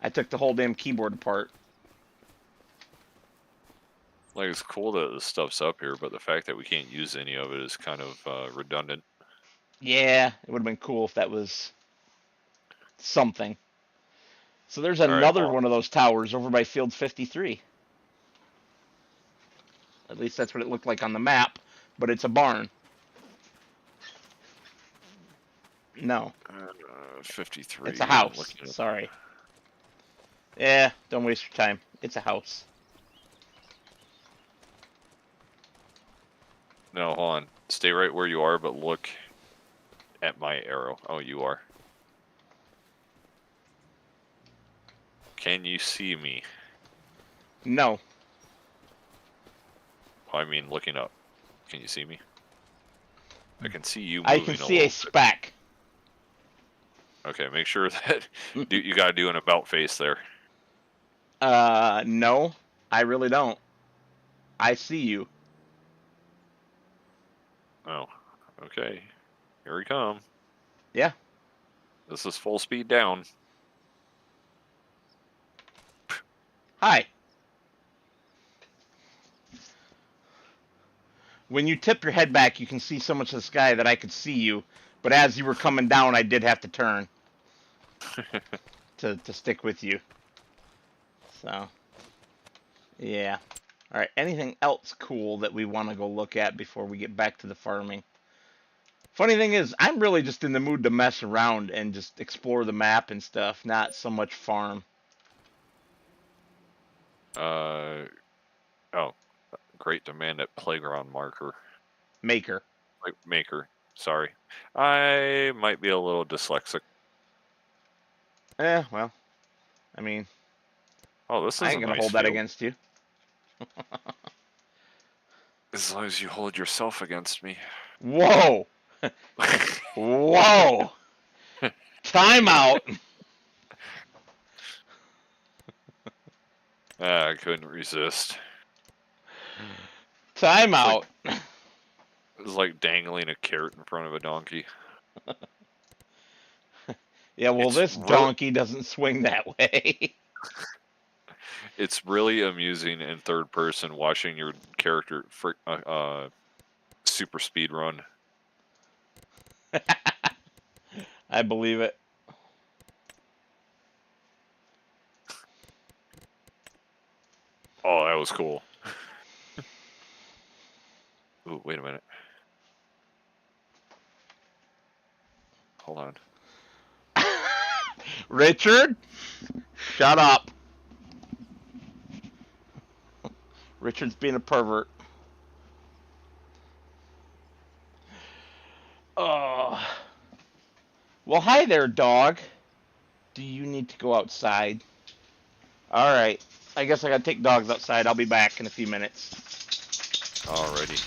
I took the whole damn keyboard apart. Like, it's cool that the stuff's up here, but the fact that we can't use any of it is kind of redundant. Yeah, it would have been cool if that was something. So there's another one of those towers over by Field 53. At least that's what it looked like on the map, but it's a barn. No. 53. It's a house. Sorry. Yeah, don't waste your time. It's a house. No, hold on. Stay right where you are, but look at my arrow. Oh, you are. Can you see me? No. I mean looking up. Can you see me? I can see you I moving can a see little a speck. bit. Okay, make sure that you got to do an about face there. No, I really don't. I see you. Oh, okay. Here we come. Yeah. This is full speed down. Hi. When you tip your head back, you can see so much of the sky that I could see you. But as you were coming down, I did have to turn to stick with you. So, yeah. All right. Anything else cool that we want to go look at before we get back to the farming? Funny thing is, I'm really just in the mood to mess around and just explore the map and stuff, not so much farm. Oh, great demand at playground marker. Maker. Maker. Sorry. I might be a little dyslexic. Well, I mean, Oh, this I is ain't a gonna nice hold that field. against you. As long as you hold yourself against me. Whoa! Whoa! Time out! I couldn't resist. Time It's like out! it's like dangling a carrot in front of a donkey. Yeah, well, It's this really donkey doesn't swing that way. it's really amusing in third person watching your character super speed run. I believe it. Oh, that was cool. Ooh, wait a minute. Hold on. Richard, shut up. Richard's being a pervert. Oh. Well, hi there, dog. Do you need to go outside? All right. I guess I gotta take dogs outside. I'll be back in a few minutes. Alrighty.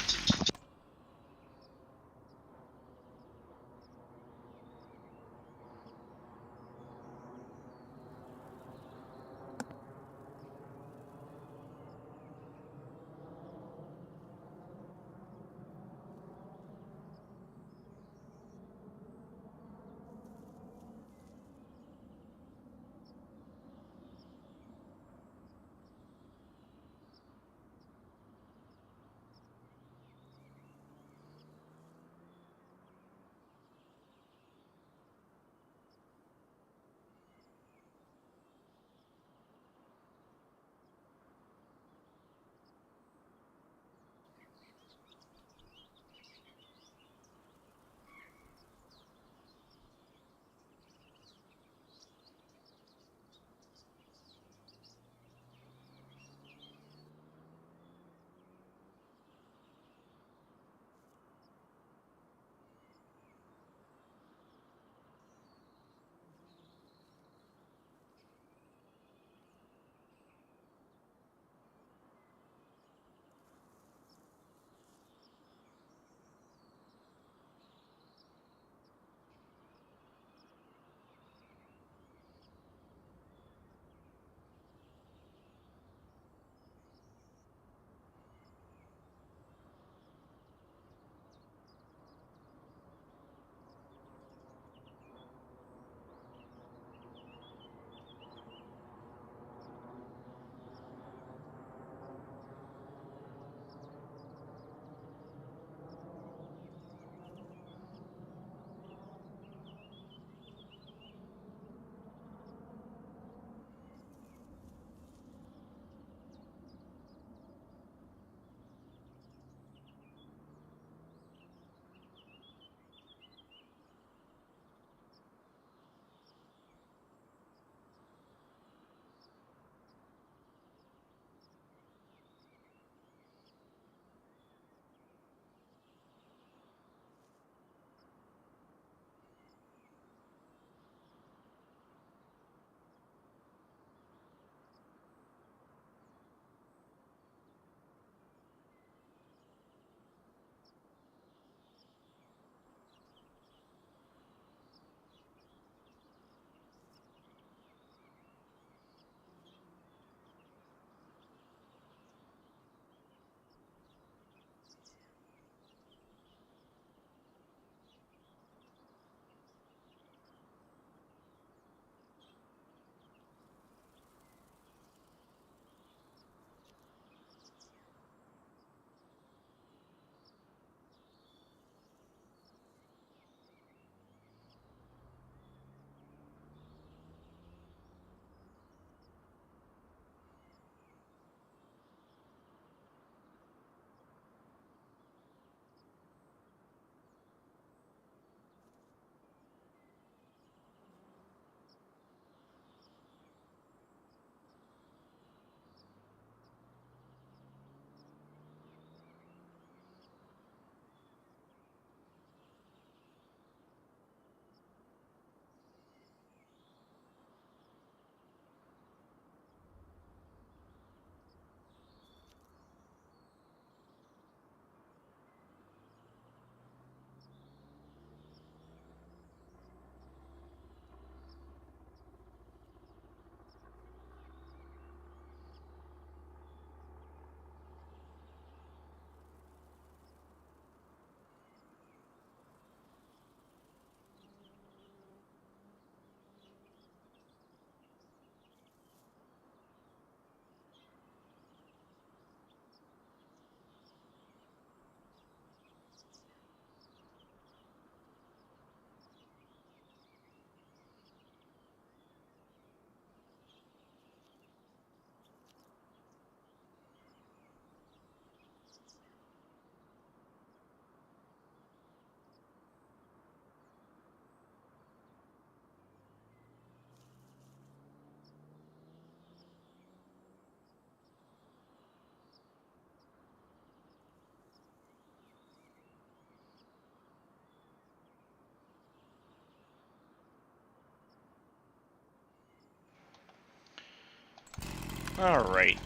Alright.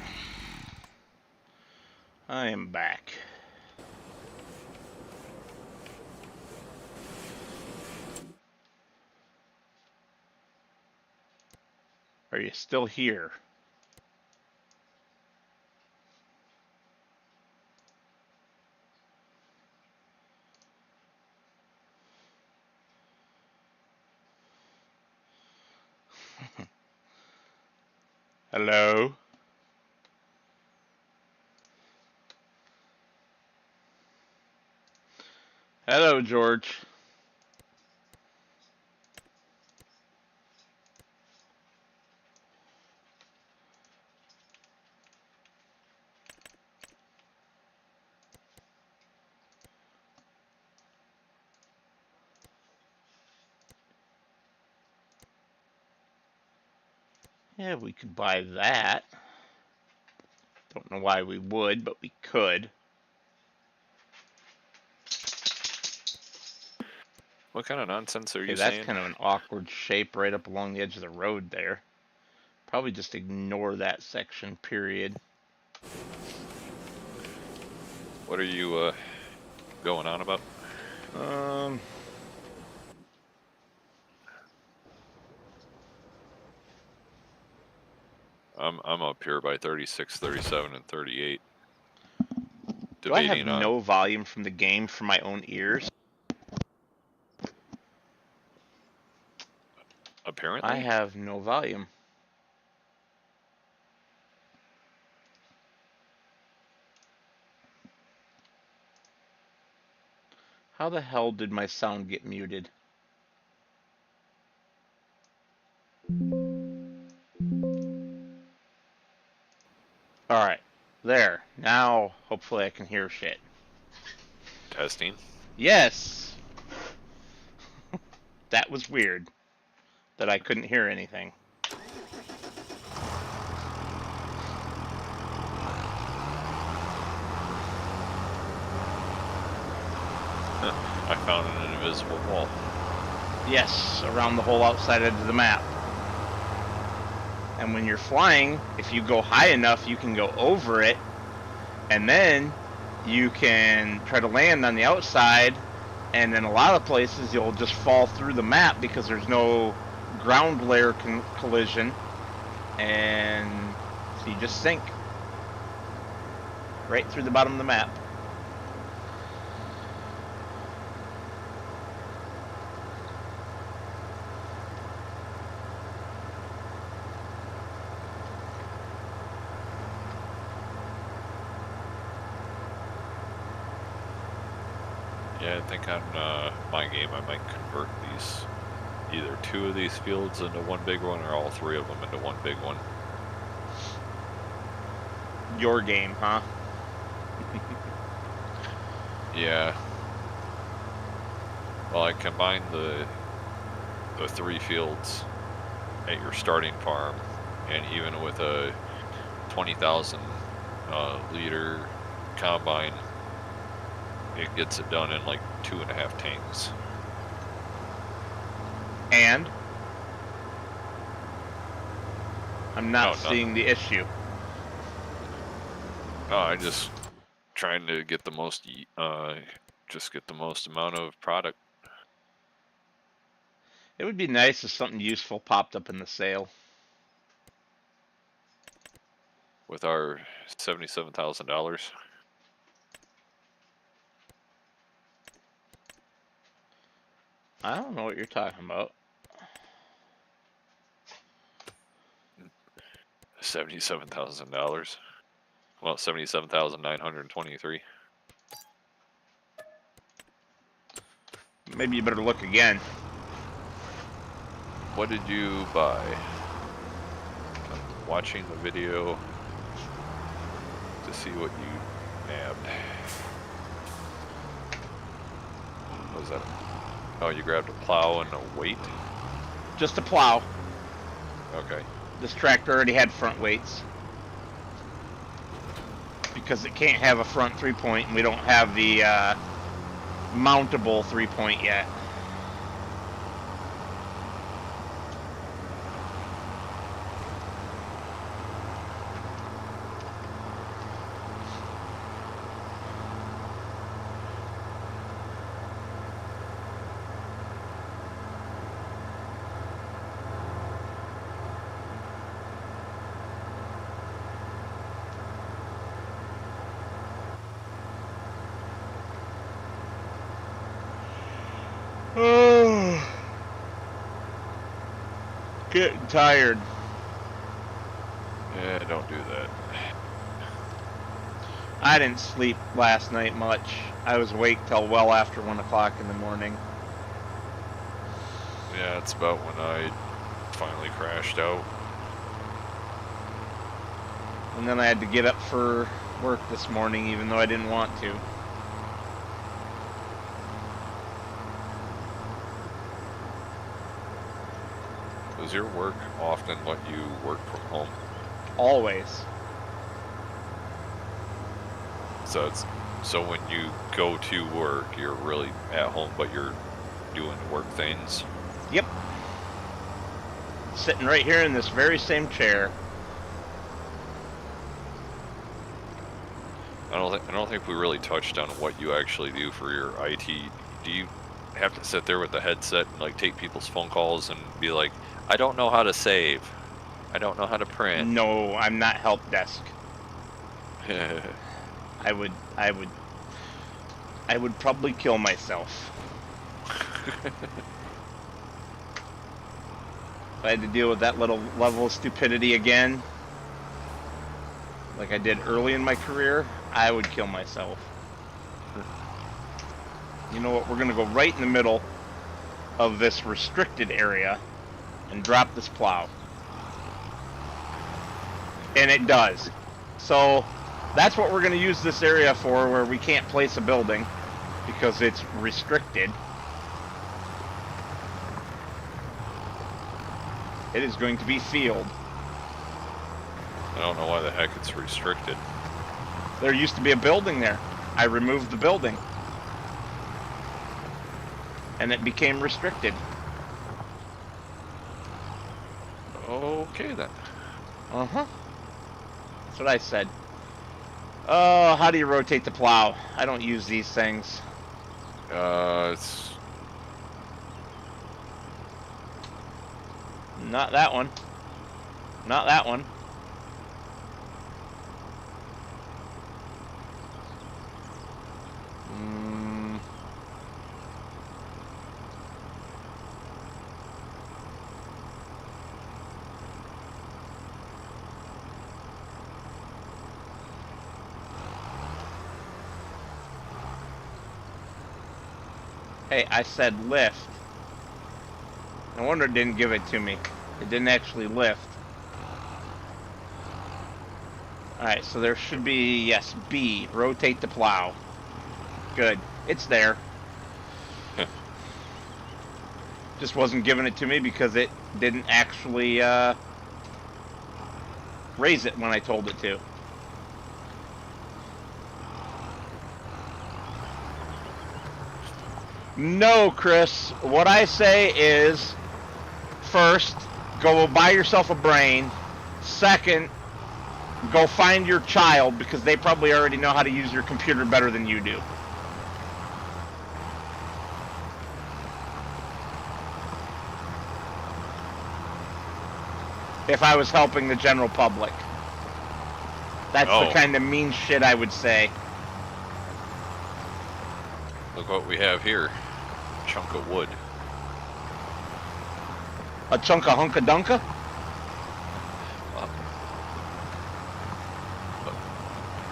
I am back. Are you still here? Hello? Hello, George. Yeah, we could buy that. Don't know why we would, but we could. What kind of nonsense are Okay, you that's saying? kind of an awkward shape right up along the edge of the road there. Probably just ignore that section, period. What are you going on about? I'm up here by 36, 37, and 38. Do I have Debating on. no volume from the game for my own ears? Apparently. I have no volume. How the hell did my sound get muted? Alright. There. Now, hopefully I can hear shit. Testing. Yes! That was weird. That I couldn't hear anything. I found an invisible wall. Yes, around the whole outside edge of the map. And when you're flying, if you go high enough, you can go over it, and then you can try to land on the outside, and in a lot of places you'll just fall through the map because there's no ground layer collision, and so you just sink right through the bottom of the map. Yeah, I think on my game I might convert these, either 2 of these fields into one big one, or all 3 of them into one big one. Your game, huh? Yeah. Well, I combined the 3 fields at your starting farm, and even with a 20,000 liter combine, it gets it done in like 2.5 tanks. And I'm not seeing the issue. No, I just trying to get the most, just get the most amount of product. It would be nice if something useful popped up in the sale. With our $77,000. I don't know what you're talking about. $77,000. Well, 77,923. Maybe you better look again. What did you buy? I'm watching the video to see what you nabbed. What was that? Oh, you grabbed a plow and a weight? Just a plow. Okay. This tractor already had front weights. Because it can't have a front 3-point, and we don't have the mountable 3-point yet. Getting tired. Yeah, don't do that. I didn't sleep last night much. I was awake till well after 1 o'clock in the morning. Yeah, it's about when I finally crashed out. And then I had to get up for work this morning, even though I didn't want to. Does your work often let you work from home? Always. So when you go to work, you're really at home, but you're doing work things. Yep. Sitting right here in this very same chair. I don't think we really touched on what you actually do for your IT. Do you have to sit there with the headset and like take people's phone calls and be like, I don't know how to save, I don't know how to print? No, I'm not help desk. I would probably kill myself. If I had to deal with that little level of stupidity again, like I did early in my career, I would kill myself. You know what? We're going to go right in the middle of this restricted area and drop this plow. And it does. So that's what we're going to use this area for, where we can't place a building because it's restricted. It is going to be field. I don't know why the heck it's restricted. There used to be a building there. I removed the building. And it became restricted. Okay then. Uh-huh. That's what I said. Oh, how do you rotate the plow? I don't use these things. It's Not that one. Not that one. Hey, I said lift. No wonder it didn't give it to me. It didn't actually lift. Alright, so there should be, yes, B, rotate the plow. Good. It's there. Just wasn't giving it to me because it didn't actually raise it when I told it to. No, Chris. What I say is, first, go buy yourself a brain. Second, go find your child, because they probably already know how to use your computer better than you do. If I was helping the general public. That's the kind of mean shit I would say. Look what we have here. A chunk of wood. A chunk of hunka-dunka?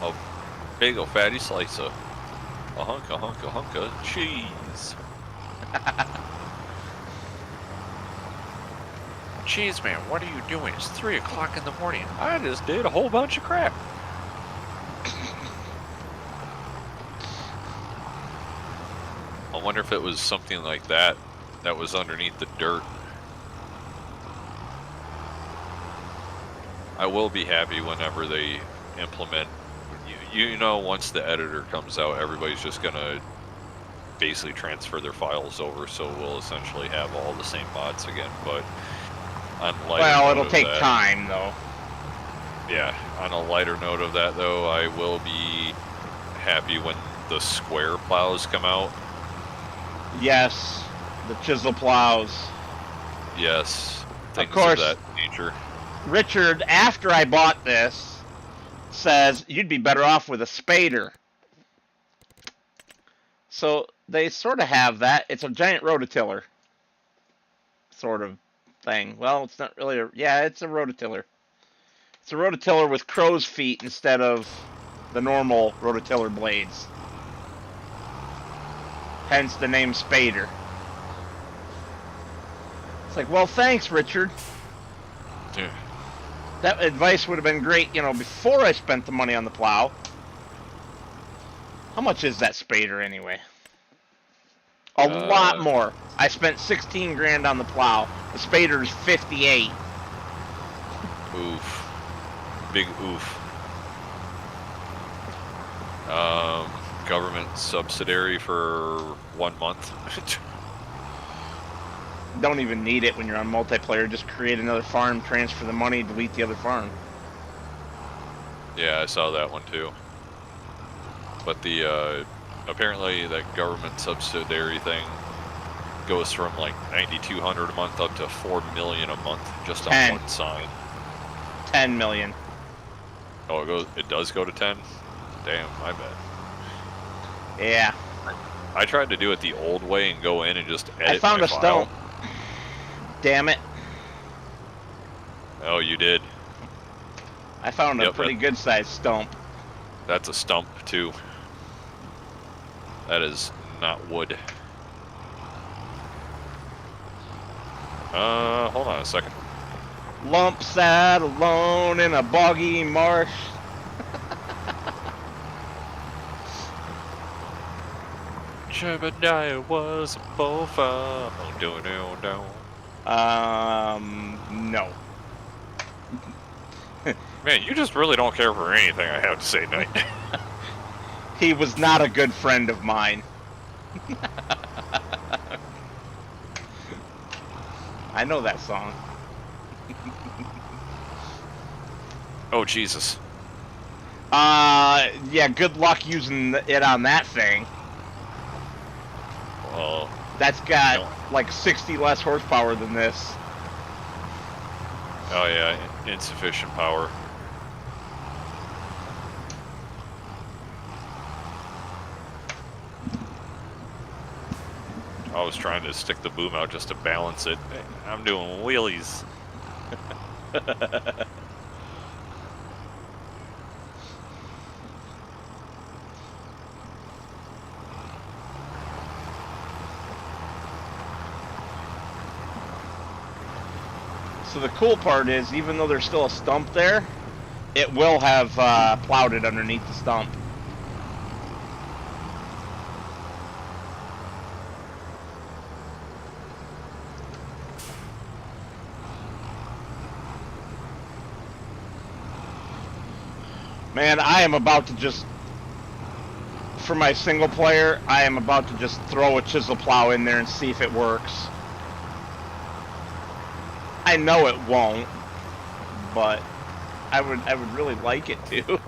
A big old fatty slice of a hunka cheese. Cheese man, what are you doing? It's 3 o'clock in the morning. I just did a whole bunch of crap. I wonder if it was something like that that was underneath the dirt. I will be happy whenever they implement, you know, once the editor comes out, everybody's just gonna basically transfer their files over, so we'll essentially have all the same mods again. But on a lighter well, note it'll of take that, time, though. Yeah, on a lighter note of that, though, I will be happy when the square plows come out. Yes, the chisel plows. Yes, things of course, that nature. Richard, after I bought this, says you'd be better off with a spader. So they sort of have that. It's a giant rototiller. Sort of. thing. Well, it's not really a... Yeah, it's a rototiller. It's a rototiller with crow's feet instead of the normal rototiller blades. Hence the name Spader. It's like, well, thanks, Richard. Yeah. That advice would have been great, before I spent the money on the plow. How much is that Spader anyway? A lot more. I spent 16 grand on the plow. The Spader's 58. Oof. Big oof. Government subsidiary for 1 month. Don't even need it when you're on multiplayer. Just create another farm, transfer the money, delete the other farm. Yeah, I saw that one too. But the apparently that government subsidiary thing goes from like 9,200 a month up to 4 million a month just on 10. one sign. 10 million. Oh, it does go to 10? Damn, I bet. Yeah. I tried to do it the old way and go in and just edit I found my a file. stump. Damn it. Oh, you did? I found a pretty good sized stump. That's a stump too. That is not wood. Hold on a second. Lump sat alone in a boggy marsh. Jebediah was a bofa. No. Man, you just really don't care for anything I have to say tonight. He was not a good friend of mine. I know that song. Oh, Jesus. Yeah, good luck using it on that thing. Well, That's got like 60 less horsepower than this. oh yeah, insufficient power. I was trying to stick the boom out just to balance it. I'm doing wheelies. So the cool part is, even though there's still a stump there, it will have plowed it underneath the stump. Man, I am about to just, for my single player, I am about to just throw a chisel plow in there and see if it works. I know it won't, but I would really like it to.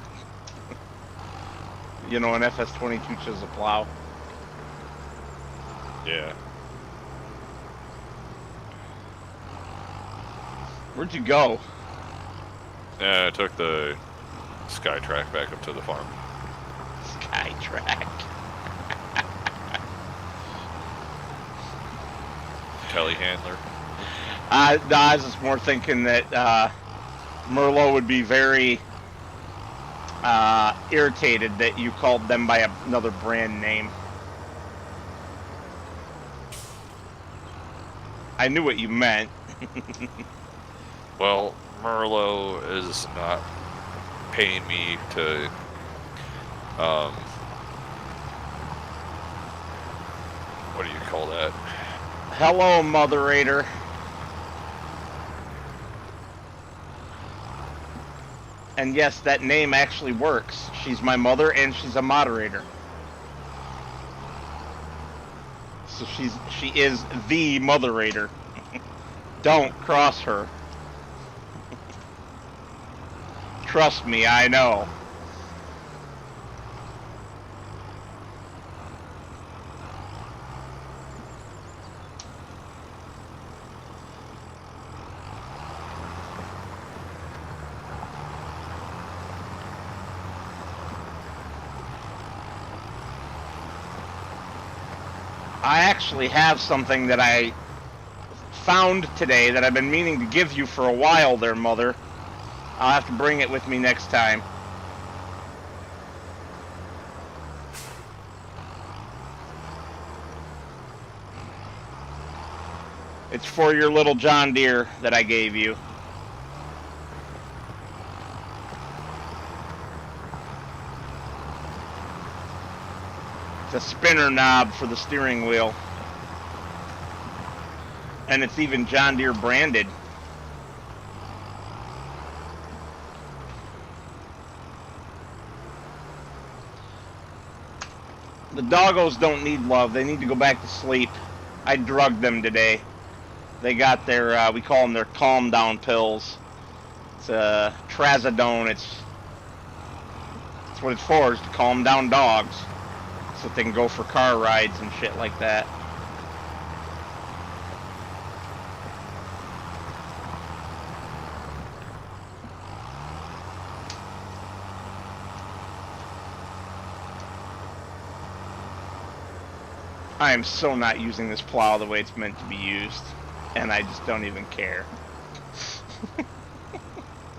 You know, an FS25 chisel plow. Yeah. Where'd you go? Yeah, I took the Skytrack back up to the farm. Skytrack. Telehandler. I was just more thinking that Merlot would be very irritated that you called them by another brand name. I knew what you meant. Well, Merlot is not paying me to, what do you call that? Hello, moderator. And yes, that name actually works. She's my mother and she's a moderator. So she is the moderator. Don't cross her. Trust me, I know. I actually have something that I found today that I've been meaning to give you for a while there, Mother. I'll have to bring it with me next time. It's for your little John Deere that I gave you. It's a spinner knob for the steering wheel. And it's even John Deere branded. The doggos don't need love. They need to go back to sleep. I drugged them today. They got their, we call them their calm down pills. It's a trazodone. It's what it's for, is to calm down dogs. So that they can go for car rides and shit like that. I am so not using this plow the way it's meant to be used. And I just don't even care.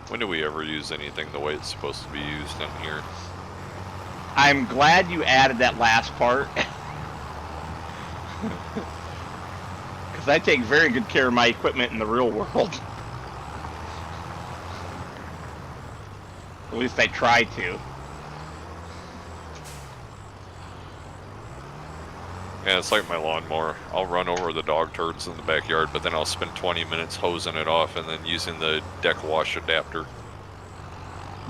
When do we ever use anything the way it's supposed to be used in here? I'm glad you added that last part. Because I take very good care of my equipment in the real world. At least I try to. Yeah, it's like my lawnmower. I'll run over the dog turds in the backyard, but then I'll spend 20 minutes hosing it off and then using the deck wash adapter.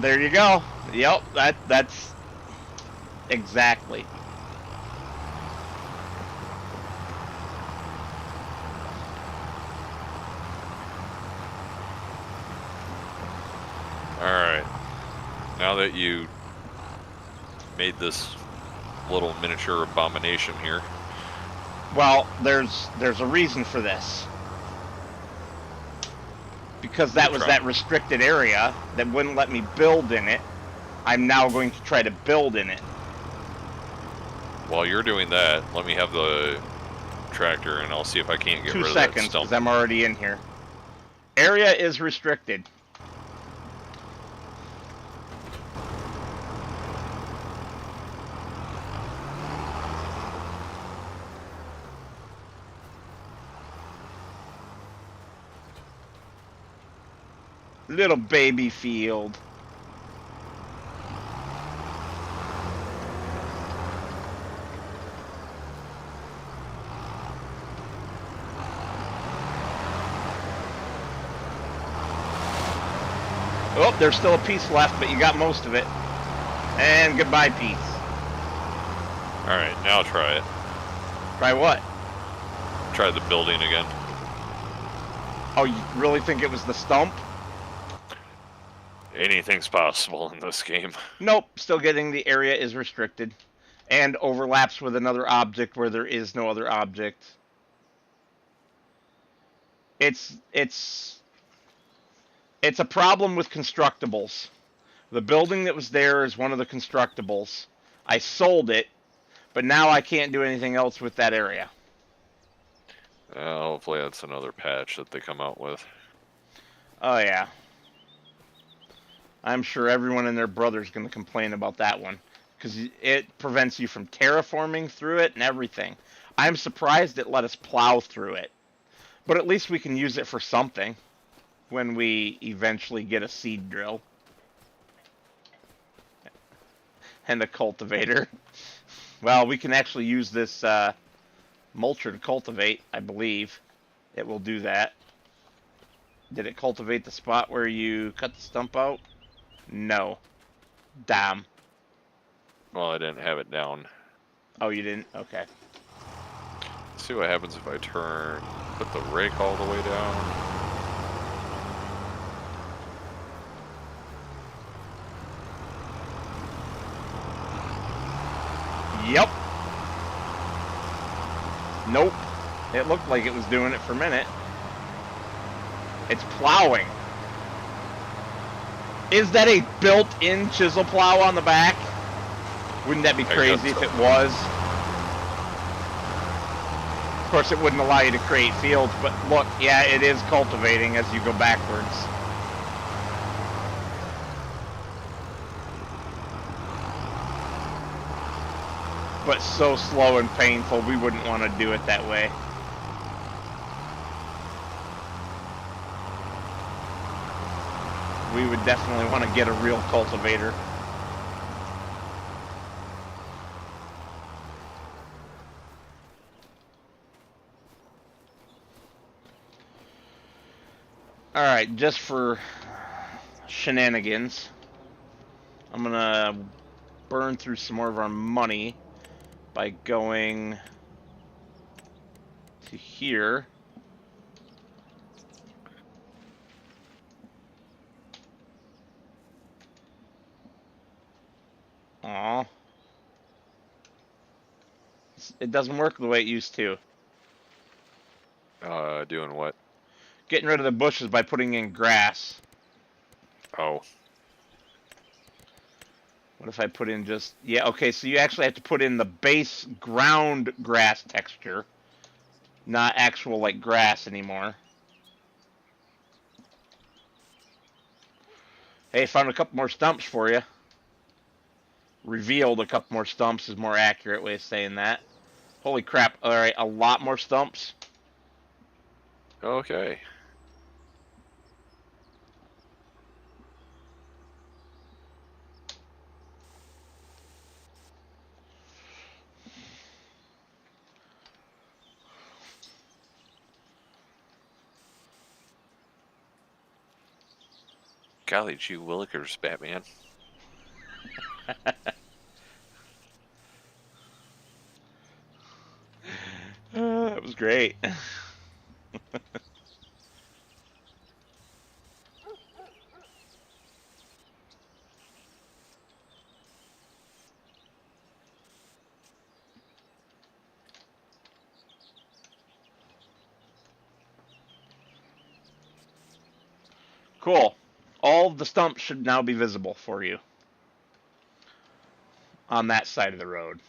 There you go. Yep, that's exactly. Alright. Now that you made this little miniature abomination here. Well, there's a reason for this. Because that was that restricted area that wouldn't let me build in it. I'm now going to try to build in it. While you're doing that, let me have the tractor and I'll see if I can't get rid of that stump. 2 seconds, because I'm already in here. Area is restricted. Little baby field. Oh, there's still a piece left, but you got most of it. And goodbye, piece. Alright, now try it. Try what? Try the building again. Oh, you really think it was the stump? Anything's possible in this game. Nope, still getting the area is restricted. And overlaps with another object where there is no other object. It's a problem with constructibles. The building that was there is one of the constructibles. I sold it, but now I can't do anything else with that area. Hopefully that's another patch that they come out with. Oh yeah. I'm sure everyone and their brother's going to complain about that one. Because it prevents you from terraforming through it and everything. I'm surprised it let us plow through it. But at least we can use it for something. When we eventually get a seed drill. And a cultivator. Well, we can actually use this mulcher to cultivate, I believe. It will do that. Did it cultivate the spot where you cut the stump out? No. Damn. Well, I didn't have it down. Oh, you didn't? Okay. Let's see what happens if I put the rake all the way down. Yep. Nope. It looked like it was doing it for a minute. It's plowing. Is that a built-in chisel plow on the back? Wouldn't that be crazy if it was? course, it wouldn't allow you to create fields, but look, yeah, it is cultivating as you go backwards. But so slow and painful, we wouldn't want to do it that way. We would definitely want to get a real cultivator. Alright, just for shenanigans, I'm gonna burn through some more of our money by going to here. Aw. It doesn't work the way it used to. Doing what? Getting rid of the bushes by putting in grass. Oh. What if I put in just... Yeah, okay, so you actually have to put in the base ground grass texture. Not actual, like, grass anymore. Hey, found a couple more stumps for you. Revealed a couple more stumps is more accurate way of saying that. Holy crap, alright, a lot more stumps. Okay. Golly gee willikers, Batman. That was great. Cool. All of the stumps should now be visible for you on that side of the road.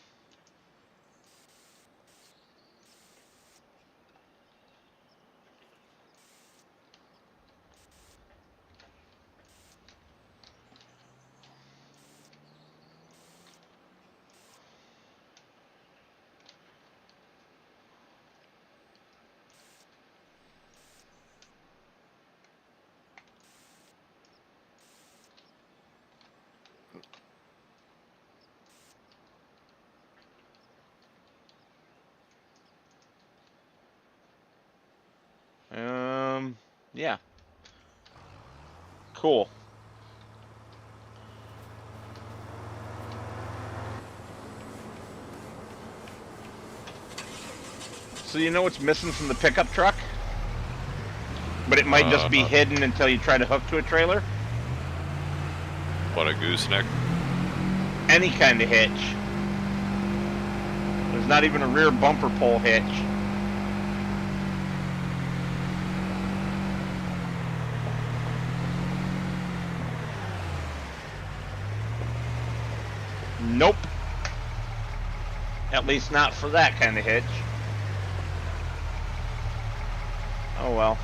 Yeah. Cool. So you know what's missing from the pickup truck? But it might just be hidden until you try to hook to a trailer? What, a gooseneck? Any kind of hitch. There's not even a rear bumper pole hitch. Nope. At least not for that kind of hitch. Oh well.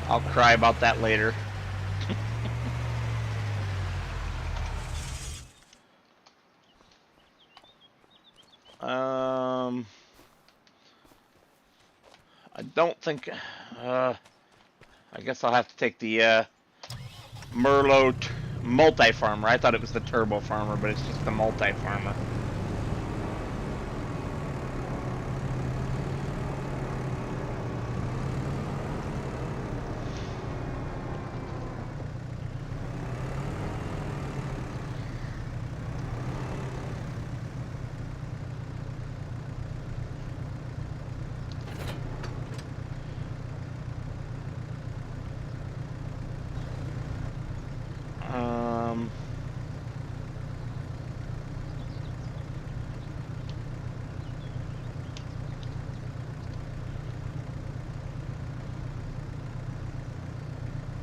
I'll cry about that later. I don't think... I guess I'll have to take the Merlot multi-farmer. I thought it was the turbo farmer, but it's just the multi-farmer.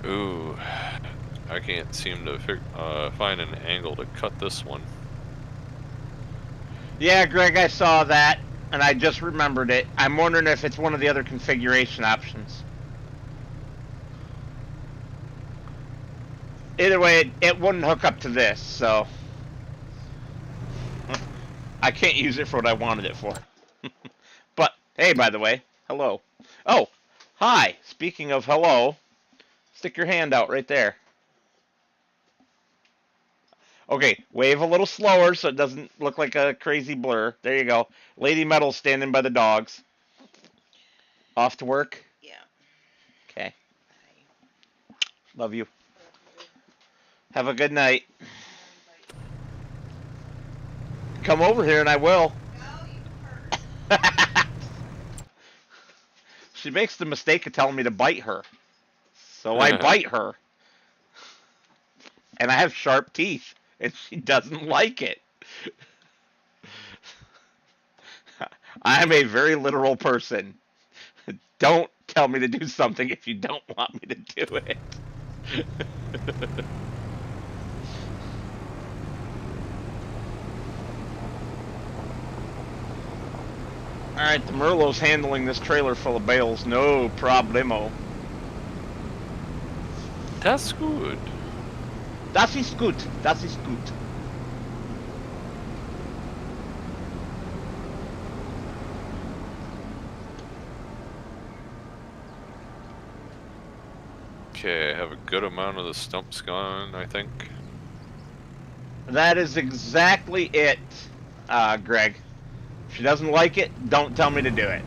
Ooh, I can't seem to find an angle to cut this one. Yeah, Greg, I saw that, and I just remembered it. I'm wondering if it's one of the other configuration options. Either way, it wouldn't hook up to this, so I can't use it for what I wanted it for. But, hey, by the way, hello. Oh, hi. Speaking of hello, stick your hand out right there. Okay, wave a little slower so it doesn't look like a crazy blur. There you go. Lady Metal's standing by the dogs. Off to work? Yeah. Okay. Bye. Love you. Love you. Have a good night. Come over here and I will. No, you hurt. She makes the mistake of telling me to bite her. So I bite her. And I have sharp teeth. And she doesn't like it. I'm a very literal person. Don't tell me to do something if you don't want me to do it. Alright, the Merlot's handling this trailer full of bales. No problemo. That's good. Das ist gut. Das ist gut. Okay, I have a good amount of the stumps gone, I think. That is exactly it, Greg. If she doesn't like it, don't tell me to do it.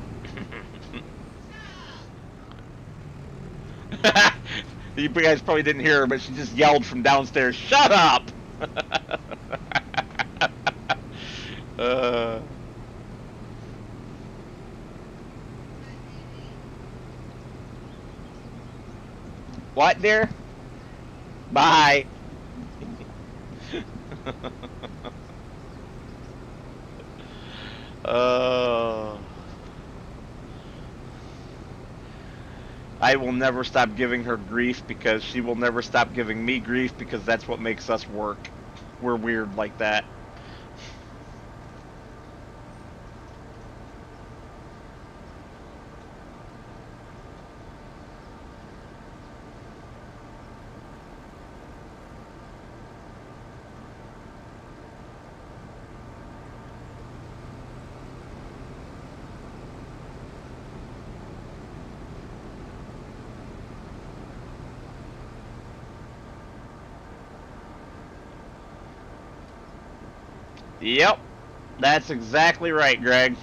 You guys probably didn't hear her, but she just yelled from downstairs, "Shut up!" What, dear? Bye. I will never stop giving her grief because she will never stop giving me grief because that's what makes us work. We're weird like that. Yep, that's exactly right, Greg.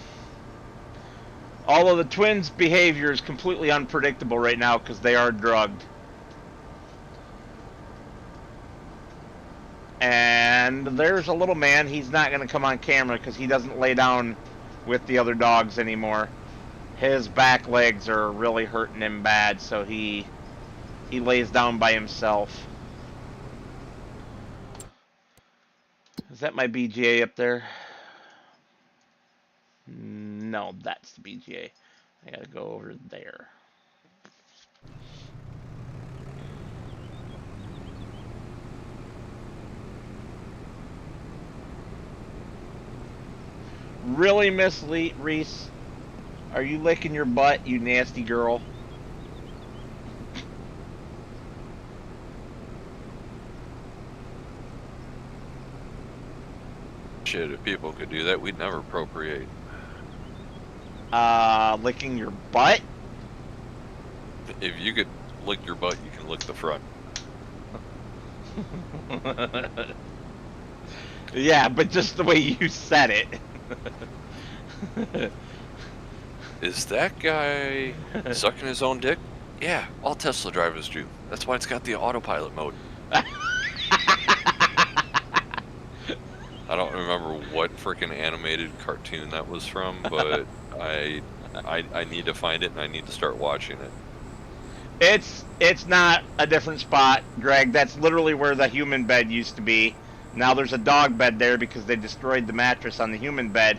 Although the twins' behavior is completely unpredictable right now because they are drugged. And there's a little man. He's not going to come on camera because he doesn't lay down with the other dogs anymore. His back legs are really hurting him bad, so he lays down by himself. Is that my BGA up there? No, that's the BGA. I gotta go over there. Really, Miss Reese? Are you licking your butt, you nasty girl? Shit, if people could do that, we'd never procreate. Licking your butt? If you could lick your butt, you can lick the front. Yeah, but just the way you said it. Is that guy sucking his own dick? Yeah, all Tesla drivers do. That's why it's got the autopilot mode. I don't remember what freaking animated cartoon that was from, but I need to find it and I need to start watching it. It's not a different spot, Greg. That's literally where the human bed used to be. Now there's a dog bed there because they destroyed the mattress on the human bed.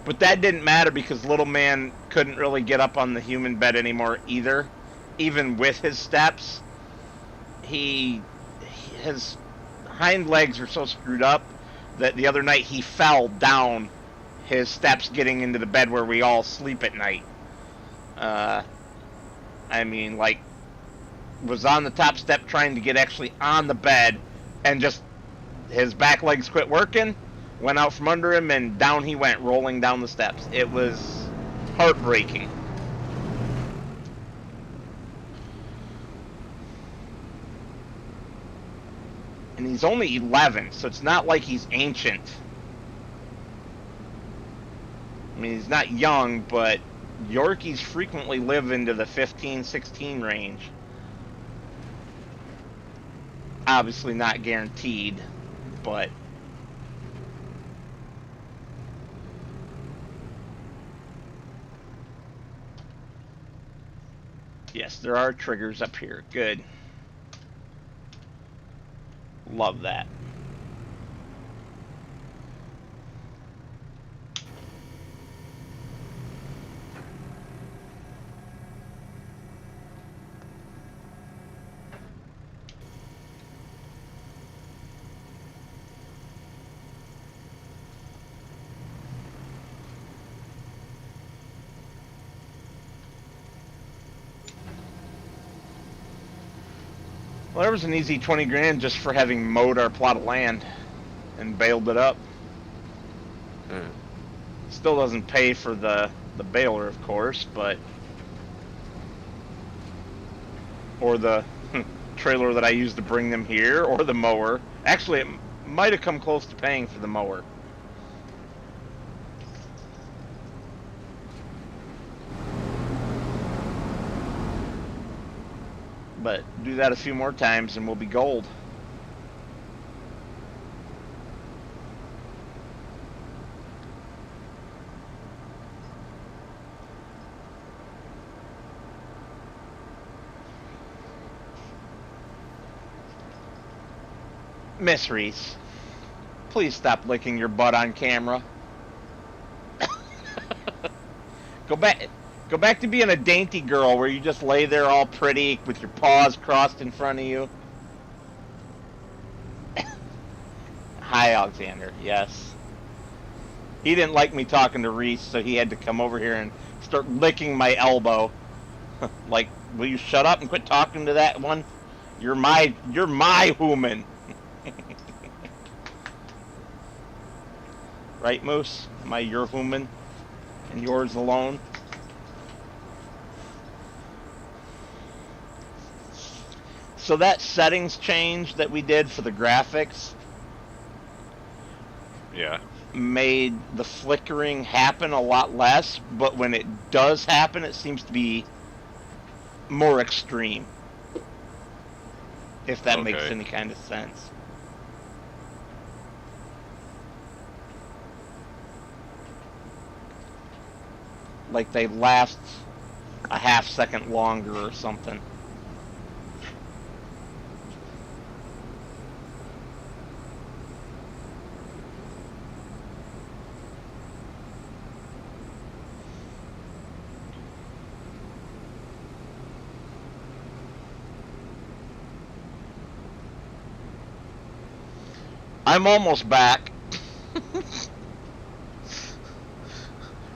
But that didn't matter because little man couldn't really get up on the human bed anymore either. Even with his steps, his hind legs are so screwed up that the other night he fell down his steps getting into the bed where we all sleep at night. I mean, like, was on the top step trying to get actually on the bed, and just his back legs quit working, went out from under him, and down he went, rolling down the steps. It was heartbreaking. And he's only 11, so it's not like he's ancient. I mean, he's not young, but Yorkies frequently live into the 15, 16 range. Obviously not guaranteed, but yes, there are triggers up here. Good. Love that. Well, there was an easy 20 grand just for having mowed our plot of land and baled it up. Still doesn't pay for the baler, of course, but... Or the trailer that I used to bring them here, or the mower. Actually, it might have come close to paying for the mower. But do that a few more times and we'll be gold. Miss Reese, please stop licking your butt on camera. Go back to being a dainty girl where you just lay there all pretty with your paws crossed in front of you. Hi, Alexander. Yes. He didn't like me talking to Reese, so he had to come over here and start licking my elbow. Like, will you shut up and quit talking to that one? You're my human. Right, Moose? Am I your human? And yours alone? So that settings change that we did for the graphics, Yeah. made the flickering happen a lot less, but when it does happen, it seems to be more extreme. If that makes Okay. any kind of sense. Like they last a half second longer or something. I'm almost back.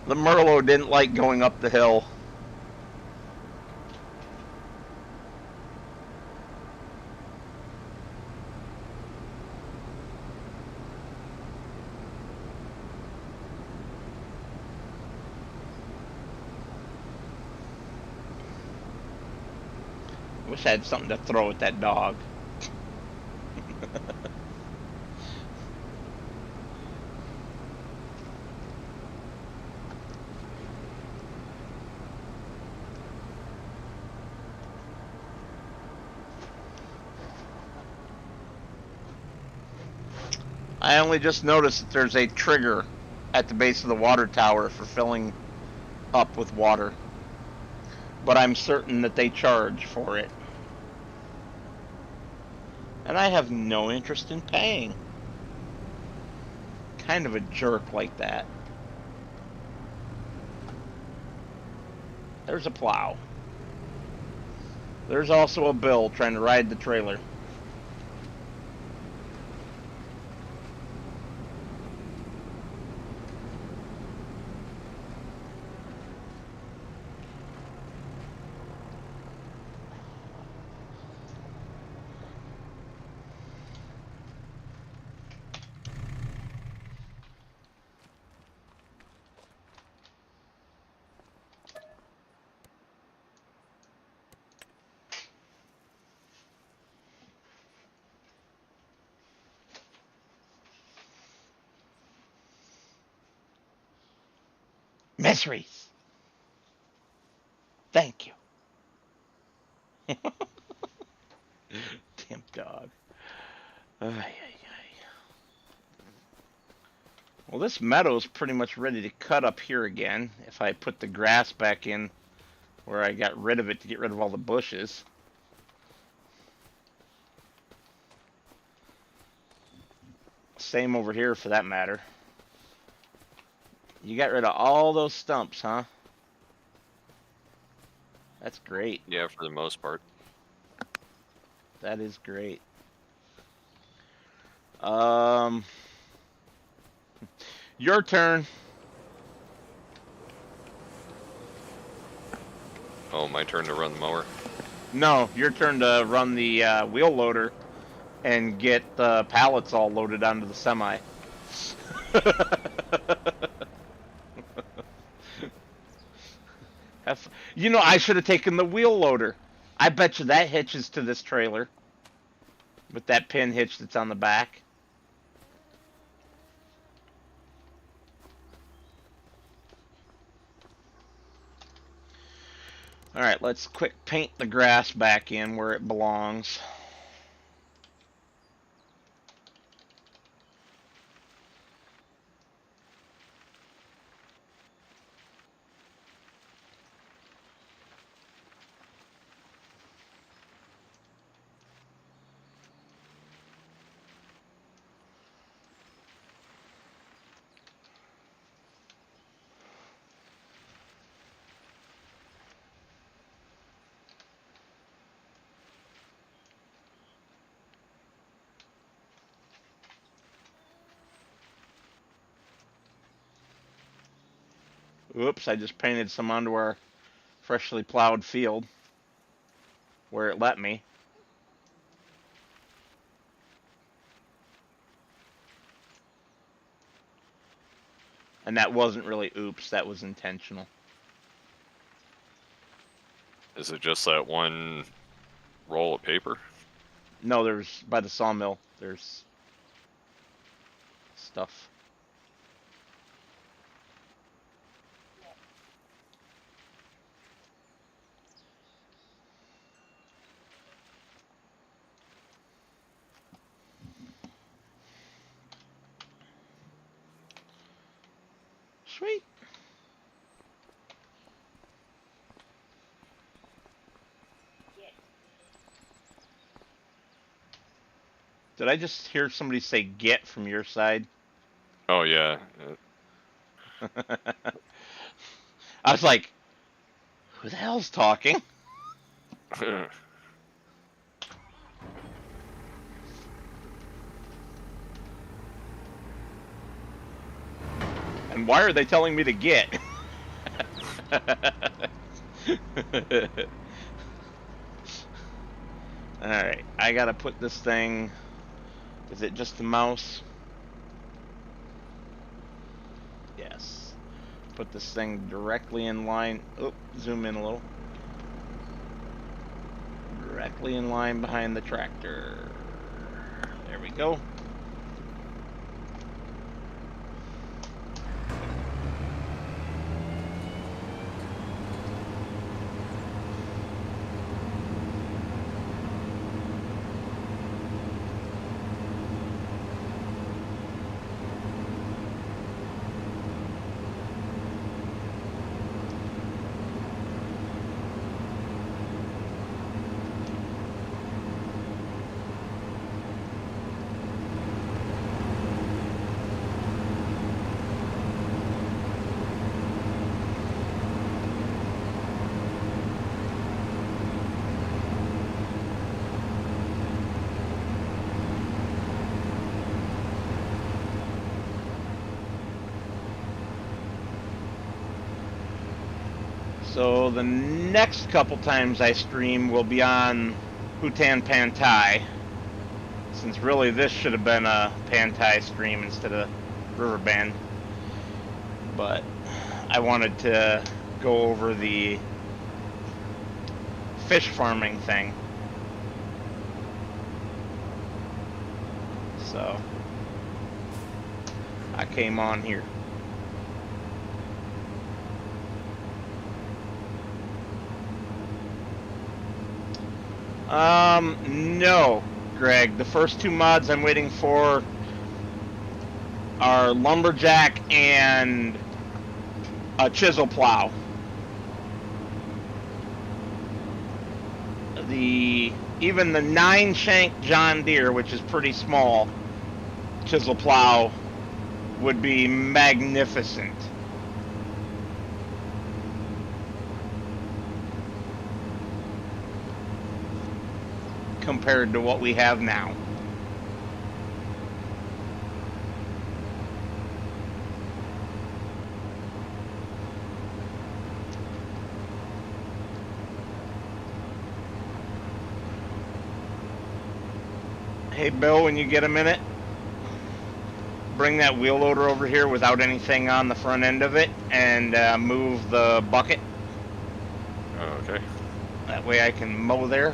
The Merlot didn't like going up the hill. Wish I had something to throw at that dog. I only just noticed that there's a trigger at the base of the water tower for filling up with water. But I'm certain that they charge for it. And I have no interest in paying. Kind of a jerk like that. There's a plow. There's also a Bill trying to ride the trailer. Miseries. Thank you. Damn dog. Ay, ay, ay. Well, this meadow's pretty much ready to cut up here again. If I put the grass back in where I got rid of it to get rid of all the bushes. Same over here for that matter. You got rid of all those stumps, huh? That's great. Yeah, for the most part. That is great. Your turn. Oh, my turn to run the mower. No, your turn to run the wheel loader and get the pallets all loaded onto the semi. You know, I should have taken the wheel loader. I bet you that hitches to this trailer with that pin hitch that's on the back. Alright, let's quick paint the grass back in where it belongs. Oops, I just painted some onto our freshly plowed field where it let me. And that wasn't really oops, that was intentional. Is it just that one roll of paper? No, there's, by the sawmill, there's stuff. Sweet. Did I just hear somebody say get from your side? Oh, yeah. I was like, who the hell's talking? And why are they telling me to get? Alright, I gotta put this thing... Is it just the mouse? Yes. Put this thing directly in line... Oh, zoom in a little. Directly in line behind the tractor. There we go. So the next couple times I stream will be on Hutan Pantai, since really this should have been a Pantai stream instead of Riverbend. But I wanted to go over the fish farming thing. So I came on here. No, Greg. The first two mods I'm waiting for are lumberjack and a chisel plow. Even the 9-shank John Deere, which is pretty small, chisel plow would be magnificent. Compared to what we have now. Hey Bill, when you get a minute, bring that wheel loader over here without anything on the front end of it and move the bucket. Okay. That way I can mow there.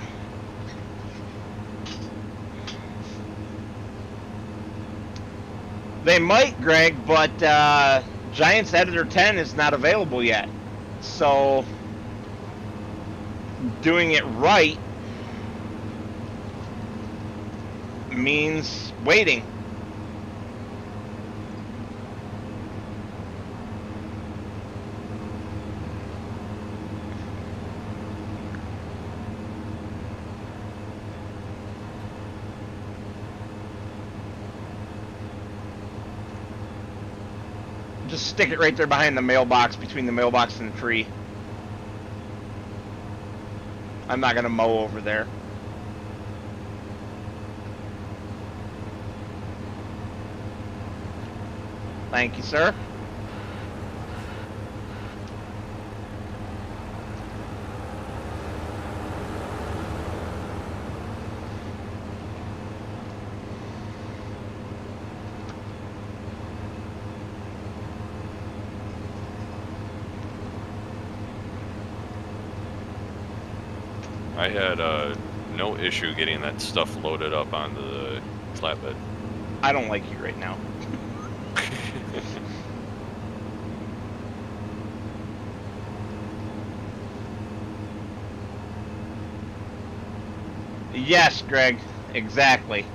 They might, Greg, but Giants Editor 10 is not available yet. So doing it right means waiting. Just stick it right there behind the mailbox, between the mailbox and the tree. I'm not gonna mow over there. Thank you, sir. I had no issue getting that stuff loaded up onto the flatbed. I don't like you right now. Yes, Greg, exactly.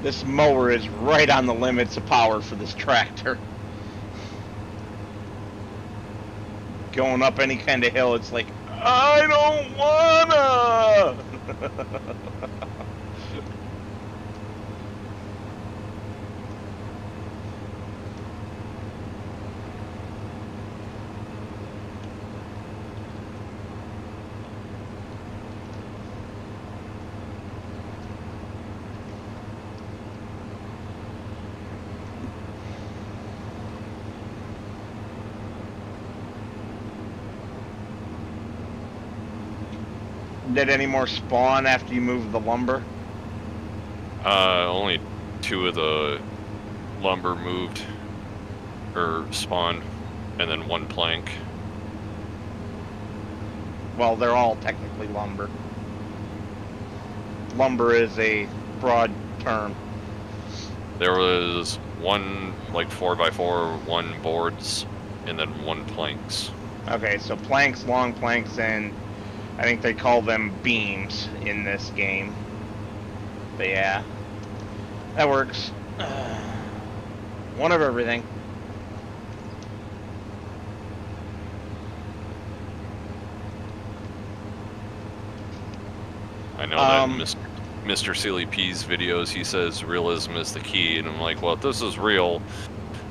This mower is right on the limits of power for this tractor. Going up any kind of hill, it's like, I don't wanna! Did any more spawn after you moved the lumber? Only 2 of the lumber moved, or spawned, and then 1 plank. Well, they're all technically lumber. Lumber is a broad term. There was 1 like 4x4, 1 boards, and then 1 planks. Okay, so planks, long planks, and I think they call them beams in this game. But yeah, that works. One of everything. I know that in Mr. Silly P's videos, he says realism is the key, and I'm like, well, if this is real,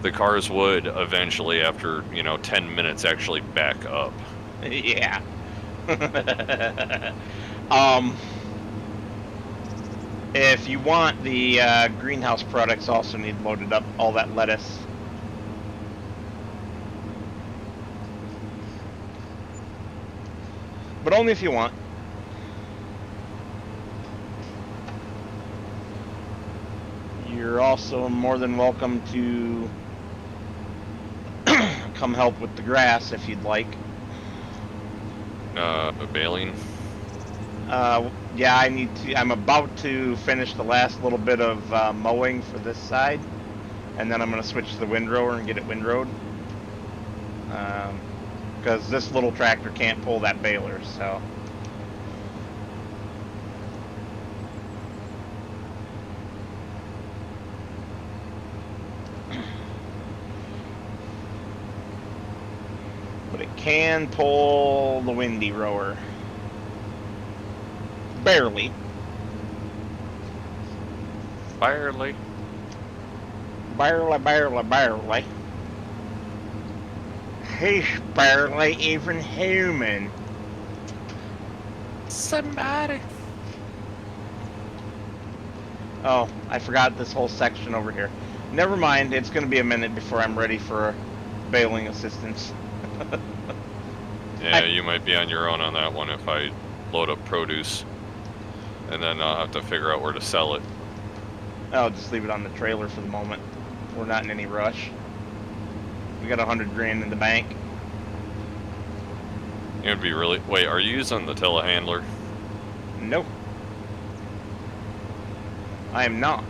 the cars would eventually, after 10 minutes, actually back up. Yeah. If you want, the greenhouse products also need loaded up, all that lettuce. But only if you want. You're also more than welcome to come help with the grass if you'd like. Baling. Yeah, I need to. I'm about to finish the last little bit of mowing for this side, and then I'm gonna switch to the windrower and get it windrowed. Because this little tractor can't pull that baler, so. But it can pull the windy rower. Barely. Barely. Barely. He's barely even human. Somebody. Oh, I forgot this whole section over here. Never mind, it's going to be a minute before I'm ready for bailing assistance. Yeah, you might be on your own on that one if I load up produce. And then I'll have to figure out where to sell it. I'll just leave it on the trailer for the moment. We're not in any rush. We got 100 grand in the bank. It'd be really... Wait, are you using the telehandler? Nope. I am not.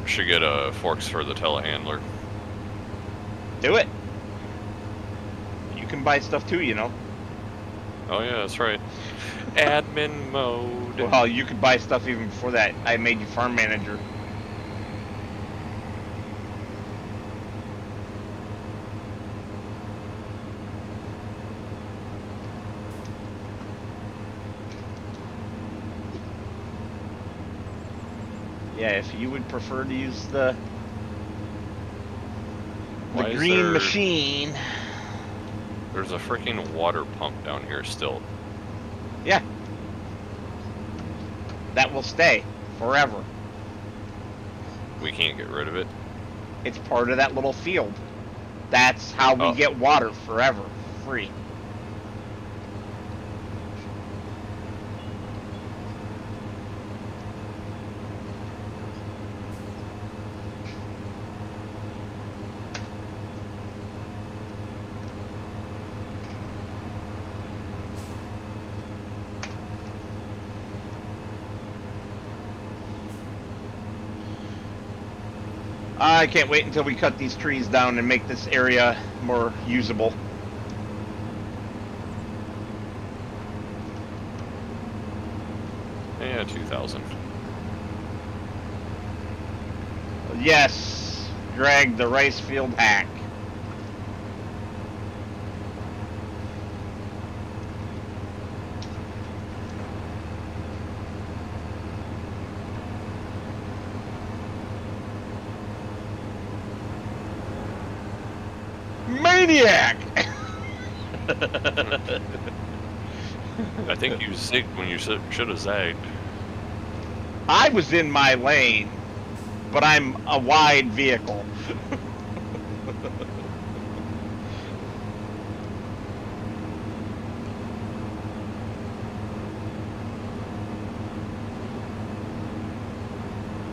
Should get forks for the telehandler. Do it. You can buy stuff too, you know. Oh yeah, that's right. Admin mode. Well, you could buy stuff even before that. I made you farm manager. Yeah, if you would prefer to use the Why is green there- machine. There's a freaking water pump down here still. Yeah. That will stay forever. We can't get rid of it. It's part of that little field. That's how we Oh. get water forever, free. I can't wait until we cut these trees down and make this area more usable. Yeah, 2,000. Yes, Greg, the rice field hack. Maniac! I think you zigged when you should have zagged. I was in my lane, but I'm a wide vehicle.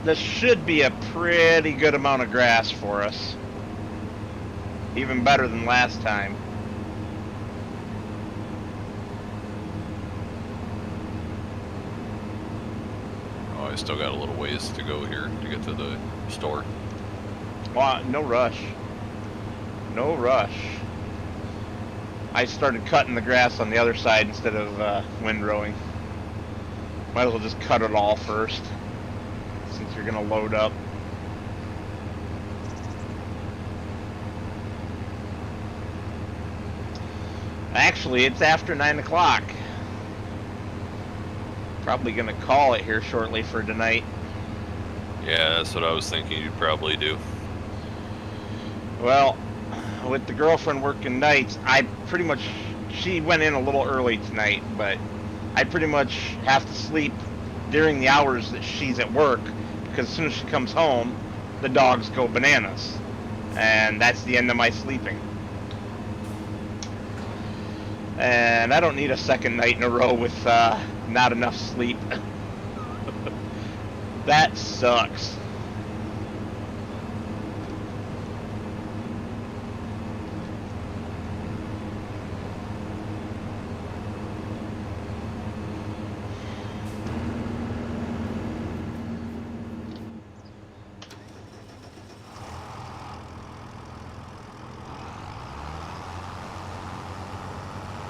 This should be a pretty good amount of grass for us. Even better than last time. Oh, I still got a little ways to go here to get to the store. Well, no rush. No rush. I started cutting the grass on the other side instead of windrowing. Might as well just cut it all first, since you're gonna load up. Actually, it's after 9 o'clock. Probably gonna call it here shortly for tonight. Yeah, that's what I was thinking you'd probably do. Well, with the girlfriend working nights, she went in a little early tonight, but I pretty much have to sleep during the hours that she's at work, because as soon as she comes home, the dogs go bananas. And that's the end of my sleeping. And I don't need a second night in a row with not enough sleep. That sucks.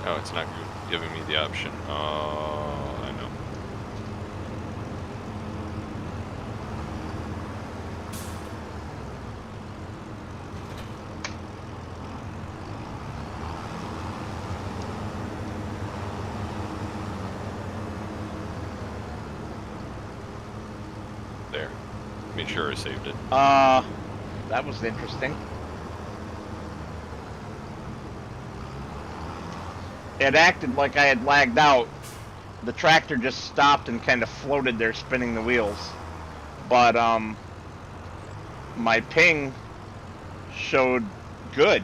Oh, it's not giving me the option. Oh, I know. There. Made sure I saved it. That was interesting. It acted like I had lagged out. The tractor just stopped and kind of floated there, spinning the wheels. But, my ping showed good.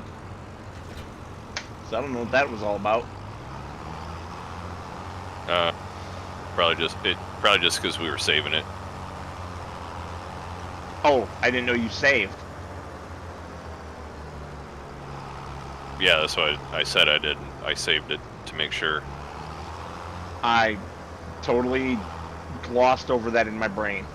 So I don't know what that was all about. Probably just because we were saving it. Oh, I didn't know you saved. Yeah, that's what I said I did. I saved it to make sure. I totally glossed over that in my brain.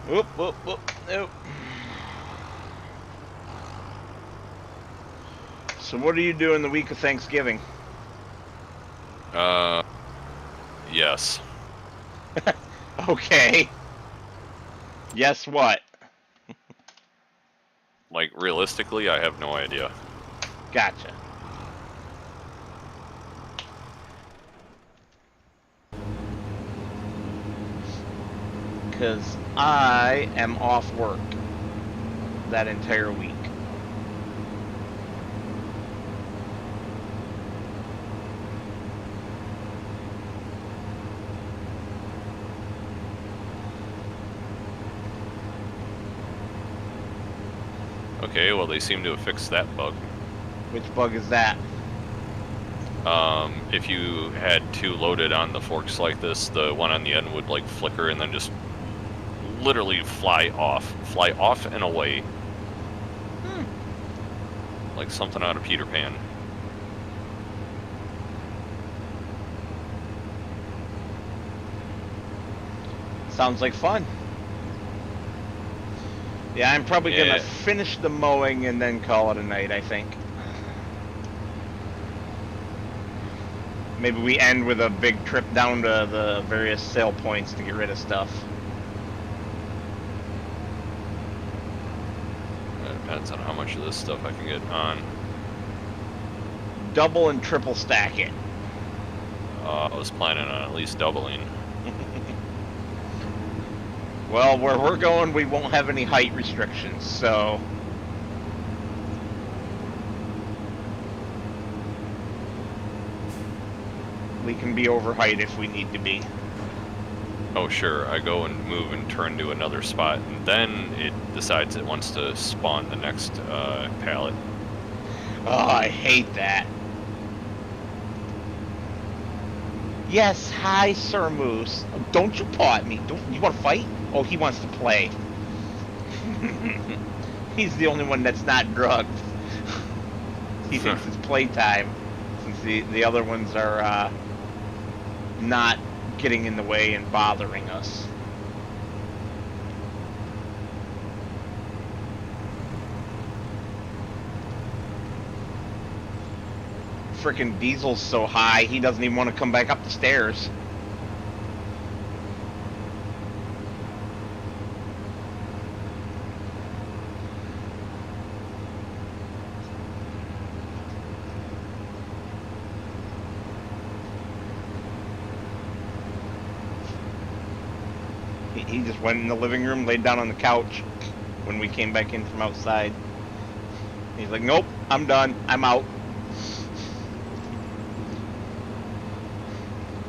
Whoop, whoop, whoop, nope. So what are you doing the week of Thanksgiving? Yes. Okay. Yes, what? Like, realistically, I have no idea. Gotcha. Because I am off work that entire week. Okay, well, they seem to have fixed that bug. Which bug is that? If you had two loaded on the forks like this, the one on the end would, like, flicker and then just literally fly off and away. Like something out of Peter Pan. Sounds like fun. Yeah, I'm probably Yeah. gonna finish the mowing and then call it a night, I think. Maybe we end with a big trip down to the various sale points to get rid of stuff. It depends on how much of this stuff I can get on. Double and triple stack it. I was planning on at least doubling. Well, where we're going, we won't have any height restrictions, so... we can be over height if we need to be. Oh sure, I go and move and turn to another spot, and then it decides it wants to spawn the next pallet. Oh, I hate that. Yes, hi, Sir Moose. Don't you paw at me. You want to fight? Oh, he wants to play. He's the only one that's not drugged. He thinks it's playtime, since the other ones are not getting in the way and bothering us. Frickin' Diesel's so high, he doesn't even want to come back up the stairs. He just went in the living room, laid down on the couch when we came back in from outside. He's like, nope, I'm done. I'm out.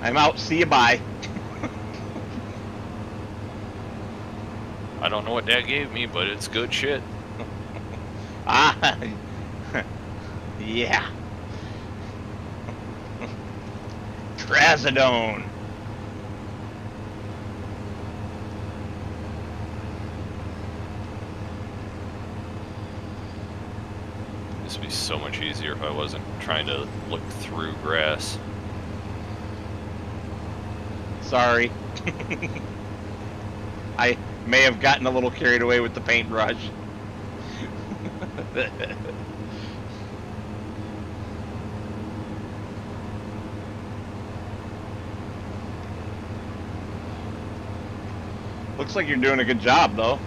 I'm out. See you, bye. I don't know what Dad gave me, but it's good shit. Ah, yeah. Trazodone. This would be so much easier if I wasn't trying to look through grass. Sorry. I may have gotten a little carried away with the paintbrush. Looks like you're doing a good job, though.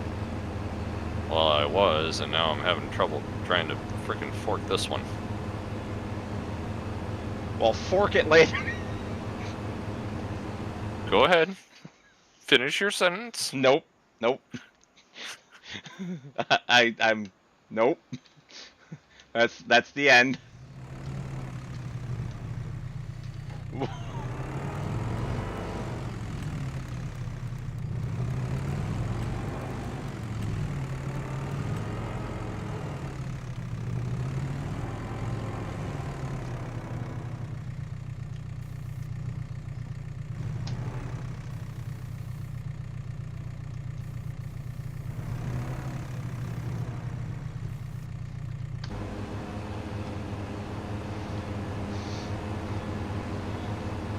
Well, I was, and now I'm having trouble trying to frickin' fork this one. Well, fork it later. Go ahead. Finish your sentence. Nope. Nope. I'm nope. That's the end.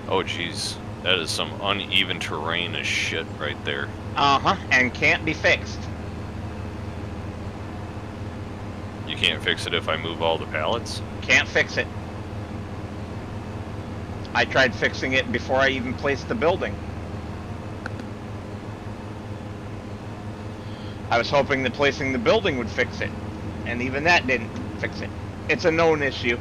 Oh, jeez. That is some uneven terrain as shit right there. Uh-huh, and can't be fixed. You can't fix it if I move all the pallets? Can't fix it. I tried fixing it before I even placed the building. I was hoping that placing the building would fix it, and even that didn't fix it. It's a known issue.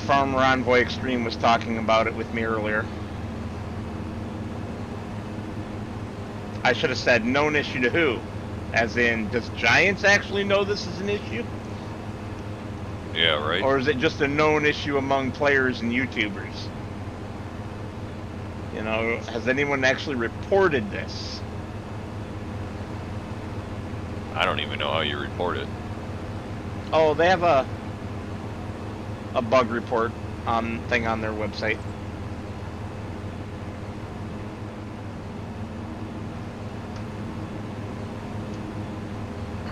Farmer Envoy Extreme was talking about it with me earlier. I should have said known issue to who? As in, does Giants actually know this is an issue? Yeah, right? Or is it just a known issue among players and YouTubers? You know, has anyone actually reported this? I don't even know how you report it. Oh, they have a bug report thing on their website.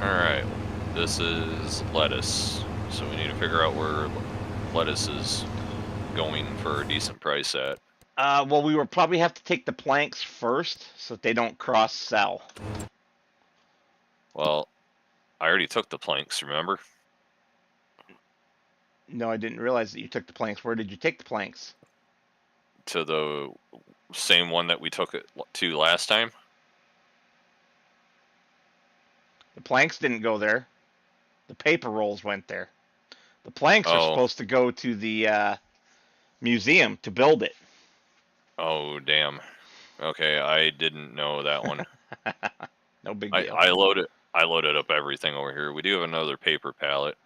Alright, this is lettuce. So we need to figure out where lettuce is going for a decent price at. Well, we will probably have to take the planks first so that they don't cross-sell. Well, I already took the planks, remember? No, I didn't realize that you took the planks. Where did you take the planks? To the same one that we took it to last time. The planks didn't go there. The paper rolls went there. The planks are Oh. supposed to go to the museum to build it. Oh, damn. Okay, I didn't know that one. No big deal. I loaded up everything over here. We do have another paper pallet.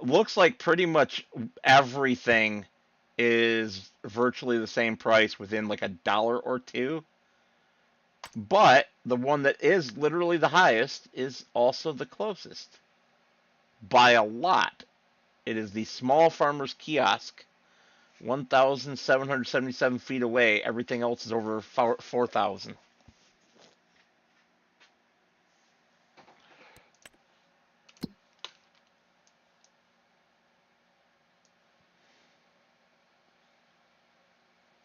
Looks like pretty much everything is virtually the same price within like $1 or $2. But the one that is literally the highest is also the closest. By a lot. It is the Small Farmers Kiosk. 1,777 feet away. Everything else is over 4,000.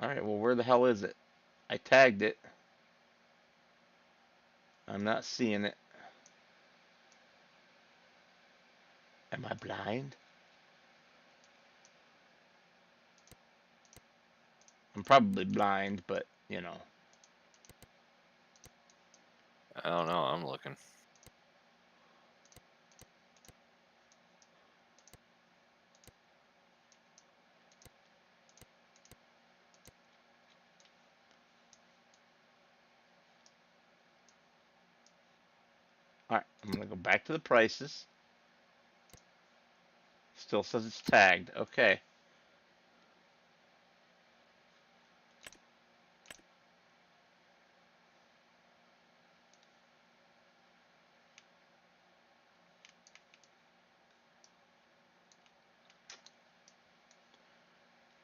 Alright, well, where the hell is it? I tagged it. I'm not seeing it. Am I blind? I'm probably blind, but, you know. I don't know, I'm looking. Alright, I'm going to go back to the prices. Still says it's tagged. Okay.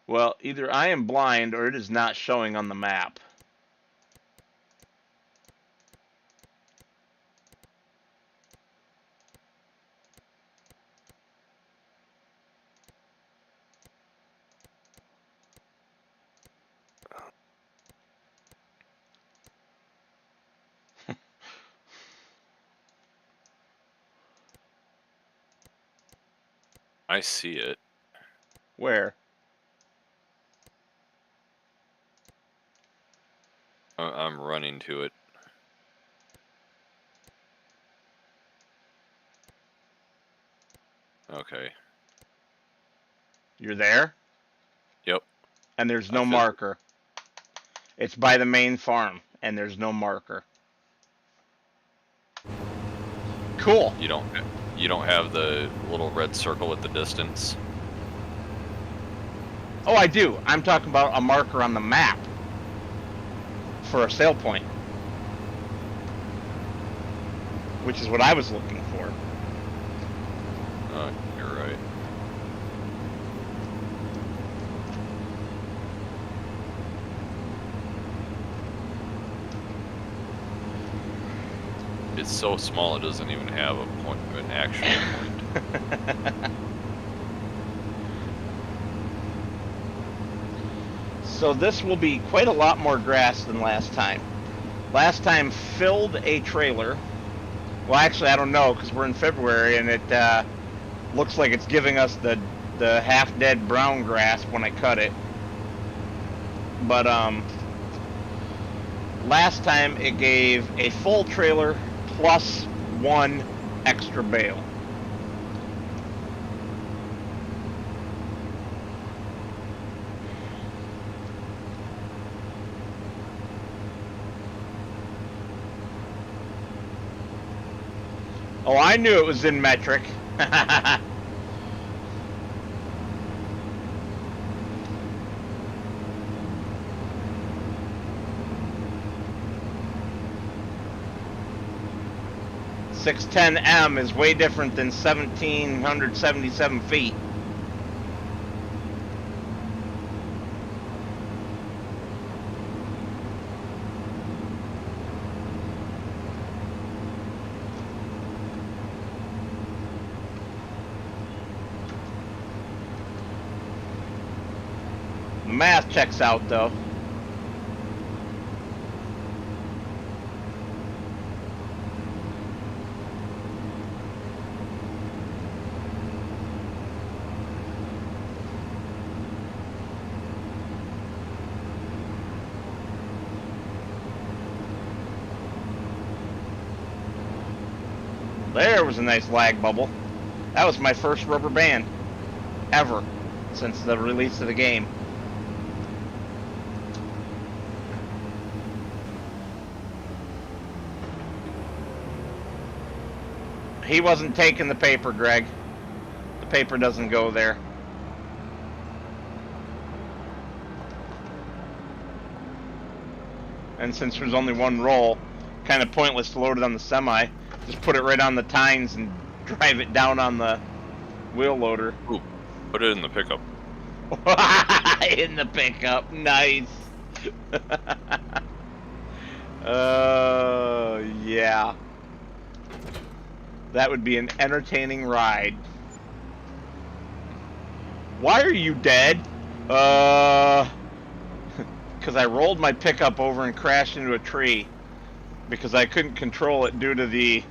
Well, either I am blind or it is not showing on the map. I see it. Where? I'm running to it. Okay. You're there? Yep. And there's I no feel- marker. It's by the main farm, and there's no marker. Cool. You don't have the little red circle at the distance. Oh, I do. I'm talking about a marker on the map for a sale point, which is what I was looking for. You're right. It's so small it doesn't even have a point, an actual point. So this will be quite a lot more grass than last time. Last time filled a trailer. Well, actually, I don't know because we're in February and it looks like it's giving us the half-dead brown grass when I cut it. But last time it gave a full trailer plus one extra bale. Oh, I knew it was in metric. .610M is way different than 1,777 feet. The math checks out, though. There was a nice lag bubble. That was my first rubber band ever since the release of the game. He wasn't taking the paper, Greg. The paper doesn't go there. And since there's only one roll, kind of pointless to load it on the semi. Just put it right on the tines and drive it down on the wheel loader. Ooh, put it in the pickup. In the pickup, nice. Yeah. That would be an entertaining ride. Why are you dead? Because I rolled my pickup over and crashed into a tree. Because I couldn't control it due to the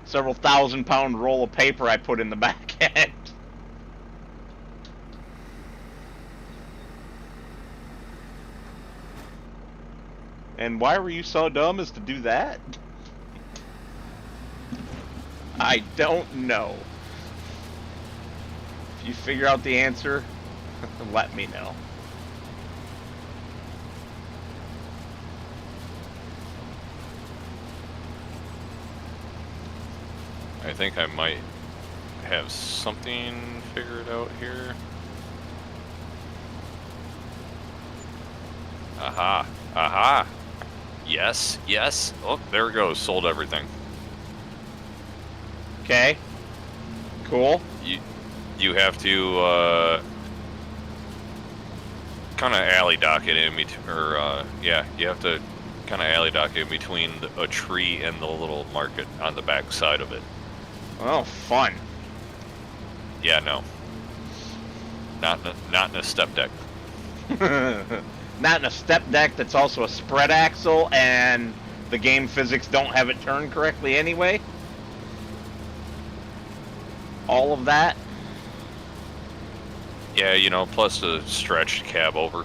several thousand-pound roll of paper I put in the back end. And why were you so dumb as to do that? I don't know. If you figure out the answer, let me know. I think I might have something figured out here. Aha. Aha. Yes. Yes. Oh, there it goes. Sold everything. Okay. Cool. You have to kind of alley dock it in between, or yeah, you have to kind of alley dock it in between a tree and the little market on the back side of it. Oh, fun. Yeah, no. Not in a step deck. Not in a step deck that's also a spread axle and the game physics don't have it turn correctly anyway. All of that. Yeah, you know, plus a stretched cab over.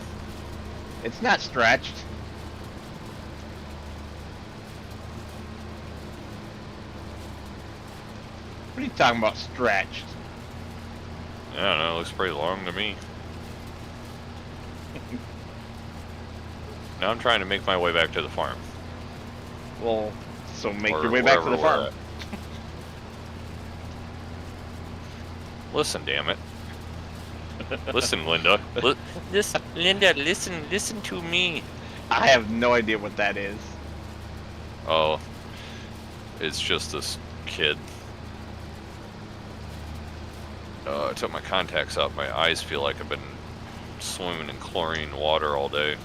It's not stretched. What are you talking about, stretched? I don't know, it looks pretty long to me. Now I'm trying to make my way back to the farm. Well, so make Or your way back to the wherever we're farm. at. Listen, damn it. Listen, Linda. Linda, listen to me. I have no idea what that is. Oh, it's just this kid. I took my contacts out. My eyes feel like I've been swimming in chlorine water all day.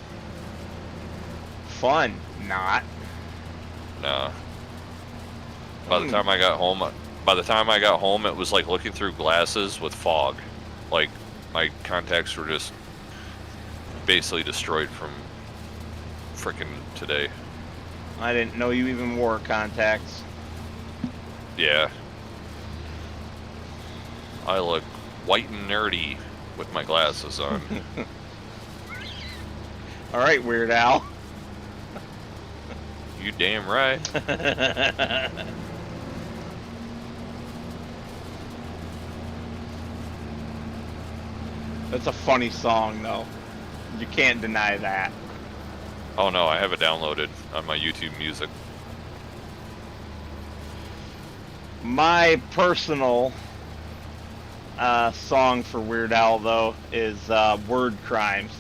Fun, not. Nah. By the time I got home, it was like looking through glasses with fog. Like my contacts were just basically destroyed from frickin' today. I didn't know you even wore contacts. Yeah. I look white and nerdy with my glasses on. All right, Weird Al. You damn right. That's a funny song, though. You can't deny that. Oh no, I have it downloaded on my YouTube Music. My personal song for Weird Al, though, is Word Crimes.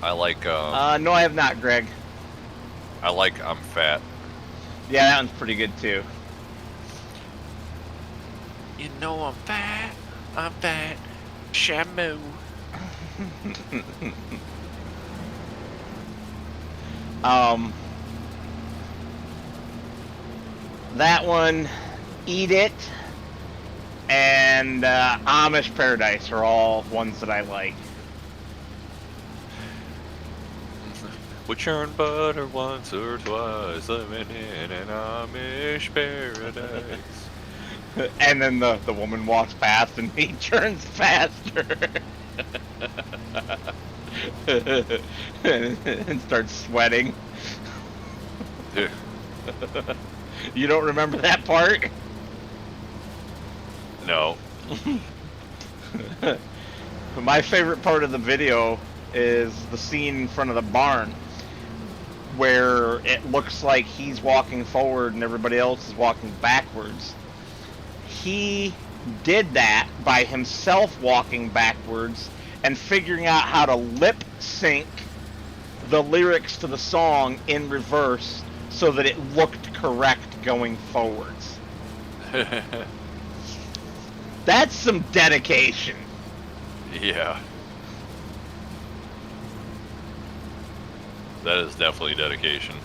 I like, No, I have not, Greg. I like I'm Fat. Yeah, that one's pretty good, too. You know I'm fat, Shamu. That one, Eat It, and Amish Paradise are all ones that I like. We churn butter once or twice, living in an Amish paradise. And then the woman walks past and he turns faster. And starts sweating. Yeah. You don't remember that part? No. My favorite part of the video is the scene in front of the barn where it looks like he's walking forward and everybody else is walking backwards. He did that by himself walking backwards and figuring out how to lip sync the lyrics to the song in reverse so that it looked correct going forwards. That's some dedication. Yeah. That is definitely dedication.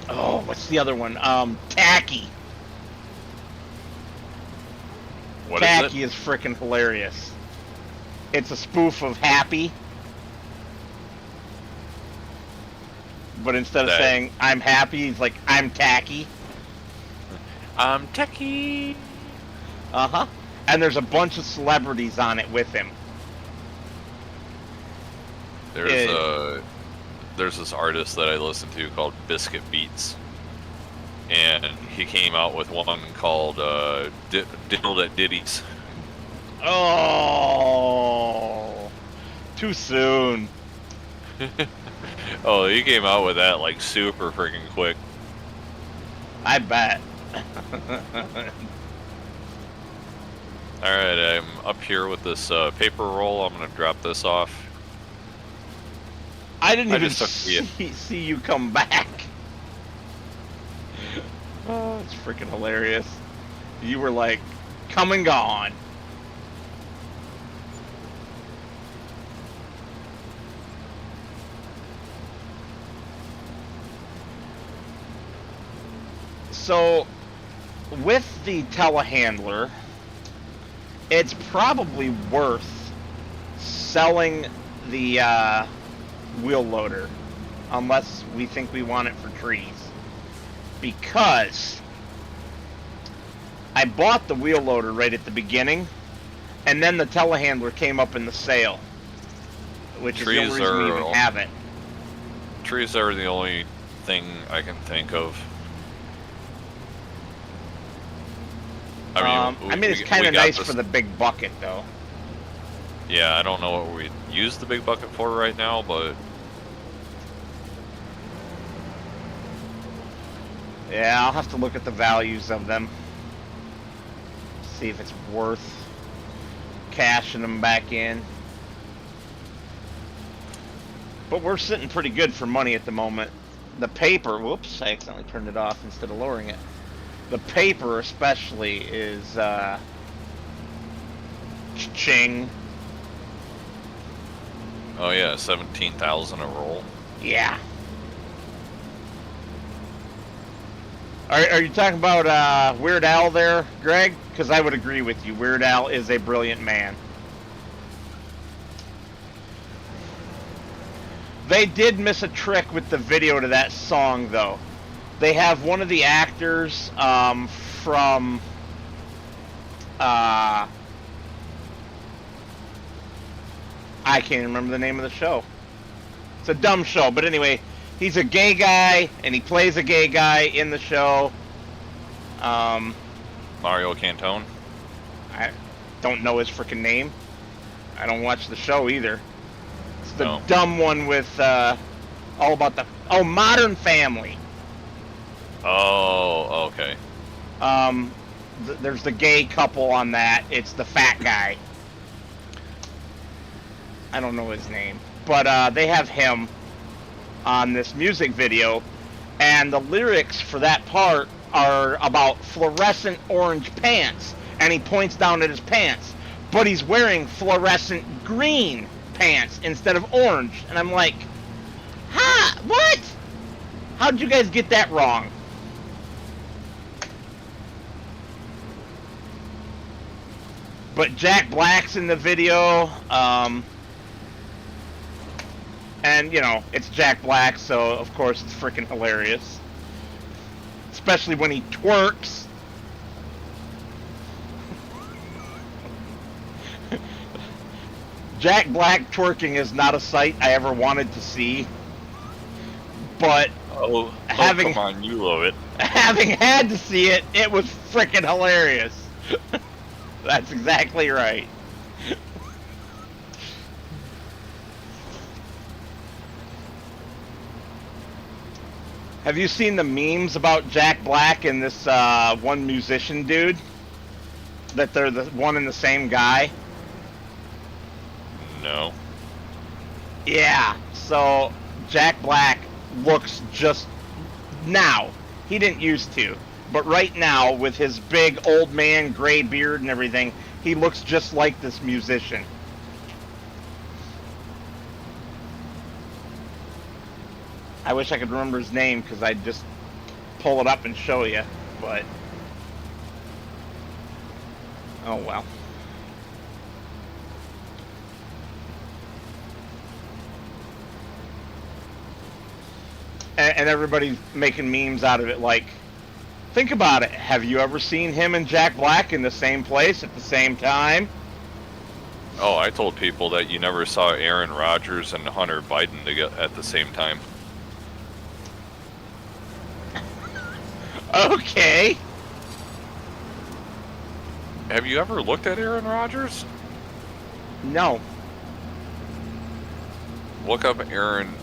Oh, what's the other one? Tacky. What is Tacky it? is freaking hilarious. It's a spoof of Happy. But instead of That- saying, I'm happy, he's like, I'm tacky. I'm tacky. Uh-huh. And there's a bunch of celebrities on it with him. There's this artist that I listen to called Biscuit Beats, and he came out with one called Diddled at Diddy's. Oh, too soon. Oh, he came out with that like super freaking quick. I bet. Alright, I'm up here with this paper roll. I'm gonna drop this off. I didn't I even just took the- see you come back. Oh, it's freaking hilarious. You were like, come and gone. So, with the telehandler, it's probably worth selling the wheel loader, unless we think we want it for trees. Because I bought the wheel loader right at the beginning, and then the telehandler came up in the sale, which is the only reason we even have it. Trees are the only thing I can think of. I mean, it's kind of nice for the big bucket, though. Yeah, I don't know what we use the big bucket for right now, but yeah, I'll have to look at the values of them. See if it's worth cashing them back in. But we're sitting pretty good for money at the moment. The paper, whoops, I accidentally turned it off instead of lowering it. The paper especially is ching. oh yeah, 17,000 a roll. Yeah. Are you talking about Weird Al there, Greg? Because I would agree with you. Weird Al is a brilliant man. They did miss a trick with the video to that song, though. They have one of the actors from I can't remember the name of the show. It's a dumb show, but anyway, he's a gay guy, and he plays a gay guy in the show. Mario Cantone? I don't know his freaking name. I don't watch the show either. It's the dumb one with all about the Modern Family. Oh, okay. There's the gay couple on that. It's the fat guy. I don't know his name, but they have him on this music video, and the lyrics for that part are about fluorescent orange pants, and he points down at his pants, but he's wearing fluorescent green pants instead of orange, and I'm like, huh, what? How'd you guys get that wrong? But Jack Black's in the video, and, you know, it's Jack Black, so of course it's freaking hilarious. Especially when he twerks. Jack Black twerking is not a sight I ever wanted to see. But having, come on, you love it. Having had to see it, it was freaking hilarious. That's exactly right. Have you seen the memes about Jack Black and this one musician dude? That they're the one and the same guy? No. Yeah, so Jack Black looks just now. He didn't used to. But right now, with his big old man gray beard and everything, he looks just like this musician. I wish I could remember his name, because I'd just pull it up and show you, but oh well. And everybody's making memes out of it, like, think about it. Have you ever seen him and Jack Black in the same place at the same time? Oh, I told people that you never saw Aaron Rodgers and Hunter Biden together at the same time. Okay. Have you ever looked at Aaron Rodgers? No. Look up Aaron.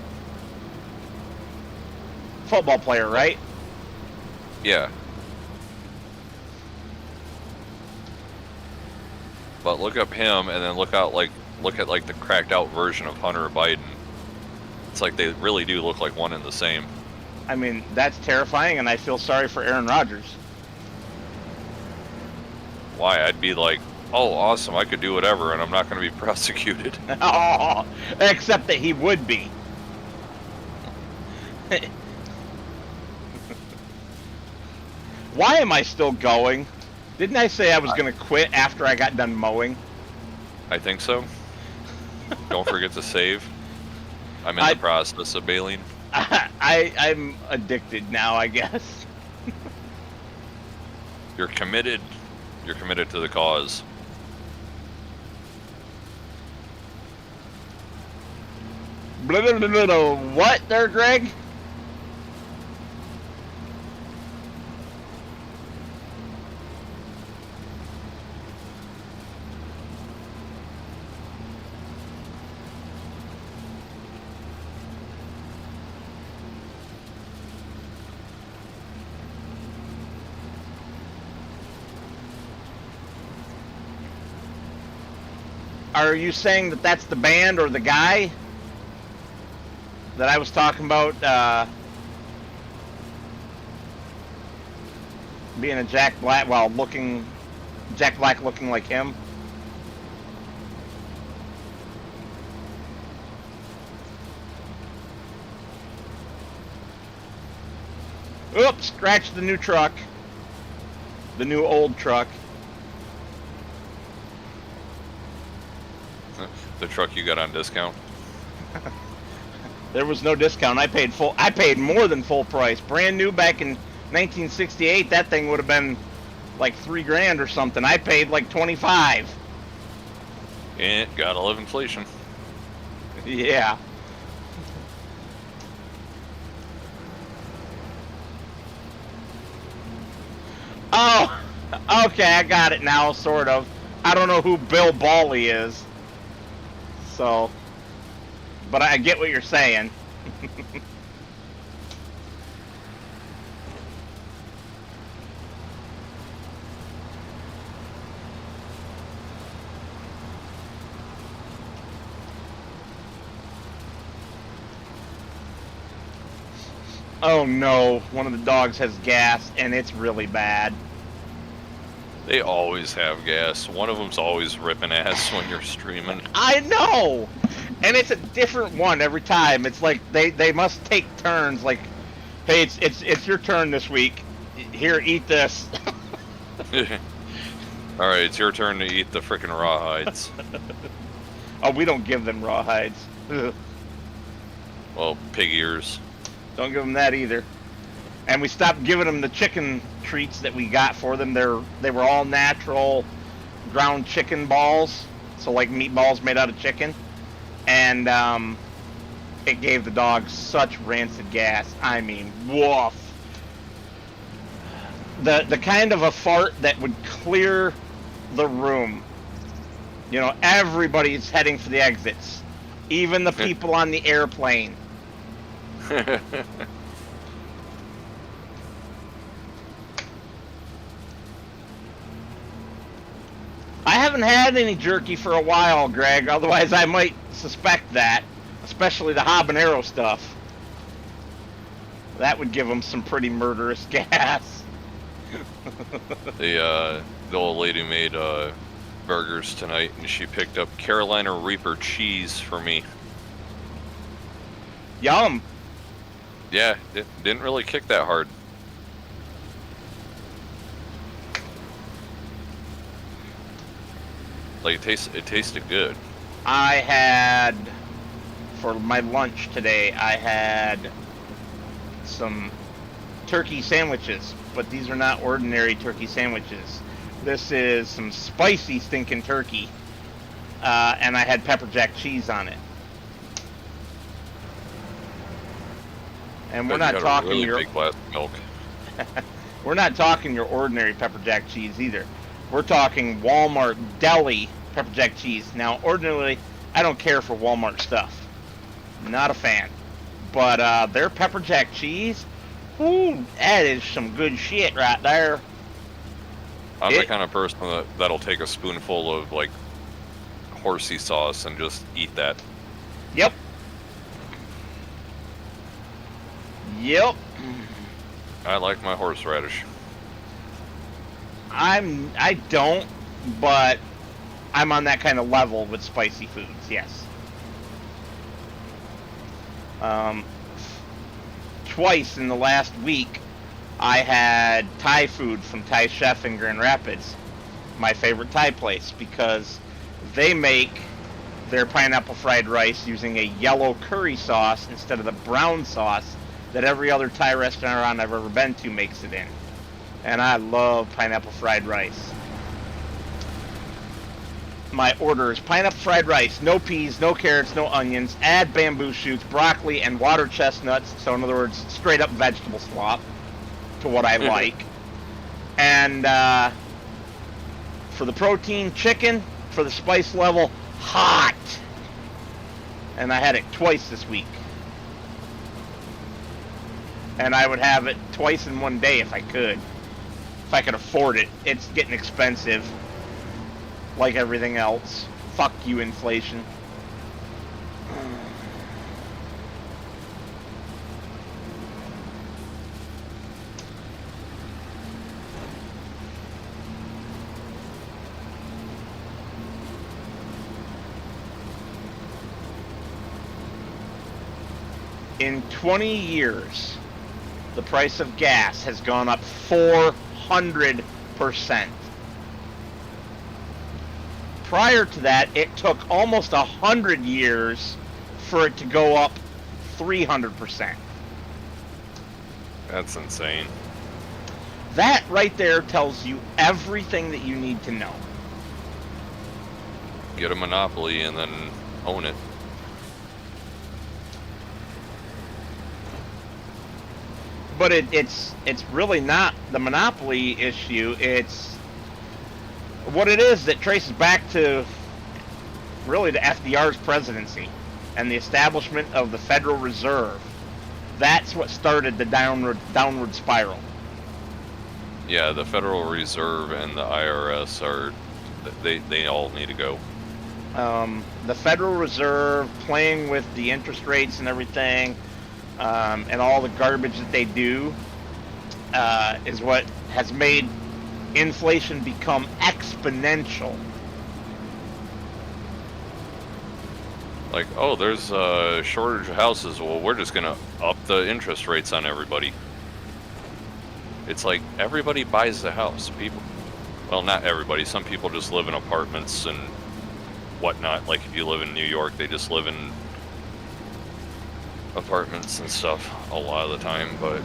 Football player, right? Yeah. But look up him, and then look at like the cracked out version of Hunter Biden. It's like they really do look like one and the same. I mean, that's terrifying, and I feel sorry for Aaron Rodgers. Why? I'd be like, oh, awesome, I could do whatever, and I'm not going to be prosecuted. Oh, except that he would be. Why am I still going? Didn't I say I was going to quit after I got done mowing? I think so. Don't forget to save. I'm in the process of bailing. I'm addicted now, I guess. You're committed. You're committed to the cause. What there, Greg? Are you saying that that's the band or the guy that I was talking about being a Jack Black, Jack Black looking like him? Oops, scratch the new truck. The new old truck. The truck you got on discount? There was no discount. I paid more than full price. Brand new back in 1968. That thing would have been like $3,000 or something. I paid like 25. And gotta love inflation. Yeah. Oh, okay, I got it now, sort of. I don't know who Bill Bawley is. So, but I get what you're saying. Oh no, one of the dogs has gas and it's really bad. They always have gas. One of them's always ripping ass when you're streaming. I know! And it's a different one every time. It's like they must take turns, like, hey, it's your turn this week. Here, eat this. Alright, it's your turn to eat the frickin' rawhides. Oh, we don't give them rawhides. Ugh. Well, pig ears. Don't give them that either. And we stopped giving them the chicken treats that we got for them. They were all natural ground chicken balls, so like meatballs made out of chicken. And it gave the dogs such rancid gas. I mean, woof. The kind of a fart that would clear the room. You know, everybody's heading for the exits, even the people on the airplane. I haven't had any jerky for a while, Greg, otherwise I might suspect that, especially the habanero stuff. That would give them some pretty murderous gas. The old lady made burgers tonight, and she picked up Carolina Reaper cheese for me. Yum. Yeah, it didn't really kick that hard. Like it tasted good. I had, for my lunch today, I had some turkey sandwiches, but these are not ordinary turkey sandwiches. This is some spicy stinking turkey, and I had pepper jack cheese on it. And we're not talking really your big glass of milk. we're not talking your ordinary pepper jack cheese either. We're talking Walmart deli pepper jack cheese. Now, ordinarily, I don't care for Walmart stuff. Not a fan. But their pepper jack cheese, ooh, that is some good shit right there. I'm the kind of person that'll take a spoonful of like horsey sauce and just eat that. Yep. Yep. I like my horseradish. I don't, but I'm on that kind of level with spicy foods, yes. Twice in the last week, I had Thai food from Thai Chef in Grand Rapids, my favorite Thai place, because they make their pineapple fried rice using a yellow curry sauce instead of the brown sauce that every other Thai restaurant I've ever been to makes it in. And I love pineapple fried rice. My order is pineapple fried rice, no peas, no carrots, no onions, add bamboo shoots, broccoli, and water chestnuts. So in other words, straight up vegetable slop to what I like. And for the protein, chicken. For the spice level, hot. And I had it twice this week. And I would have it twice in one day if I could. If I could afford it. It's getting expensive. Like everything else. Fuck you, inflation. In 20 years, the price of gas has gone up 400%. Prior to that, it took almost 100 years for it to go up 300%. That's insane. That right there tells you everything that you need to know. Get a monopoly and then own it. But it's really not the monopoly issue. It's what it is that traces back to really to FDR's presidency and the establishment of the Federal Reserve. That's what started the downward spiral. Yeah, the Federal Reserve and the IRS are they all need to go. The Federal Reserve playing with the interest rates and everything. And all the garbage that they do is what has made inflation become exponential. Like, oh, there's a shortage of houses. Well, we're just going to up the interest rates on everybody. It's like everybody buys the house. People, well, not everybody. Some people just live in apartments and whatnot. Like if you live in New York, they just live in apartments and stuff a lot of the time, but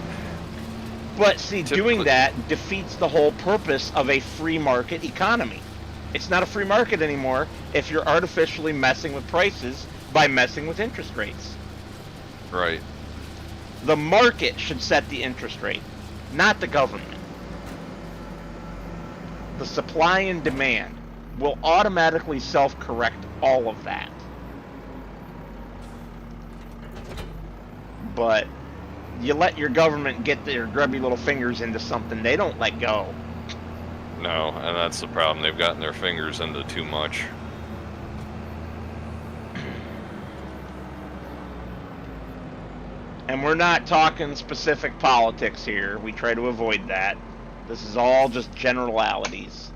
see, doing that defeats the whole purpose of a free market economy. It's not a free market anymore if you're artificially messing with prices by messing with interest rates. Right. The market should set the interest rate, not the government. The supply and demand will automatically self-correct all of that. But you let your government get their grubby little fingers into something, they don't let go. No, and that's the problem. They've gotten their fingers into too much. And we're not talking specific politics here. We try to avoid that. This is all just generalities.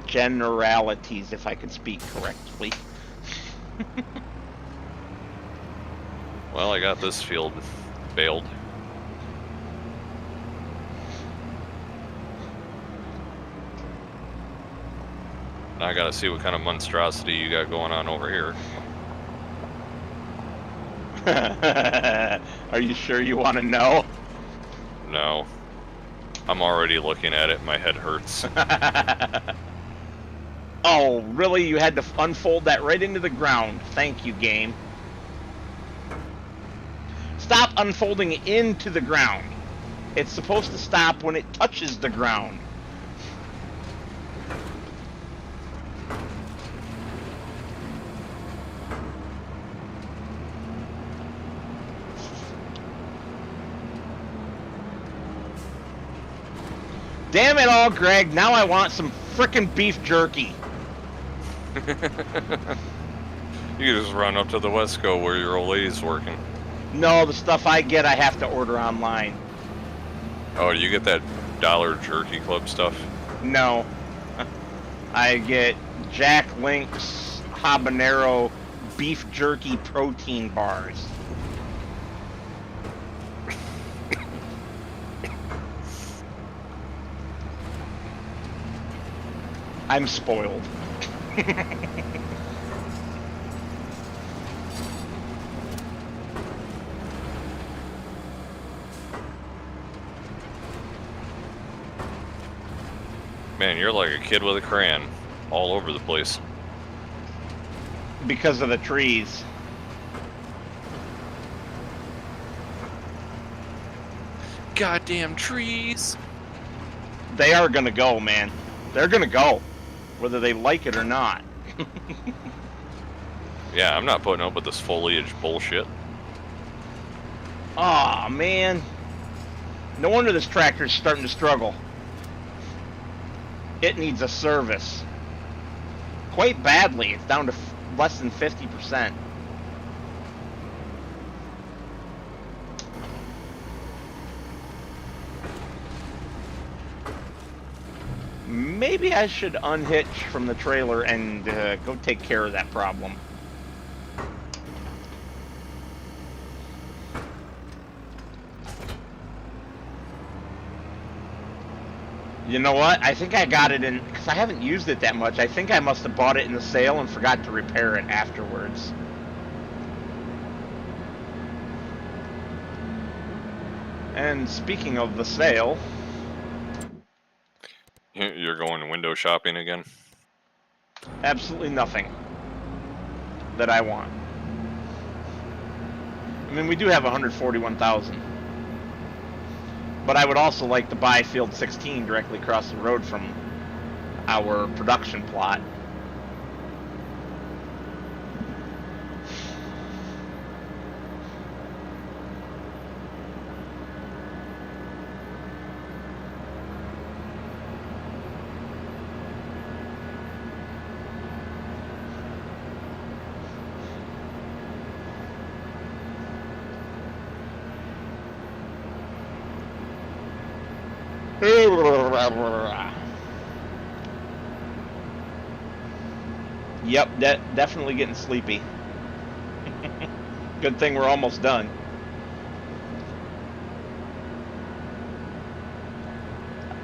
Generalities, if I could speak correctly. Well, I got this field baled. Now I gotta see what kind of monstrosity you got going on over here. Are you sure you want to know? No. I'm already looking at it, my head hurts. Oh, really? You had to unfold that right into the ground. Thank you, game. Stop unfolding it into the ground. It's supposed to stop when it touches the ground. Damn it all, Greg. Now I want some frickin' beef jerky. You can just run up to the Wesco where your old lady's working. No, the stuff I get, I have to order online. Oh, do you get that Dollar Jerky Club stuff? No. I get Jack Link's habanero beef jerky protein bars. I'm spoiled. Man, you're like a kid with a crayon, all over the place. Because of the trees. Goddamn trees! They are gonna go, man. They're gonna go. Whether they like it or not. Yeah, I'm not putting up with this foliage bullshit. Aw, man. No wonder this tractor's starting to struggle. It needs a service. Quite badly. It's down to less than 50%. Maybe I should unhitch from the trailer and go take care of that problem. You know what? I think I got it in, because I haven't used it that much. I think I must have bought it in the sale and forgot to repair it afterwards. And speaking of the sale... You're going window shopping again? Absolutely nothing that I want. I mean, we do have 141,000. But I would also like to buy Field 16 directly across the road from our production plot. Yep, definitely getting sleepy. Good thing we're almost done.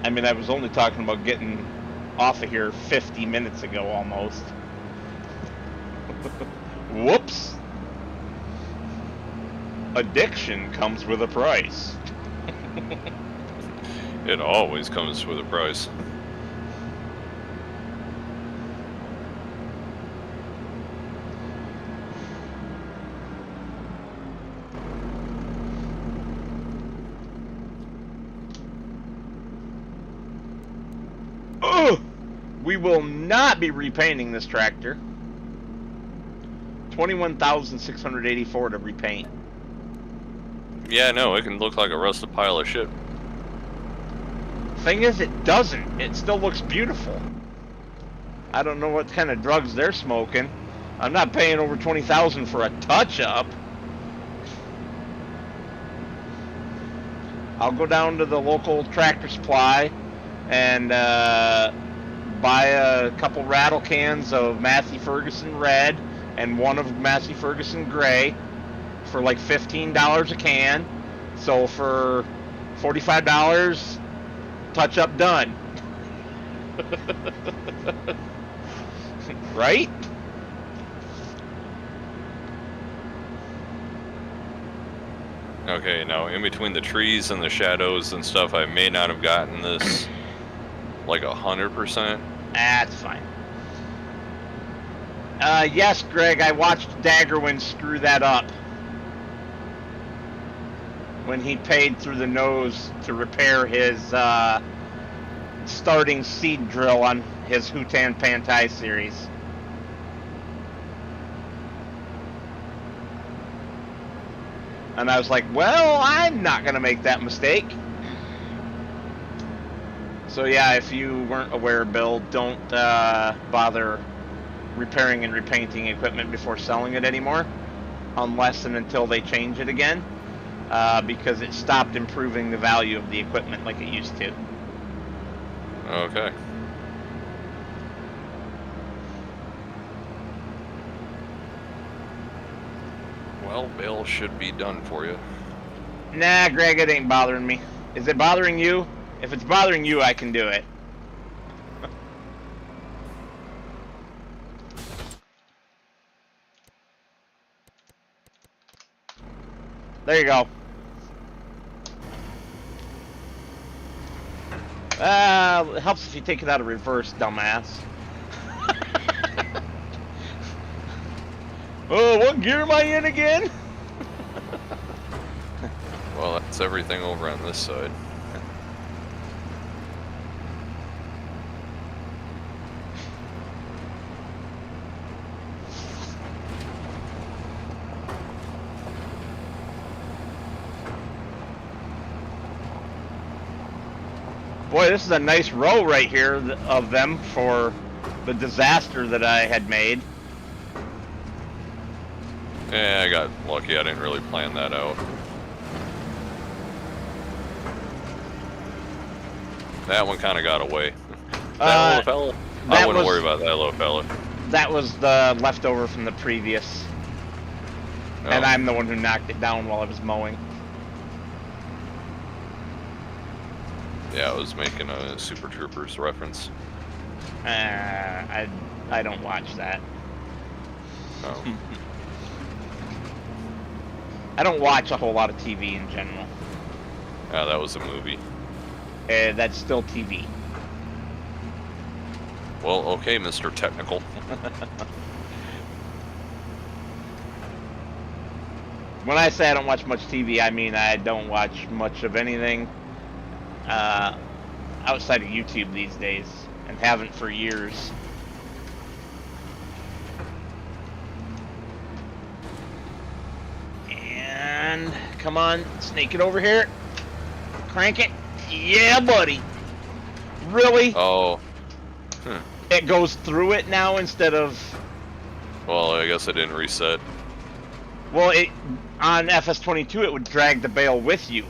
I mean, I was only talking about getting off of here 50 minutes ago almost. Whoops. Addiction comes with a price. It always comes with a price. Ugh! We will not be repainting this tractor. 21,684 to repaint. Yeah, no, it can look like a rusted pile of shit. Thing is, it doesn't. It still looks beautiful. I don't know what kind of drugs they're smoking. I'm not paying over 20,000 for a touch-up. I'll go down to the local Tractor Supply and buy a couple rattle cans of Massey Ferguson Red and one of Massey Ferguson Gray for like $15 a can. So for $45, touch-up done. Right? Okay, now in between the trees and the shadows and stuff, I may not have gotten this like 100%. That's fine. Yes, Greg, I watched Daggerwin screw that up when he paid through the nose to repair his starting seed drill on his Hutan Pantai series. And I was like, well, I'm not going to make that mistake. So yeah, if you weren't aware, Bill, don't bother repairing and repainting equipment before selling it anymore, unless and until they change it again, because it stopped improving the value of the equipment like it used to. Okay. Well, Bill should be done for you. Nah, Greg, it ain't bothering me. Is it bothering you? If it's bothering you, I can do it. There you go. It helps if you take it out of reverse, dumbass. Oh, what gear am I in again? Well, that's everything over on this side. Boy, this is a nice row right here of them for the disaster that I had made. Yeah, I got lucky. I didn't really plan that out. That one kind of got away. That little fella? I wouldn't worry about that little fella. That was the leftover from the previous. Oh. And I'm the one who knocked it down while I was mowing. Yeah, I was making a Super Troopers reference. I don't watch that. Oh. I don't watch a whole lot of TV in general. Yeah, that was a movie. That's still TV. Well, okay, Mr. Technical. When I say I don't watch much TV, I mean I don't watch much of anything outside of YouTube these days, and haven't for years. And come on, snake it over here. Crank it. Yeah, buddy. Really? Oh. It goes through it now instead of... Well, I guess I didn't reset. Well, on FS25 it would drag the bale with you,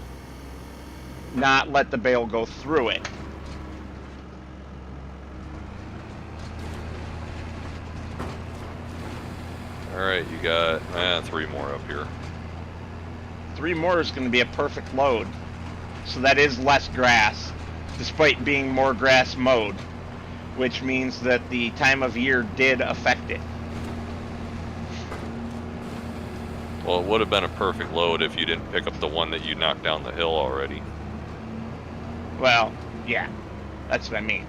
not let the bale go through it. Alright, you got 3 more up here. 3 more is going to be a perfect load. So that is less grass, despite being more grass mowed, which means that the time of year did affect it. Well, it would have been a perfect load if you didn't pick up the one that you knocked down the hill already. Well, yeah, that's what I mean.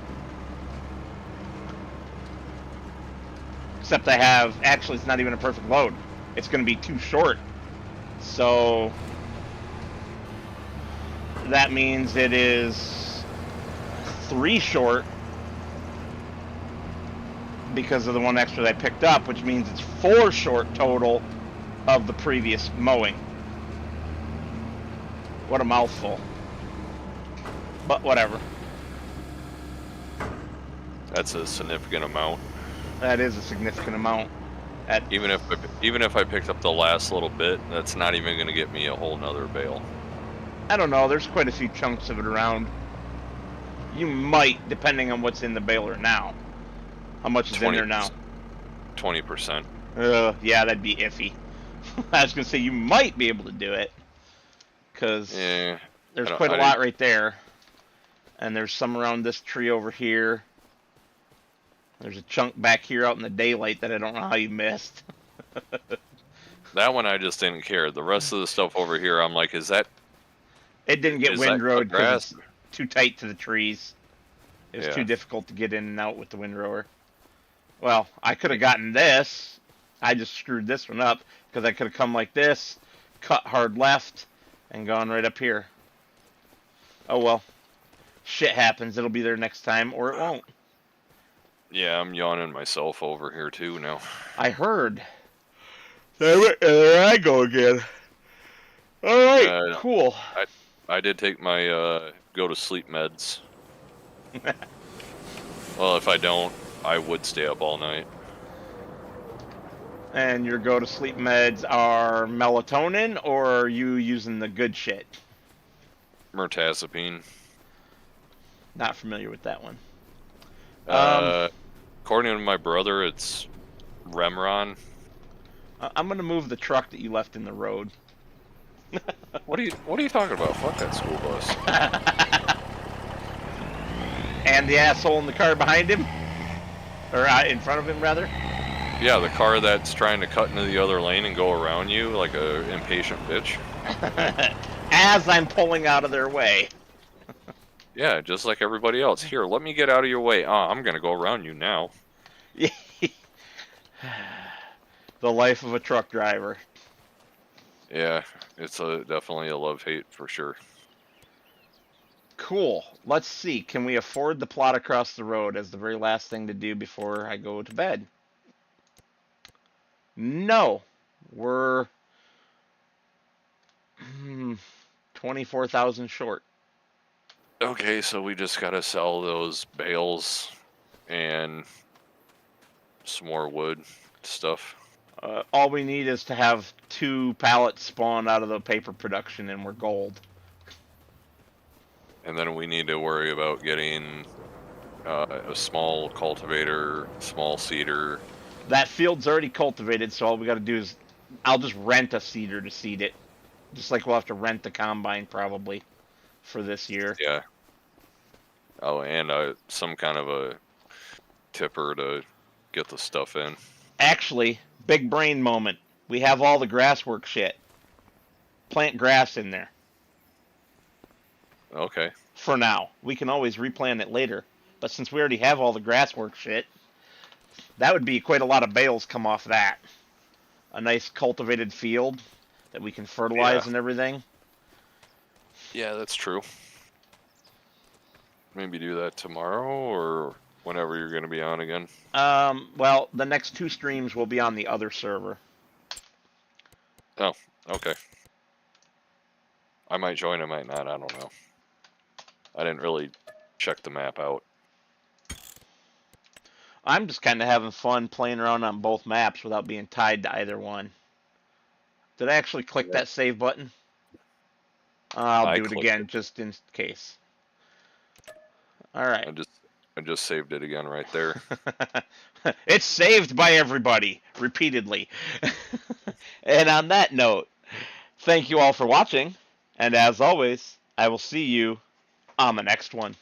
Except I have, actually it's not even a perfect load. It's going to be too short. So that means it is 3 short because of the one extra that I picked up, which means it's 4 short total of the previous mowing. What a mouthful. But whatever. That's a significant amount. That is a significant amount. Even if I picked up the last little bit, that's not even going to get me a whole nother bale. I don't know, there's quite a few chunks of it around. You might, depending on what's in the baler now. How much is in there now? 20%. Yeah, that'd be iffy. I was going to say, you might be able to do it. Because there's quite a lot right there. And there's some around this tree over here. There's a chunk back here out in the daylight that I don't know how you missed. That one I just didn't care. The rest of the stuff over here, I'm like, is that... It didn't get windrowed because it's too tight to the trees. It was Yeah. too difficult to get in and out with the windrower. Well, I could have gotten this. I just screwed this one up because I could have come like this, cut hard left, and gone right up here. Oh well. Shit happens. It'll be there next time, or it won't. Yeah, I'm yawning myself over here too now. I heard. There I go again. Alright, cool. I did take my go to sleep meds. Well, if I don't, I would stay up all night. And your go to sleep meds are melatonin, or are you using the good shit? Mirtazapine. Not familiar with that one. According to my brother, it's Remron. I'm gonna move the truck that you left in the road. What are you talking about? Fuck that school bus. And the asshole in the car behind him, or in front of him rather. Yeah, the car that's trying to cut into the other lane and go around you like a impatient bitch. As I'm pulling out of their way. Yeah, just like everybody else. Here, let me get out of your way. I'm gonna go around you now. The life of a truck driver. Yeah, it's definitely a love-hate for sure. Cool. Let's see. Can we afford the plot across the road as the very last thing to do before I go to bed? No. We're 24,000 short. Okay, so we just gotta sell those bales and some more wood stuff. All we need is to have 2 pallets spawn out of the paper production and we're gold. And then we need to worry about getting a small cultivator, small seeder. That field's already cultivated, so all we got to do is I'll just rent a seeder to seed it. Just like we'll have to rent the combine probably for this year. Yeah. Oh, and some kind of a tipper to get the stuff in. Actually, big brain moment. We have all the grass work shit. Plant grass in there. Okay. For now. We can always replant it later. But since we already have all the grass work shit, that would be quite a lot of bales come off that. A nice cultivated field that we can fertilize and everything. Yeah, that's true. Maybe do that tomorrow or whenever you're going to be on again. Well, the next 2 streams will be on the other server. Oh, okay. I might join, I might not, I don't know. I didn't really check the map out. I'm just kind of having fun playing around on both maps without being tied to either one. Did I actually click that save button? I'll do it again just in case. All right. I just saved it again right there. It's saved by everybody repeatedly. And on that note, thank you all for watching. And as always, I will see you on the next one.